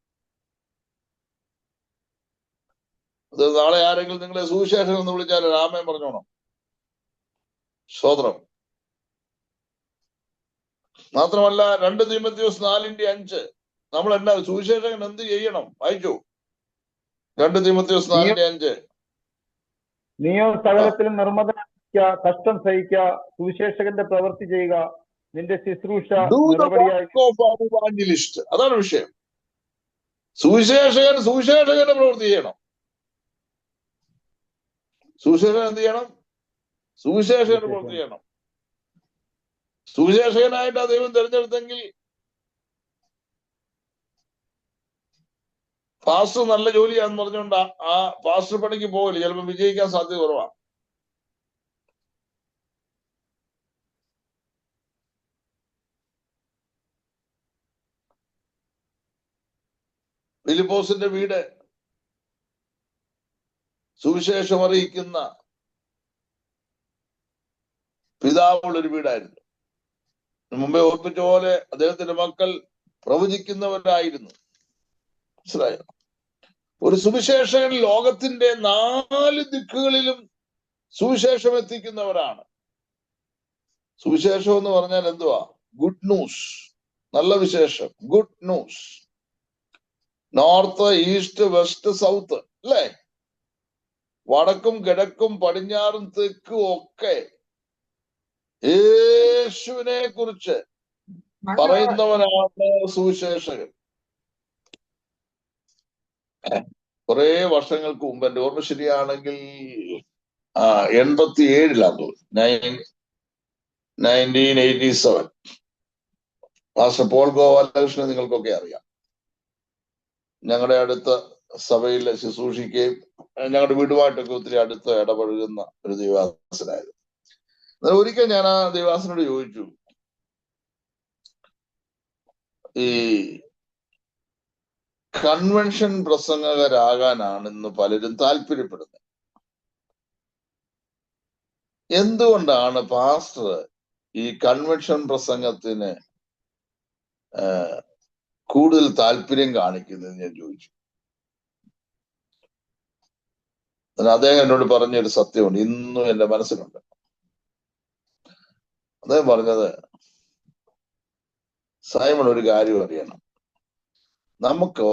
അത് നാളെ ആരെങ്കിലും നിങ്ങളെ സുവിശേഷം എന്ന് വിളിച്ചാൽ രാമൻ പറഞ്ഞോണം. സ്തോത്രം. മാത്രമല്ല 2 തീമോഥെയോസ് 4:5 നമ്മൾ എന്നാ സുവിശേഷകൻ എന്ത് ചെയ്യണം? വായിച്ചു. 2 തീമോഥെയോസ് 4:5. നീയോ സകലത്തിലും നിർമ്മതനായിരിക്ക, കഷ്ടം സഹിക്ക, സുവിശേഷകന്റെ പ്രവൃത്തി ചെയ്യുക, നിന്റെ ശുശ്രൂഷ നിറപടിയായി. അതാണ് വിഷയം. സുവിശേഷകന്റെ പ്രവൃത്തി ചെയ്യണം. സുവിശേഷകൻ എന്ത് ചെയ്യണം? സുവിശേഷകന്റെ പ്രവൃത്തി ചെയ്യണം. സുവിശേഷകനായിട്ട് ആ ദൈവം തിരഞ്ഞെടുത്തെങ്കിൽ പാസ്റ്റർ നല്ല ജോലിയാന്ന് പറഞ്ഞുകൊണ്ട് ആ പാസ്റ്റർ പണിക്ക് പോകില്ല. ചിലപ്പോൾ വിജയിക്കാൻ സാധ്യത കുറവാണ്. ഫിലിപ്പോസിന്റെ വീട് സുവിശേഷം അറിയിക്കുന്ന പിതാവുള്ളൊരു വീടായിരുന്നു. മുമ്പേ ഓർപ്പിച്ച പോലെ അദ്ദേഹത്തിന്റെ മക്കൾ പ്രവചിക്കുന്നവരായിരുന്നു. മനസ്സിലായോ? ഒരു സുവിശേഷകൻ ലോകത്തിന്റെ 4 ദിക്കുകളിലും സുവിശേഷം എത്തിക്കുന്നവരാണ്. സുവിശേഷം എന്ന് പറഞ്ഞാൽ എന്തുവാ? Good news. നല്ല വിശേഷം, good news. North, east, west, south അല്ലേ? വടക്കും കിഴക്കും പടിഞ്ഞാറും തെക്കും ഒക്കെ യേശുവിനെ കുറിച്ച് പറയുന്നവനാണ് സുവിശേഷകൻ. കുറെ വർഷങ്ങൾക്ക് മുമ്പ്, എന്റെ ഓർമ്മ ശരിയാണെങ്കിൽ 87 തോന്നുന്നു, 1987 മാസ്റ്റർ പോൾ ഗോപാലകൃഷ്ണൻ നിങ്ങൾക്കൊക്കെ അറിയാം. ഞങ്ങളുടെ അടുത്ത സഭയിൽ ശുശ്രൂഷിക്കുകയും ഞങ്ങളുടെ വീടുമായിട്ടൊക്കെ ഒത്തിരി അടുത്ത് ഇടപഴകുന്ന ഒരു ദൈവാസനായിരുന്നു. ഒരിക്കൽ ഞാൻ ആ ദൈവാസനോട് ചോദിച്ചു, ഈ കൺവെൻഷൻ പ്രസംഗകരാകാനാണ് ഇന്ന് പലരും താല്പര്യപ്പെടുന്നത്. എന്തുകൊണ്ടാണ് പാസ്റ്റർ ഈ കൺവെൻഷൻ പ്രസംഗത്തിന് കൂടുതൽ താല്പര്യം കാണിക്കുന്നത് ഞാൻ ചോദിച്ചു. അദ്ദേഹം എന്നോട് പറഞ്ഞൊരു സത്യമുണ്ട്, ഇന്നും എന്റെ മനസ്സിലുണ്ട്. അദ്ദേഹം പറഞ്ഞത്, സൈമൺ ഒരു കാര്യം അറിയണം, നമുക്ക്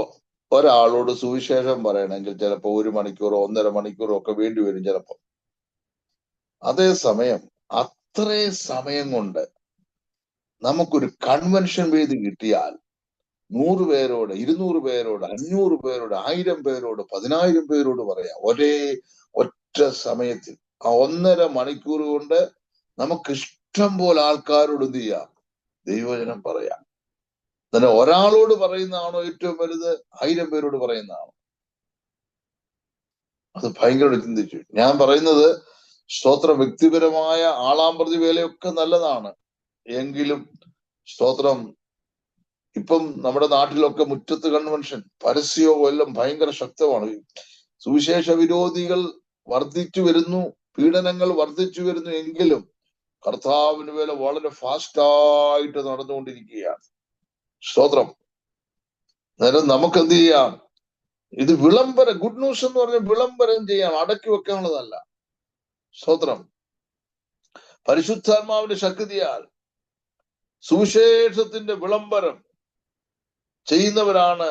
ഒരാളോട് സുവിശേഷം പറയണമെങ്കിൽ ചിലപ്പോൾ 1 മണിക്കൂറോ 1.5 മണിക്കൂറോ ഒക്കെ വേണ്ടി വരും ചിലപ്പോൾ. അതേസമയം അത്രയും സമയം കൊണ്ട് നമുക്കൊരു കൺവെൻഷൻ വേദി കിട്ടിയാൽ 100 പേരോട്, 200 പേരോട്, 500 പേരോട്, 1000 പേരോട്, 10,000 പേരോട് പറയാം ഒറ്റ സമയത്തിൽ. ആ 1.5 മണിക്കൂർ കൊണ്ട് നമുക്ക് ഇഷ്ടം പോലെ ആൾക്കാരോട് എന്ത് ചെയ്യാം? ദൈവവചനം പറയാം. തന്നെ ഒരാളോട് പറയുന്നതാണോ ഏറ്റവും വലുത്? 1000 പേരോട് പറയുന്നതാണോ? അത് ഭയങ്കരമായിട്ട് ചിന്തിച്ചു. ഞാൻ പറയുന്നത് സ്തോത്രം, വ്യക്തിപരമായ ആളാം പ്രതി വേലയൊക്കെ നല്ലതാണ്. എങ്കിലും സ്തോത്രം, ഇപ്പം നമ്മുടെ നാട്ടിലൊക്കെ മുറ്റത്ത് കൺവെൻഷൻ, പരസ്യവും എല്ലാം ഭയങ്കര ശക്തമാണ്. സുവിശേഷ വിരോധികൾ വർദ്ധിച്ചു വരുന്നു, പീഡനങ്ങൾ വർദ്ധിച്ചു വരുന്നു. എങ്കിലും കർത്താവിന് വേല വളരെ ഫാസ്റ്റായിട്ട് നടന്നുകൊണ്ടിരിക്കുകയാണ്. സ്തോത്രം. അന്നേരം നമുക്ക് എന്ത് ചെയ്യാം? ഇത് വിളംബരം, ഗുഡ് ന്യൂസ് എന്ന് പറഞ്ഞാൽ വിളംബരം ചെയ്യാം, അടക്കി വെക്കാനുള്ളതല്ല. സ്തോത്രം. പരിശുദ്ധാത്മാവിന്റെ ശക്തിയാൽ സുവിശേഷത്തിന്റെ വിളംബരം ചെയ്യുന്നവരാണ്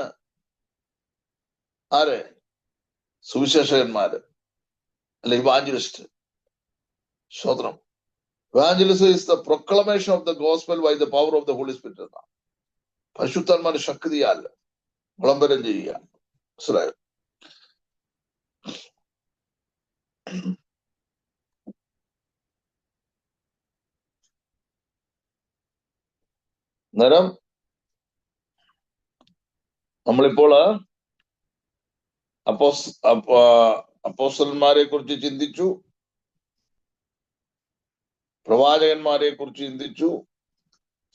ആര്? സുവിശേഷകന്മാര്, അല്ലെ ഇവാഞ്ചലിസ്റ്റ്. സ്തോത്രം. Evangelism is the proclamation of the gospel by the power of the Holy Spirit എന്നാണ്. പരിശുദ്ധാത്മാവിന്റെ ശക്തിയാൽ വിളംബരം ചെയ്യുക. മനസ്സിലായോ? അന്നേരം നമ്മളിപ്പോൾ അപ്പോസ്തലന്മാരെ കുറിച്ച് ചിന്തിച്ചു, പ്രവാചകന്മാരെ കുറിച്ച് ചിന്തിച്ചു,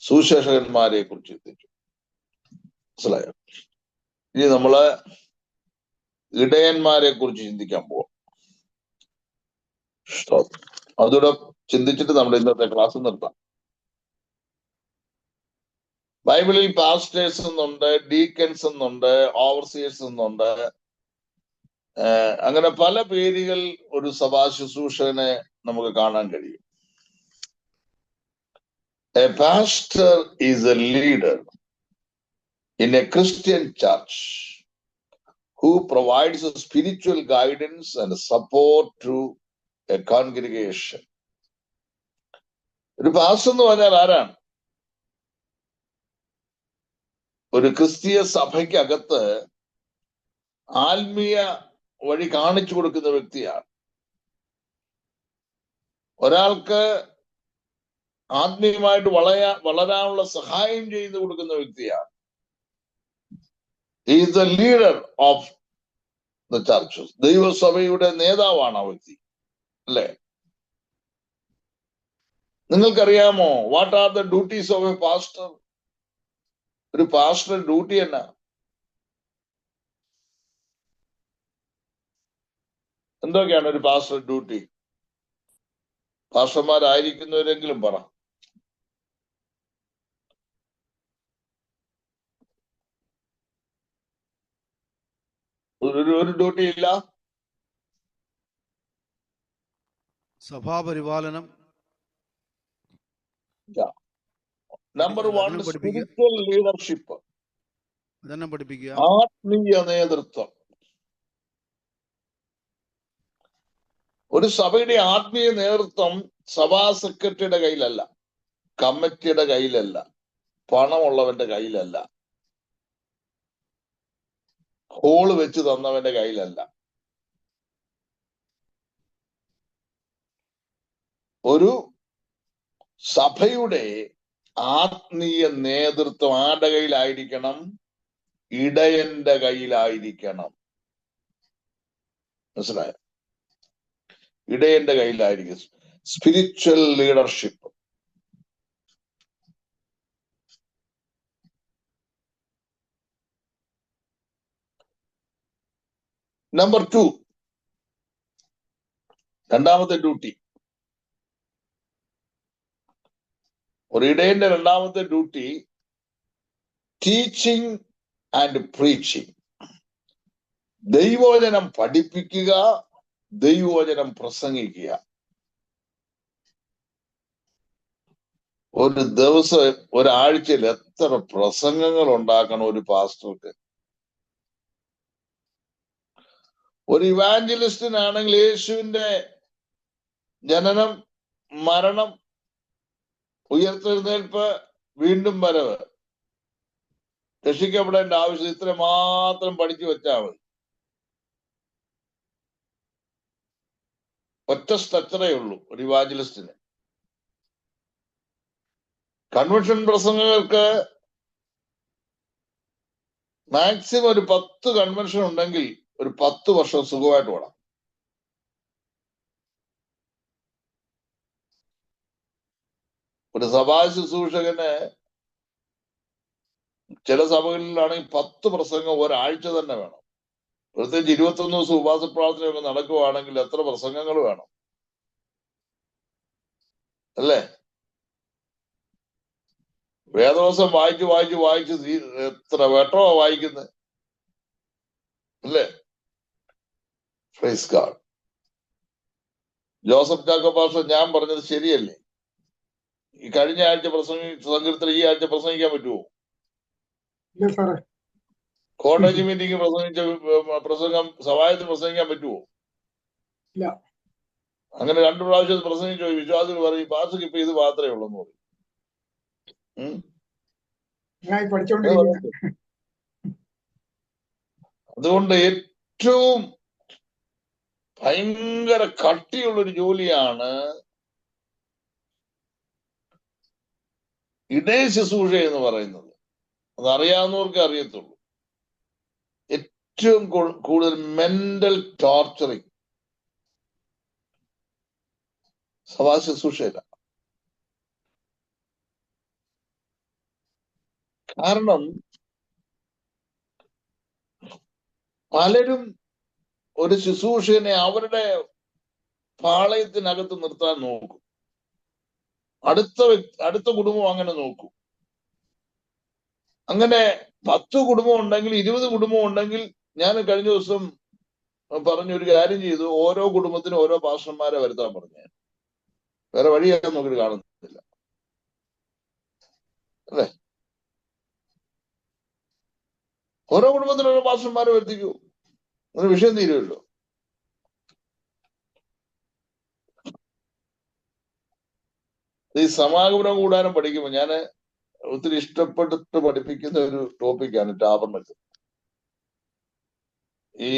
സുശേഷകന്മാരെ കുറിച്ച് ചിന്തിച്ചു. മനസ്സിലായോ? ഇനി നമ്മള് ഇടയന്മാരെ കുറിച്ച് ചിന്തിക്കാൻ പോവാം. അതുകൂടെ ചിന്തിച്ചിട്ട് നമ്മുടെ ഇന്നത്തെ ക്ലാസ് നിർത്താം. ബൈബിളിൽ പാസ്റ്റേഴ്സ് എന്നുണ്ട്, ഡീക്കൻസ് എന്നുണ്ട്, ഓവർസിയേഴ്സ് എന്നുണ്ട്. അങ്ങനെ പല പേരുകൾ ഒരു സഭാ ശുശ്രൂഷകനെ നമുക്ക് കാണാൻ കഴിയും. A pastor is a leader in a Christian church who provides a spiritual guidance and support to a congregation. ഒരു പാസ്റ്റർ എന്ന് പറഞ്ഞാൽ ആരാണ്? ഒരു ക്രിസ്തീയ സഭയ്ക്കകത്ത് ആത്മീയ വഴി കാണിച്ചു കൊടുക്കുന്ന വ്യക്തിയാണ്. ഒരാൾക്ക് ആത്മീയമായിട്ട് വളരാനുള്ള സഹായം ചെയ്തു കൊടുക്കുന്ന വ്യക്തിയാണ്. He is the leader of the churches. ദൈവസഭയുടെ നേതാവാണ് ആ വ്യക്തി, അല്ലേ? നിങ്ങൾക്കറിയാമോ what are the duties of A pastor? ഒരു പാസ്റ്റർ ഡ്യൂട്ടി എന്നാ? എന്തൊക്കെയാണ് ഒരു പാസ്റ്റർ ഡ്യൂട്ടി? പാസ്റ്റർമാരായിരിക്കുന്നവരെങ്കിലും പറ. ഒരു ഡ്യൂട്ടി ഇല്ല. സഭാപരിപാലനം. നമ്പർ 1 സ്പിരിച്വൽ ലീഡർഷിപ്പ്, വചനം പഠിപ്പിക്കുക. ആത്മീയ നേതൃത്വം. ഒരു സഭയുടെ ആത്മീയ നേതൃത്വം സഭാ സെക്രട്ടറിയുടെ കയ്യിലല്ല, കമ്മിറ്റിയുടെ കയ്യിലല്ല, പണമുള്ളവന്റെ കയ്യിലല്ല, ഹോള് വെച്ച് തന്നവന്റെ കയ്യിലല്ല. ഒരു സഭയുടെ ആത്മീയ നേതൃത്വം ആരുടെ കയ്യിലായിരിക്കണം? ഇടയന്റെ കയ്യിലായിരിക്കണം. മനസ്സിലായോ? ഇടയന്റെ കയ്യിലായിരിക്കും സ്പിരിച്വൽ ലീഡർഷിപ്പ്. നമ്പർ 2, രണ്ടാമത്തെ ഡ്യൂട്ടി. ഒരു ഇടയന്റെ രണ്ടാമത്തെ ഡ്യൂട്ടി ടീച്ചിങ് ആൻഡ് പ്രീച്ചിങ്. ദൈവവചനം പഠിപ്പിക്കുക, ദൈവവചനം പ്രസംഗിക്കുക. ഒരു ദിവസം ഒരാഴ്ചയിൽ എത്ര പ്രസംഗങ്ങൾ ഉണ്ടാക്കണം ഒരു പാസ്റ്റർക്ക്? ഒരു ഇവാഞ്ചലിസ്റ്റിനാണെങ്കിൽ യേശുവിന്റെ ജനനം, മരണം, ഉയർത്തെഴുന്നേൽപ്പ്, വീണ്ടും വരവ്, രക്ഷിക്കപ്പെടേണ്ട ആവശ്യം ഇത്ര മാത്രം പഠിച്ചു വെച്ചാൽ മതി. ഒറ്റ സ്ട്രക്ചറേ ഉള്ളൂ ഒരു ഇവാഞ്ചലിസ്റ്റിന്. കൺവെൻഷൻ പ്രസംഗങ്ങൾക്ക് മാക്സിമം ഒരു 10 കൺവെൻഷൻ ഉണ്ടെങ്കിൽ ഒരു 10 വർഷം സുഖമായിട്ട് ഓടാം. ഒരു സഭാ ശുശ്രൂഷകന് ചില സഭകളിലാണെങ്കിൽ 10 പ്രസംഗം ഒരാഴ്ച തന്നെ വേണം. പ്രത്യേകിച്ച് 21 ദിവസം ഉപവാസ പ്രാർത്ഥനയൊക്കെ നടക്കുവാണെങ്കിൽ എത്ര പ്രസംഗങ്ങൾ വേണം, അല്ലേ? വേദവസം വായിച്ച് എത്ര വെട്ടോ വായിക്കുന്നത്, അല്ലേ? Praise God. Joseph Chacko pastor ഞാൻ പറഞ്ഞത് ശരിയല്ലേ? ഈ കഴിഞ്ഞ ആഴ്ച സങ്കീർത്തനം ഈ ആഴ്ച പ്രസംഗിക്കാൻ പറ്റുമോ? ഇല്ല സാറേ. കോട്ടേജ് മീറ്റിംഗ് പ്രസംഗം സഭായത്തിൽ പ്രസംഗിക്കാൻ പറ്റുമോ? ഇല്ല. അങ്ങനെ 2 പ്രാവശ്യം പ്രസംഗിച്ചു. വിശ്വാസികൾ പറയും പാസ്റ്റർക്ക് ഇപ്പൊ ഇത് മാത്രമേ ഉള്ളൂ എന്ന് പറയും. നന്നായി പഠിച്ചുകൊണ്ടിരിക്കുന്നത്. അതുകൊണ്ട് ഏറ്റവും ഭയങ്കര കട്ടിയുള്ളൊരു ജോലിയാണ് ഇടയ ശുശ്രൂഷ എന്ന് പറയുന്നത്. അതറിയാവുന്നവർക്ക് അറിയത്തുള്ളൂ. ഏറ്റവും കൂടുതൽ മെന്റൽ ടോർച്ചറിങ് സഭാ ശുശ്രൂഷയില്ല. കാരണം പലരും ഒരു ശുശ്രൂഷനെ അവരുടെ പാളയത്തിനകത്ത് നിർത്താൻ നോക്കും. അടുത്ത കുടുംബം അങ്ങനെ നോക്കും. അങ്ങനെ 10 കുടുംബം ഉണ്ടെങ്കിൽ 20 കുടുംബം ഉണ്ടെങ്കിൽ, ഞാൻ കഴിഞ്ഞ ദിവസം പറഞ്ഞൊരു കാര്യം ചെയ്തു, ഓരോ കുടുംബത്തിനും ഓരോ പാസ്റ്റർമാരെ വരുത്താൻ പറഞ്ഞു. വേറെ വഴിയാൻ നോക്കിയിട്ട് കാണുന്നില്ല അല്ലേ? ഓരോ കുടുംബത്തിനും ഓരോ പാസ്റ്റർമാരെ വരുത്തിക്കൂ, ഒരു വിഷയം തീരുമല്ലോ. ഈ സമാഗമനം കൂടാനും പഠിക്കുമ്പോൾ ഞാൻ ഒത്തിരി ഇഷ്ടപ്പെട്ടിട്ട് പഠിപ്പിക്കുന്ന ഒരു ടോപ്പിക്കാണ് ടാബർനക്കിൾ. ഈ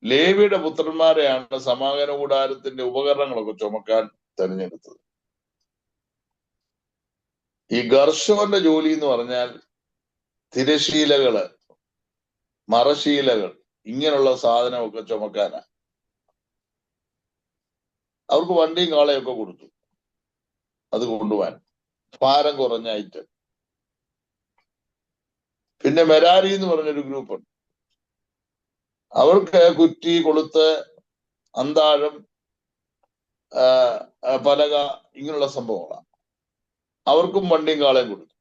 ലേവിയുടെ പുത്രന്മാരെയാണ് സമാഗമന കൂടാരത്തിന്റെ ഉപകരണങ്ങളൊക്കെ ചുമക്കാൻ തെരഞ്ഞെടുത്തത്. ഈ ഗർശോന്റെ ജോലി എന്ന് പറഞ്ഞാൽ തിരശീലകള്, മറശീലകൾ, ഇങ്ങനെയുള്ള സാധനമൊക്കെ ചുമക്കാനാ. അവർക്ക് വണ്ടിയും കാളയൊക്കെ കൊടുത്തു അത് കൊണ്ടുപോകാൻ, ഭാരം കുറഞ്ഞ ഐറ്റം. പിന്നെ മെരാരി എന്ന് പറഞ്ഞൊരു ഗ്രൂപ്പുണ്ട്. അവർക്ക് കുറ്റി, കൊളുത്ത്, അന്താഴം, പലക, ഇങ്ങനെയുള്ള സംഭവങ്ങളാണ്. അവർക്കും വണ്ടിയും കാളയും കൊടുത്തു.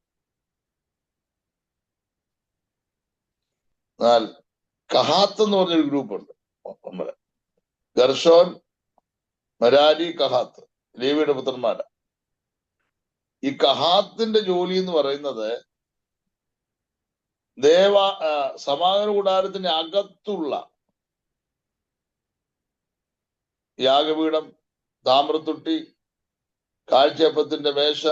എന്നാൽ കഹാത്ത് എന്ന് പറഞ്ഞൊരു ഗ്രൂപ്പുണ്ട് നമ്മുടെ ഗർഷോൻ, മെരാരി, കഹാത്ത്, ലേവിയുടെ പുത്രന്മാരാ. ഈ കഹാത്തിന്റെ ജോലി എന്ന് പറയുന്നത് സമാഗമന കൂടാരത്തിന്റെ അകത്തുള്ള യാഗപീഠം, താമ്രത്തൊട്ടി, കാഴ്ചയപ്പത്തിന്റെ മേശ,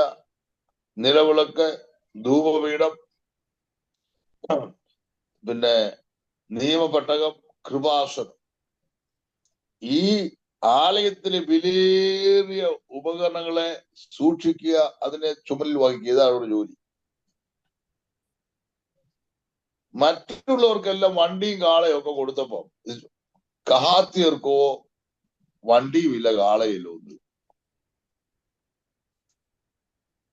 നിലവിളക്ക്, ധൂപപീഠം, പിന്നെ നിയമപെട്ടകം, കൃപാസനം, ഈ ആലയത്തിലെ വിലയേറിയ ഉപകരണങ്ങളെ സൂക്ഷിക്കുക, അതിനെ ചുമലിൽ വഹിക്കുക. ഇതാണ് ഒരു ജോലി. മറ്റുള്ളവർക്കെല്ലാം വണ്ടിയും കാളയും ഒക്കെ കൊടുത്തപ്പോ കഹാത്യർക്കോ വണ്ടിയുമില്ല, കാളയില്ല, ഒന്നും.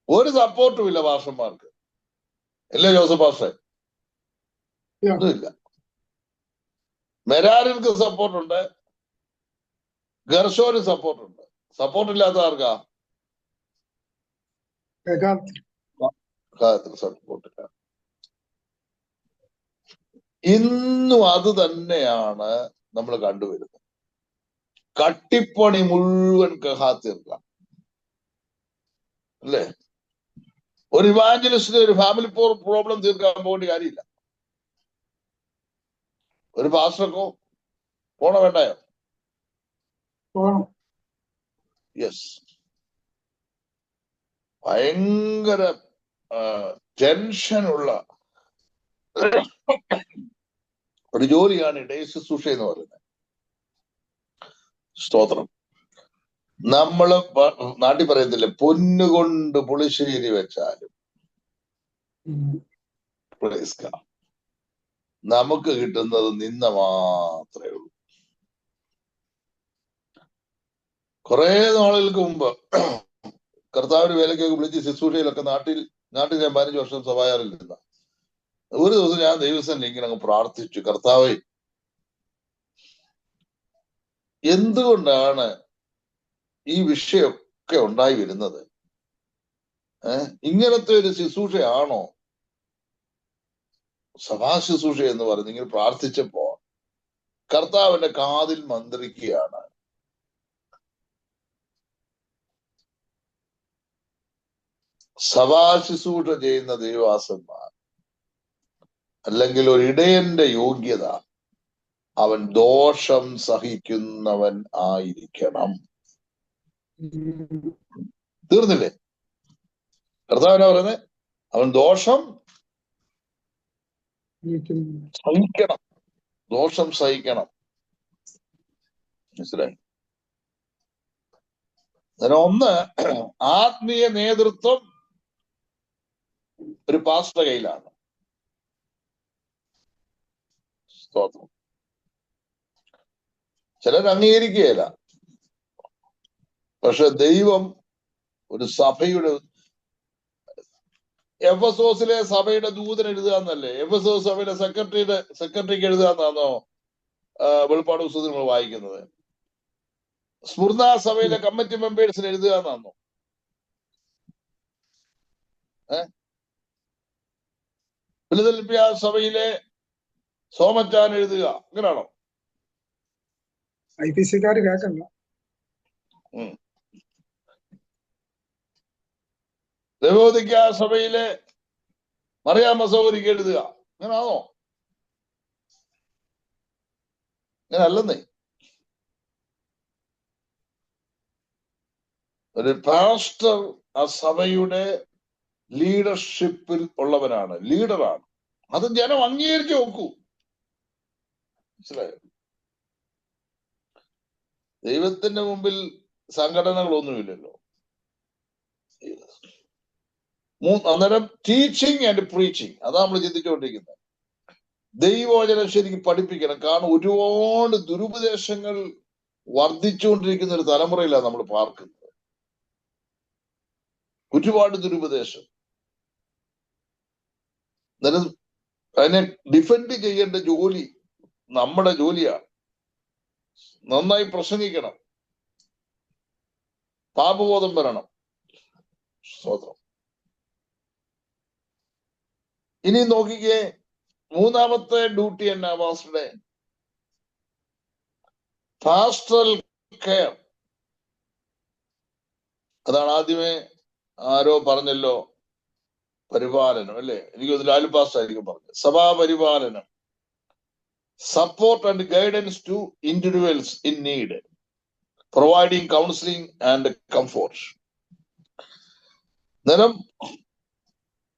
ഒരു സപ്പോർട്ടും ഇല്ല പാസ്റ്റർമാർക്ക്. ഇല്ലേ ജോസഫ് പാസ്റ്റർ? ഒന്നുമില്ല. മെരാരിർക്ക് സപ്പോർട്ടുണ്ട്, ഗർഷോന് സപ്പോർട്ടുണ്ട്. സപ്പോർട്ട് ഇല്ലാത്ത ആർക്കാ? സപ്പോർട്ടില്ല. ഇന്നും അത് തന്നെയാണ് നമ്മൾ കണ്ടുവരുന്നത്. കട്ടിപ്പണി മുഴുവൻ കഹാത്യർക്കാം അല്ലേ? ഒരു ഇവാഞ്ചലിസ്റ്റിന് ഒരു ഫാമിലി പ്രോബ്ലം തീർക്കാൻ പോകേണ്ട കാര്യമില്ല. ഒരു പാസ്റ്റർക്കോ പോണോ വേണ്ടായോ? യെസ്. ഭയങ്കര ടെൻഷനുള്ള ഒരു ജോലിയാണ് ഇടയ ശുശ്രൂഷ എന്ന് പറയുന്നത്. സ്തോത്രം. നമ്മള് നാട്ടിൽ പറയത്തില്ലേ, പൊന്നുകൊണ്ട് പുളിശ്ശേരി വെച്ചാലും നമുക്ക് കിട്ടുന്നത് നിന്ന മാത്രമേ ഉള്ളൂ. കുറെ നാളുകൾക്ക് മുമ്പ് കർത്താവിന്റെ വേലയ്ക്കൊക്കെ വിളിച്ച് ശുശ്രൂഷയിലൊക്കെ നാട്ടിൽ ഞാൻ 15 വർഷം സഭായാറിൽ നിന്ന ഒരു ദിവസം ഞാൻ ദൈവസന്നിധിയിൽ ഇങ്ങനെ അങ്ങ് പ്രാർത്ഥിച്ചു, കർത്താവേ, എന്തുകൊണ്ടാണ് ഈ വിഷയമൊക്കെ ഉണ്ടായി വരുന്നത്? ഇങ്ങനത്തെ ഒരു ശുശ്രൂഷയാണോ സഭാ ശുശ്രൂഷ എന്ന് പറഞ്ഞ് ഇങ്ങനെ പ്രാർത്ഥിച്ചപ്പോ കർത്താവിന്റെ കാതിൽ മന്ത്രിക്കുകയാണ്, സഭാ ശുശ്രൂഷ ചെയ്യുന്ന ദൈവദാസന്മാർ അല്ലെങ്കിൽ ഒരു ഇടയന്റെ യോഗ്യത അവൻ ദോഷം സഹിക്കുന്നവൻ ആയിരിക്കണം. തീർന്നില്ലേ? കർത്താവിനാ പറയുന്നത്, അവൻ ദോഷം സഹിക്കണം. ദോഷം സഹിക്കണം. മനസ്സിലായി? ഒന്ന്, ആത്മീയ നേതൃത്വം ഒരു പാസ്റ്റർ കയ്യിലാണ്. സ്തോത്രം. ചിലർ അംഗീകരിക്കുകയില്ല. പക്ഷെ ദൈവം ഒരു സഭയുടെ, എഫെസോസിലെ സഭയുടെ ദൂതൻ എഴുതുക എന്നല്ലേ, എഫെസോസ് സഭയുടെ സെക്രട്ടറിക്ക് എഴുതുക എന്നാണോ വെളിപ്പാട് പുസ്തകത്തിൽ നമ്മൾ വായിക്കുന്നത്? സ്മുർന സഭയിലെ കമ്മിറ്റി മെമ്പേഴ്സിന് എഴുതുക എന്നാണോ? ഫിലദൽഫിയ സഭയിലെ സോമച്ചാൻ എഴുതുക, അങ്ങനെയാണോ? IPC-ക്കാര് കേൾക്കണ്ട. ലവോദിക്ക സഭയിലെ മറിയാമ്മ സഹോദരിക്ക് എഴുതുക, അങ്ങനാണോ? അങ്ങനെ അല്ലെന്നേ. ഒരു പാസ്റ്റർ ആ സഭയുടെ ലീഡർഷിപ്പിൽ ഉള്ളവനാണ്, ലീഡറാണ്. അത് ജനം അംഗീകരിച്ച് നോക്കൂ. മനസ്സിലായോ? ദൈവത്തിന്റെ മുമ്പിൽ സംഘടനകളൊന്നുമില്ലല്ലോ. അന്നേരം ടീച്ചിങ് ആൻഡ് പ്രീച്ചിങ്, അതാ നമ്മൾ ചിന്തിച്ചുകൊണ്ടിരിക്കുന്നത്. ദൈവവചനം ശരിക്കും പഠിപ്പിക്കണം. കാരണം ഒരുപാട് ദുരുപദേശങ്ങൾ വർദ്ധിച്ചുകൊണ്ടിരിക്കുന്ന ഒരു തലമുറയിലാണ് നമ്മൾ പാർക്കുന്നത്. ഒരുപാട് ദുരുപദേശം. അതിനെ ഡിഫെൻഡ് ചെയ്യേണ്ട ജോലി നമ്മുടെ ജോലിയാണ്. നന്നായി പ്രസംഗിക്കണം, പാപബോധം വരണം. സ്തോത്രം. ഇനി നോക്കിക്കേ, മൂന്നാമത്തെ ഡ്യൂട്ടി എന്നാ പാസ്റ്ററുടെ? Pastoral care. അതാണ് ആദ്യമേ ആരോ പറഞ്ഞല്ലോ, പരിപാലനം അല്ലേ? എനിക്ക് ലാലു പാസ്റ്റർ ആയിരിക്കും പറഞ്ഞത്. സഭാപരിപാലനം, support and guidance to individuals in need, providing counselling and comfort. അന്നേരം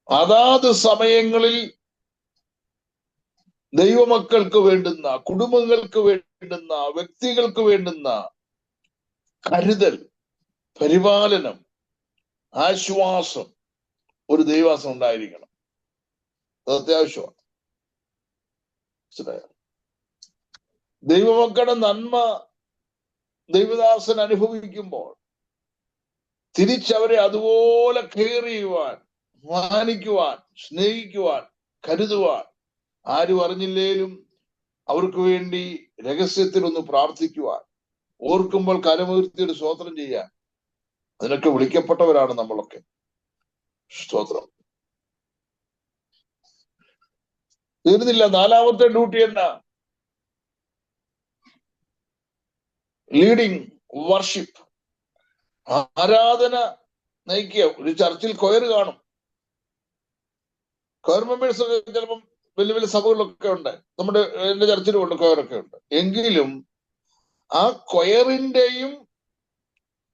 അതാത് സമയങ്ങളിൽ ദൈവമക്കൾക്ക് വേണ്ടുന്ന, കുടുംബങ്ങൾക്ക് വേണ്ടുന്ന, വ്യക്തികൾക്ക് വേണ്ടുന്ന കരുതൽ, പരിപാലനം, ആശ്വാസം ഒരു ദൈവവാസം ഉണ്ടായിരിക്കണം. അത് അത്യാവശ്യമാണ്. ദൈവമക്കളുടെ നന്മ ദൈവദാസൻ അനുഭവിക്കുമ്പോൾ തിരിച്ചവരെ അതുപോലെ കെയർ ചെയ്യുവാൻ, മാനിക്കുവാൻ, സ്നേഹിക്കുവാൻ, കരുതുവാൻ, ആരും അറിഞ്ഞില്ലേലും അവർക്ക് വേണ്ടി രഹസ്യത്തിൽ ഒന്ന് പ്രാർത്ഥിക്കുവാൻ, ഓർക്കുമ്പോൾ കരമുയർത്തിയൊരു സ്തോത്രം ചെയ്യാൻ, അതിനൊക്കെ വിളിക്കപ്പെട്ടവരാണ് നമ്മളൊക്കെ. സ്തോത്രം. തീർന്നില്ല. നാലാമത്തെ ഡ്യൂട്ടി എന്നാ? ലീഡിങ് വർഷിപ്പ്, ആരാധന നയിക്കുക. ഒരു ചർച്ചിൽ കൊയർ കാണും. കൊയർ മെമ്പേഴ്സ് ഒക്കെ ചിലപ്പം വലിയ വലിയ സഭകളിലൊക്കെ ഉണ്ട്. എന്റെ ചർച്ചിലും ഉണ്ട്, കൊയറൊക്കെ ഉണ്ട്. എങ്കിലും ആ കൊയറിന്റെയും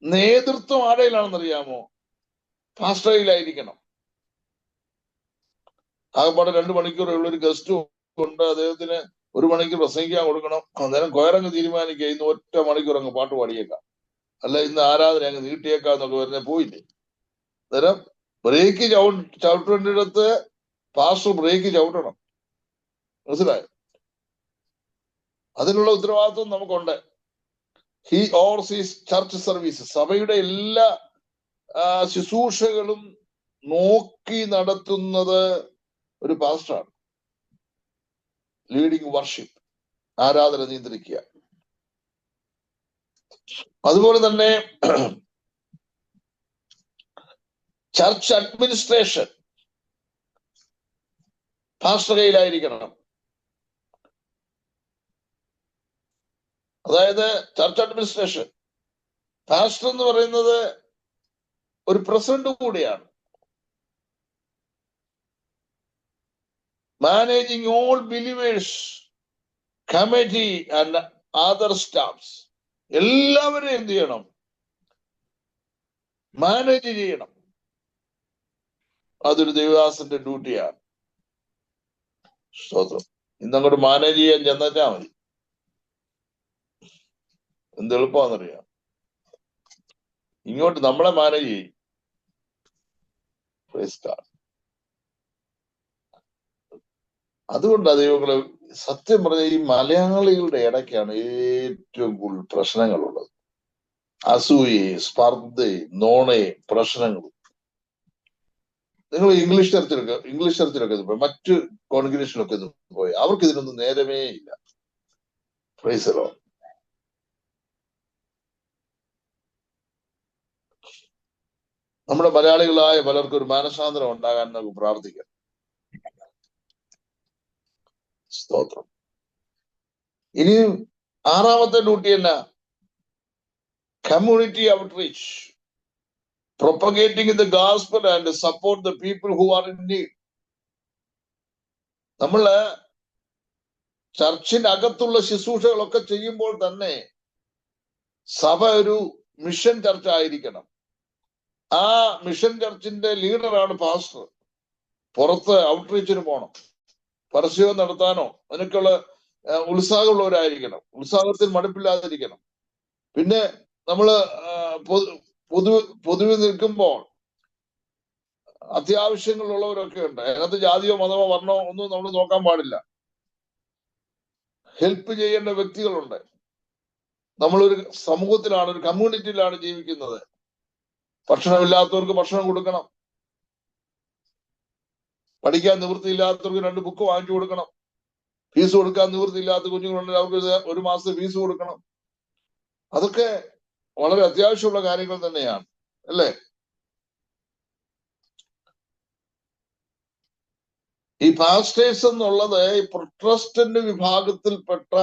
നേതൃത്വം ആരുടെയിലാണെന്നറിയാമോ? പാസ്റ്ററിലായിരിക്കണം. ആകെപ്പാടെ 2 മണിക്കൂറുള്ള ഒരു ഗസ്റ്റ് ഉണ്ട്, അദ്ദേഹത്തിന് 1 മണിക്കൂർ പ്രസംഗിക്കാൻ കൊടുക്കണം. അന്നേരം കൊയറങ്ങ് തീരുമാനിക്കുക, ഇന്ന് 1 മണിക്കൂർ അങ്ങ് പാട്ട് പാടിയേക്കാം, അല്ല ഇന്ന് ആരാധന അങ്ങ് നീട്ടിയേക്കാം എന്നൊക്കെ പറഞ്ഞ പോയില്ലേ. അന്നേരം ബ്രേക്ക് ചവിട്ടേണ്ടിടത്ത് പാസ്റ്റർ ബ്രേക്ക് ചവിട്ടണം. മനസ്സിലായോ? അതിനുള്ള ഉത്തരവാദിത്വം നമുക്കുണ്ട്. ഹി ഓവർസീസ് ചർച്ച് സർവീസ്, സഭയുടെ എല്ലാ ശുശ്രൂഷകളും നോക്കി നടത്തുന്നത് ഒരു പാസ്റ്ററാണ്. ലീഡിങ് വർഷിപ്പ്, ആരാധന നിയന്ത്രിക്കുക. അതുപോലെ തന്നെ ചർച്ച് അഡ്മിനിസ്ട്രേഷൻ പാസ്റ്റർ കയ്യിലായിരിക്കണം. അതായത് ചർച്ച് അഡ്മിനിസ്ട്രേഷൻ, പാസ്റ്റർ എന്ന് പറയുന്നത് ഒരു പ്രസിഡന്റ് കൂടിയാണ്. Managing all believers committee and other staffs എല്ലാവരും എന്ത് ചെയ്യണം? മാനേജ് ചെയ്യണം. അതൊരു ദേവദാസന്റെ ഡ്യൂട്ടിയാണ്. സ്തോത്രം. ഇന്നങ്ങോട്ട് മാനേജ് ചെയ്യാൻ ചെന്നാ മതി. എന്ത് എളുപ്പമാണെന്നറിയാം. ഇങ്ങോട്ട് നമ്മളെ മാനേജ് ചെയ്യും. അതുകൊണ്ടാണ് ദൈവങ്ങളെ സത്യം പറഞ്ഞ ഈ മലയാളികളുടെ ഇടയ്ക്കാണ് ഏറ്റവും കൂടുതൽ പ്രശ്നങ്ങളുള്ളത്. അസൂയയും സ്പർദ്ധയും നോണയും പ്രശ്നങ്ങളും. നിങ്ങൾ ഇംഗ്ലീഷ് ചർച്ചിലൊക്കെ മറ്റു കോൺഗ്രിഗേഷനൊക്കെ പോയി അവർക്ക് ഇതിനൊന്നും നേരമേ ഇല്ല. Price the Lord. നമ്മുടെ മലയാളികളായ പലർക്കും ഒരു മാനസാന്തരം ഉണ്ടാകാൻ നമുക്ക് പ്രാർത്ഥിക്കാം. സ്തോത്രം. ഇനി 6ാമത്തെ ഡ്യൂട്ടി എന്നാ? Community outreach, propagating the gospel and support the people who are in need. നമ്മള് ചർച്ചിനകത്തുള്ള ശുശ്രൂഷകളൊക്കെ ചെയ്യുമ്പോൾ തന്നെ സഭ ഒരു മിഷൻ ചർച്ച ആയിരിക്കണം. ആ മിഷൻ ചർച്ചിന്റെ ലീഡറാണ് പാസ്റ്റർ. പുറത്ത് ഔട്ട്റീച്ചിന് പോകണം, പരസ്യം നടത്താനോ അതിനൊക്കെയുള്ള ഉത്സാഹമുള്ളവരായിരിക്കണം. ഉത്സാഹത്തിൽ മടുപ്പില്ലാതിരിക്കണം. പിന്നെ നമ്മള് പൊതുവിൽ നിൽക്കുമ്പോൾ അത്യാവശ്യങ്ങളുള്ളവരൊക്കെ ഉണ്ട്. അതിനകത്ത് ജാതിയോ മതമോ വർണ്ണമോ ഒന്നും നമ്മൾ നോക്കാൻ പാടില്ല. ഹെൽപ്പ് ചെയ്യേണ്ട വ്യക്തികളുണ്ട്. നമ്മളൊരു സമൂഹത്തിലാണ്, ഒരു കമ്മ്യൂണിറ്റിയിലാണ് ജീവിക്കുന്നത്. ഭക്ഷണമില്ലാത്തവർക്ക് ഭക്ഷണം കൊടുക്കണം. പഠിക്കാൻ നിവൃത്തിയില്ലാത്തവർക്ക് 2 ബുക്ക് വാങ്ങിച്ചു കൊടുക്കണം. ഫീസ് കൊടുക്കാൻ നിവൃത്തിയില്ലാത്ത കുഞ്ഞുങ്ങളുണ്ടെങ്കിൽ അവർക്ക് 1 മാസത്തെ ഫീസ് കൊടുക്കണം. അതൊക്കെ വളരെ അത്യാവശ്യമുള്ള കാര്യങ്ങൾ തന്നെയാണ്, അല്ലേ? ഈ പാസ്റ്റേഴ്സ് എന്നുള്ളത് ഈ പ്രൊട്ടസ്റ്റന്റ് വിഭാഗത്തിൽപ്പെട്ട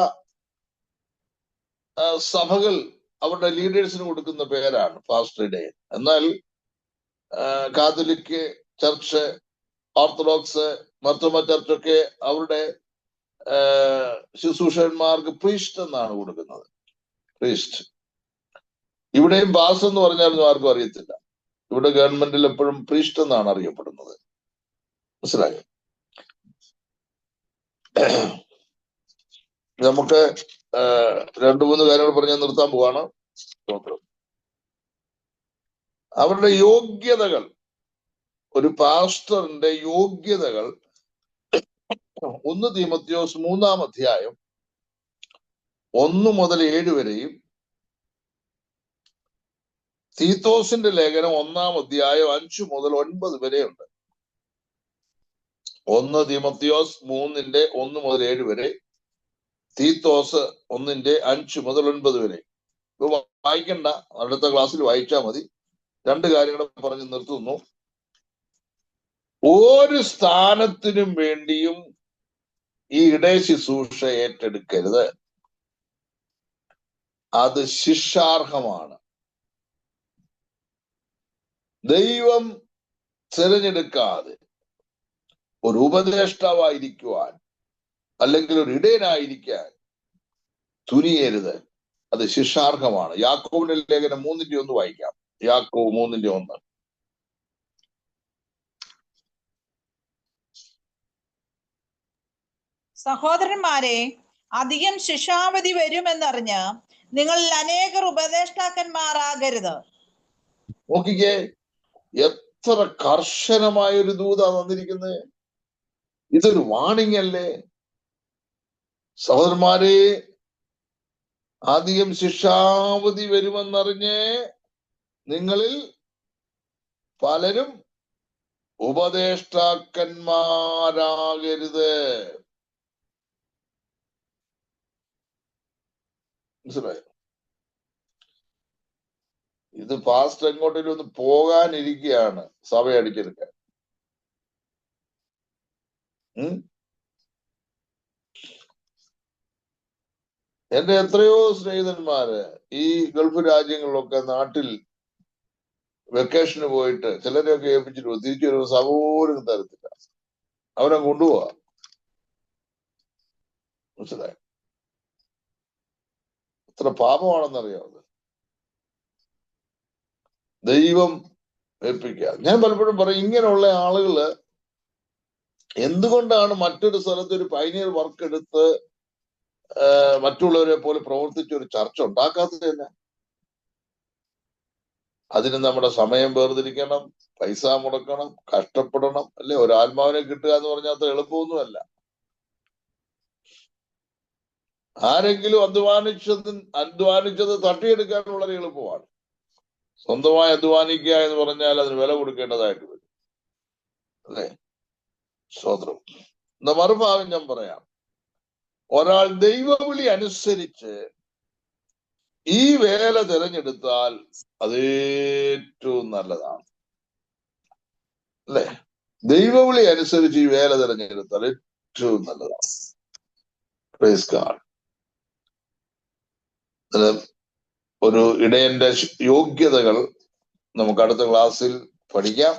സഭകൾ അവരുടെ ലീഡേഴ്സിന് കൊടുക്കുന്ന പേരാണ് പാസ്റ്ററുടെ. എന്നാൽ കാത്തലിക് ചർച്ച്, ഓർത്തഡോക്സ്, മർത്തോമ ചർച്ചൊക്കെ അവരുടെ ശുശ്രൂഷകന്മാർക്ക് പ്രീസ്റ്റ് എന്നാണ് കൊടുക്കുന്നത്. പ്രീസ്റ്റ്. ഇവിടെയും പാസ് എന്ന് പറഞ്ഞാലൊന്നും ആർക്കും അറിയത്തില്ല. ഇവിടെ ഗവൺമെന്റിൽ എപ്പോഴും പ്രീസ്റ്റ് എന്നാണ് അറിയപ്പെടുന്നത്. മനസ്സിലായോ? നമുക്ക് 2-3 കാര്യങ്ങൾ പറഞ്ഞ് നിർത്താൻ പോവാണ്. അവരുടെ യോഗ്യതകൾ, ഒരു പാസ്റ്ററിന്റെ യോഗ്യതകൾ 1 തീമോഥെയോസ് 3-ാം അധ്യായം 1 മുതൽ 7 വരെയും തീത്തോസിന്റെ ലേഖനം 1-ാം അധ്യായം 5 മുതൽ 9 വരെയുണ്ട്. 1 തീമോഥെയോസ് 3-ന്റെ 1 മുതൽ 7 വരെ, തീത്തോസ് 1-ന്റെ 5 മുതൽ 9 വരെ. ഇത് വായിക്കണ്ട, അടുത്ത ക്ലാസ്സിൽ വായിച്ചാൽ മതി. 2 കാര്യങ്ങൾ പറഞ്ഞ് നിർത്തുന്നു. ഒരു സ്ഥാനത്തിനും വേണ്ടിയും ഈ ഇടയ ശുശ്രൂഷ ഏറ്റെടുക്കരുത്. അത് ശിക്ഷാർഹമാണ്. ദൈവം തിരഞ്ഞെടുക്കാതെ ഒരു ഉപദേഷ്ടാവായിരിക്കുവാൻ അല്ലെങ്കിൽ ഒരു ഇടയനായിരിക്കാൻ തുനിയരുത്. അത് ശിക്ഷാർഹമാണ്. യാക്കോബിന്റെ ലേഖനം 3-ന്റെ 1 വായിക്കാം. യാക്കോബ് 3-ന്റെ 1. സഹോദരന്മാരെ, അധികം ശിക്ഷാവധി വരുമെന്നറിഞ്ഞ് നിങ്ങളിൽ അനേകർ ഉപദേഷ്ടാക്കന്മാരാകരുത്. നോക്കിക്കേ, എത്ര കർശനമായൊരു ദൂതാ തന്നിരിക്കുന്നത്. ഇതൊരു വാണിംഗ് അല്ലേ? സഹോദരന്മാരെ, അധികം ശിക്ഷാവധി വരുമെന്നറിഞ്ഞ് നിങ്ങളിൽ പലരും ഉപദേഷ്ടാക്കന്മാരാകരുത്. മനസ്സിലായോ? ഇത് പാസ്റ്റ് എങ്ങോട്ടേലും ഒന്ന് പോകാനിരിക്കുകയാണ് സഭ അടിച്ചെടുക്കാൻ. എന്റെ എത്രയോ സ്നേഹിതന്മാര് ഈ ഗൾഫ് രാജ്യങ്ങളിലൊക്കെ നാട്ടിൽ വെക്കേഷന് പോയിട്ട് ചിലരെയൊക്കെ ഏൽപ്പിച്ചിട്ട് തിരിച്ചു വരുമ്പോൾ സഭ പോലും തരത്തില്ല. അവനെ കൊണ്ടുപോവാ. മനസ്സിലായോ? എത്ര പാപമാണെന്നറിയാമത്. ദൈവം ഏൽപ്പിക്കുക. ഞാൻ പലപ്പോഴും പറയും, ഇങ്ങനെയുള്ള ആളുകള് എന്തുകൊണ്ടാണ് മറ്റൊരു സ്ഥലത്ത് ഒരു പൈനിയർ വർക്ക് എടുത്ത് മറ്റുള്ളവരെ പോലെ പ്രവർത്തിച്ച് ഒരു ചർച്ച ഉണ്ടാക്കാത്തത് തന്നെ? അതിന് നമ്മുടെ സമയം വേർതിരിക്കണം, പൈസ മുടക്കണം, കഷ്ടപ്പെടണം, അല്ലെ? ഒരു ആത്മാവിനെ കിട്ടുക എന്ന് പറഞ്ഞാൽ അത്ര എളുപ്പമൊന്നുമല്ല. ആരെങ്കിലും അധ്വാനിച്ചത് തട്ടിയെടുക്കാൻ വളരെ എളുപ്പമാണ്. സ്വന്തമായി അധ്വാനിക്കുക എന്ന് പറഞ്ഞാൽ അതിന് വില കൊടുക്കേണ്ടതായിട്ട് വരും, അല്ലെ? സ്തോത്രം. എന്ന മറുഭാഗം ഞാൻ പറയാം, ഒരാൾ ദൈവവിളി അനുസരിച്ച് ഈ വേല തിരഞ്ഞെടുത്താൽ അത് ഏറ്റവും നല്ലതാണ്, അല്ലെ? ദൈവവിളി അനുസരിച്ച് ഈ വേല തിരഞ്ഞെടുത്താൽ ഏറ്റവും നല്ലതാണ്. Praise God. ഒരു ഇടയന്റെ യോഗ്യതകൾ നമുക്ക് അടുത്ത ക്ലാസ്സിൽ പഠിക്കാം.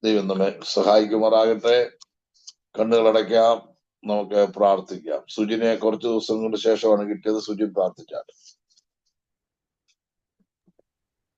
ദൈവം നമ്മെ സഹായിക്കുമാറാകട്ടെ. കണ്ണുകളടയ്ക്കാം, നമുക്ക് പ്രാർത്ഥിക്കാം. സുജിനെ കുറച്ചു ദിവസങ്ങൾക്ക് ശേഷമാണ് കിട്ടിയത്. സുജിൻ പ്രാർത്ഥിച്ചാൽ.